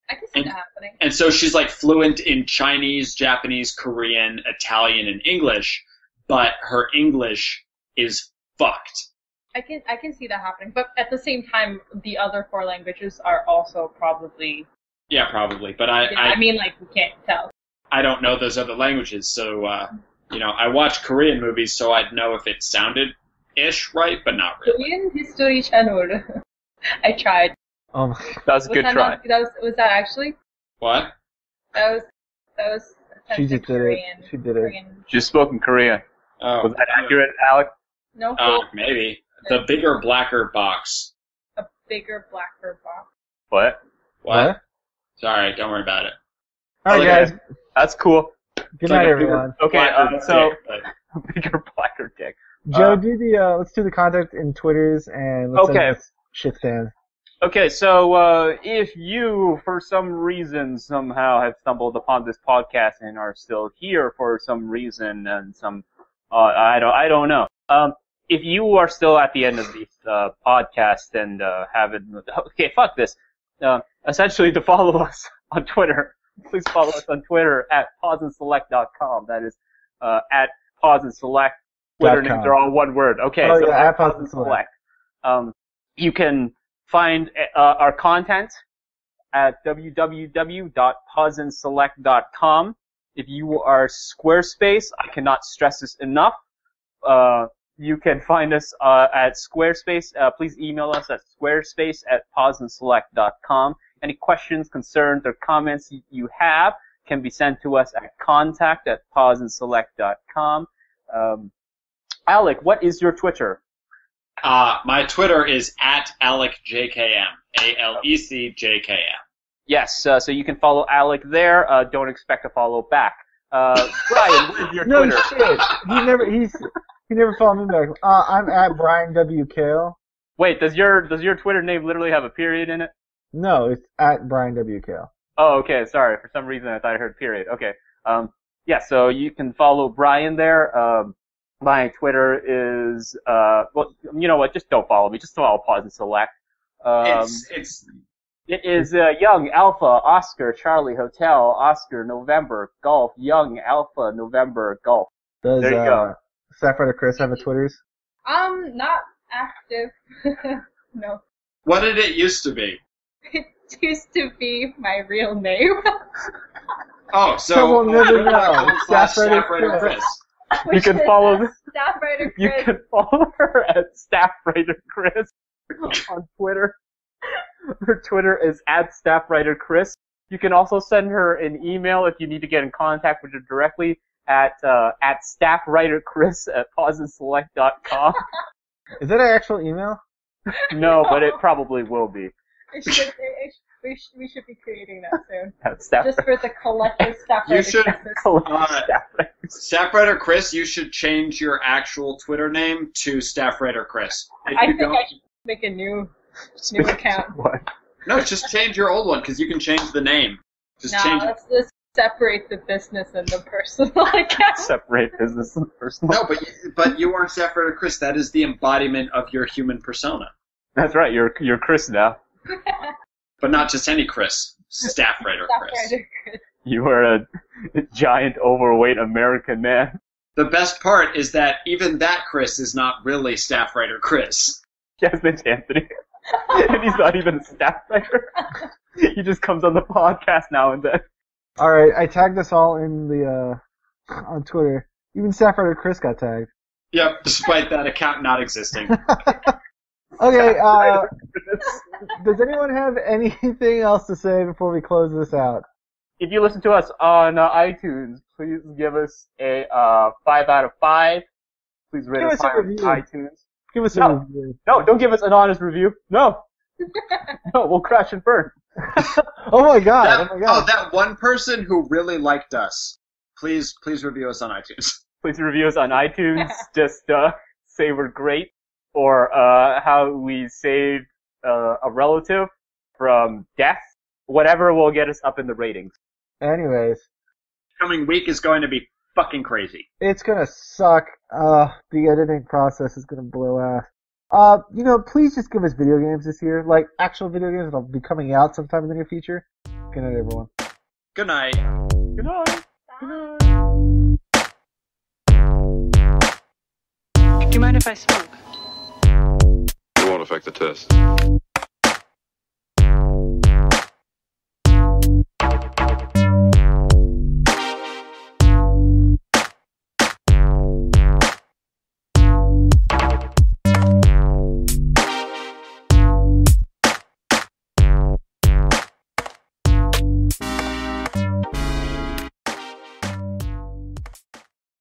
Speaker 3: I can see that happening.
Speaker 1: And so she's like fluent in Chinese, Japanese, Korean, Italian, and English, but her English is fucked.
Speaker 3: I can see that happening, but at the same time, the other 4 languages are also probably.
Speaker 1: Yeah, probably. But
Speaker 3: I mean, like, we can't tell.
Speaker 1: I don't know those other languages, so I watch Korean movies, so I'd know if it sounded ish right, but not really.
Speaker 3: Korean History Channel. I tried.
Speaker 2: Oh my.
Speaker 4: That was a good try.
Speaker 3: Was that actually?
Speaker 1: What?
Speaker 3: That was.
Speaker 2: She just did it. She did it.
Speaker 3: Korean.
Speaker 4: She spoke in Korean.
Speaker 1: Oh,
Speaker 4: Was that accurate, Alec?
Speaker 3: No.
Speaker 1: Maybe. The bigger, blacker box.
Speaker 3: A bigger, blacker box.
Speaker 4: What?
Speaker 1: What? Sorry, don't worry about it.
Speaker 2: All right, guys.
Speaker 4: That's cool.
Speaker 2: Good night, everyone.
Speaker 4: Okay, so
Speaker 1: Dick,
Speaker 4: bigger, blacker dick.
Speaker 2: Joe, let's do the contact in Twitters and let's
Speaker 4: Okay.
Speaker 2: shit stand.
Speaker 4: Okay, so if you, for some reason, somehow have stumbled upon this podcast and are still here for some reason and some, I don't know. If you are still at the end of this podcast and haven't, okay, fuck this. Essentially, to follow us on Twitter, please follow us on Twitter at pauseandselect.com. That is at pauseandselect. Twitter names are all one word. Okay, so
Speaker 2: yeah,
Speaker 4: at pauseandselect. You can find our content at www.pauseandselect.com. If you are Squarespace, I cannot stress this enough. You can find us at Squarespace. Please email us at squarespace@pauseandselect.com. Any questions, concerns, or comments you have can be sent to us at contact@pauseandselect.com. Alec, what is your Twitter?
Speaker 1: My Twitter is at AlecJKM. AlecJKM.
Speaker 4: Yes, so you can follow Alec there. Don't expect to follow back. Brian, what is your
Speaker 2: No
Speaker 4: Twitter?
Speaker 2: shit. He never followed me back. I'm at Brian W. Kale.
Speaker 4: Wait, does your Twitter name literally have a period in it?
Speaker 2: No, it's at Brian W. Kale.
Speaker 4: Oh, okay, sorry. For some reason I thought I heard period. Okay. Yeah, so you can follow Brian there. My Twitter is, well, you know what, just don't follow me. Just follow Pause and Select. It is Young Alpha Oscar Charlie Hotel Oscar November Golf Young Alpha November Golf.
Speaker 2: Does
Speaker 4: There you go.
Speaker 2: Sapphire Chris have a Twitters?
Speaker 3: Not active. No.
Speaker 1: What did it used to be?
Speaker 3: It used to be my real name.
Speaker 1: Oh, so
Speaker 2: We'll never know.
Speaker 1: Staffwriter Chris.
Speaker 4: You can follow
Speaker 3: Staff Writer
Speaker 4: You
Speaker 3: Chris.
Speaker 4: can follow her at StaffWriterChris on Twitter. Her Twitter is at StaffWriterChris. You can also send her an email if you need to get in contact with her directly at StaffWriterChris@pauseandselect.com.
Speaker 2: Is that an actual email?
Speaker 4: No, but it probably will be.
Speaker 3: We should be creating that soon.
Speaker 4: At Staff
Speaker 3: Just for the collective Staff
Speaker 1: You
Speaker 3: Writer
Speaker 1: should-
Speaker 3: Chris's.
Speaker 1: Staffwriter Chris, you should change your actual Twitter name to Staffwriter Chris. If
Speaker 3: I
Speaker 1: you
Speaker 3: think
Speaker 1: don't,
Speaker 3: I should make a new account.
Speaker 4: What?
Speaker 1: no, just change your old one because you can change the name. Just
Speaker 3: No,
Speaker 1: change it.
Speaker 3: let's separate the business and the personal account.
Speaker 4: Separate business and personal.
Speaker 1: No, but you aren't Staffwriter Chris. That is the embodiment of your human persona.
Speaker 4: That's right, you're Chris now.
Speaker 1: But not just any Chris. Staffwriter Chris.
Speaker 3: Staff Writer Chris.
Speaker 4: You are a giant, overweight American man.
Speaker 1: The best part is that even that Chris is not really Staffwriter Chris.
Speaker 4: Yes, it's Anthony. And he's not even a staff writer. He just comes on the podcast now and then.
Speaker 2: Alright, I tagged us all in the, on Twitter. Even Sapphire Chris got tagged.
Speaker 1: Yep, despite that account not existing.
Speaker 2: Okay, does anyone have anything else to say before we close this out?
Speaker 4: If you listen to us on iTunes, please give us a 5 out of 5. Please rate
Speaker 2: Give
Speaker 4: us
Speaker 2: us a
Speaker 4: high on
Speaker 2: review.
Speaker 4: iTunes.
Speaker 2: Give us a
Speaker 4: No.
Speaker 2: review.
Speaker 4: No, don't give us an honest review. No. No, we'll crash and burn.
Speaker 2: Oh my god,
Speaker 1: That one person who really liked us. Please review us on iTunes.
Speaker 4: Please review us on iTunes. Just say we're great. Or how we saved a relative from death. Whatever will get us up in the ratings.
Speaker 2: Anyways.
Speaker 1: Coming week is going to be fucking crazy.
Speaker 2: It's gonna suck. The editing process is gonna blow ass. Please just give us video games this year, like actual video games that'll be coming out sometime in the near future. Good night, everyone.
Speaker 1: Good night.
Speaker 4: Good night. Good night.
Speaker 5: Do you mind if I smoke?
Speaker 6: It won't affect the test.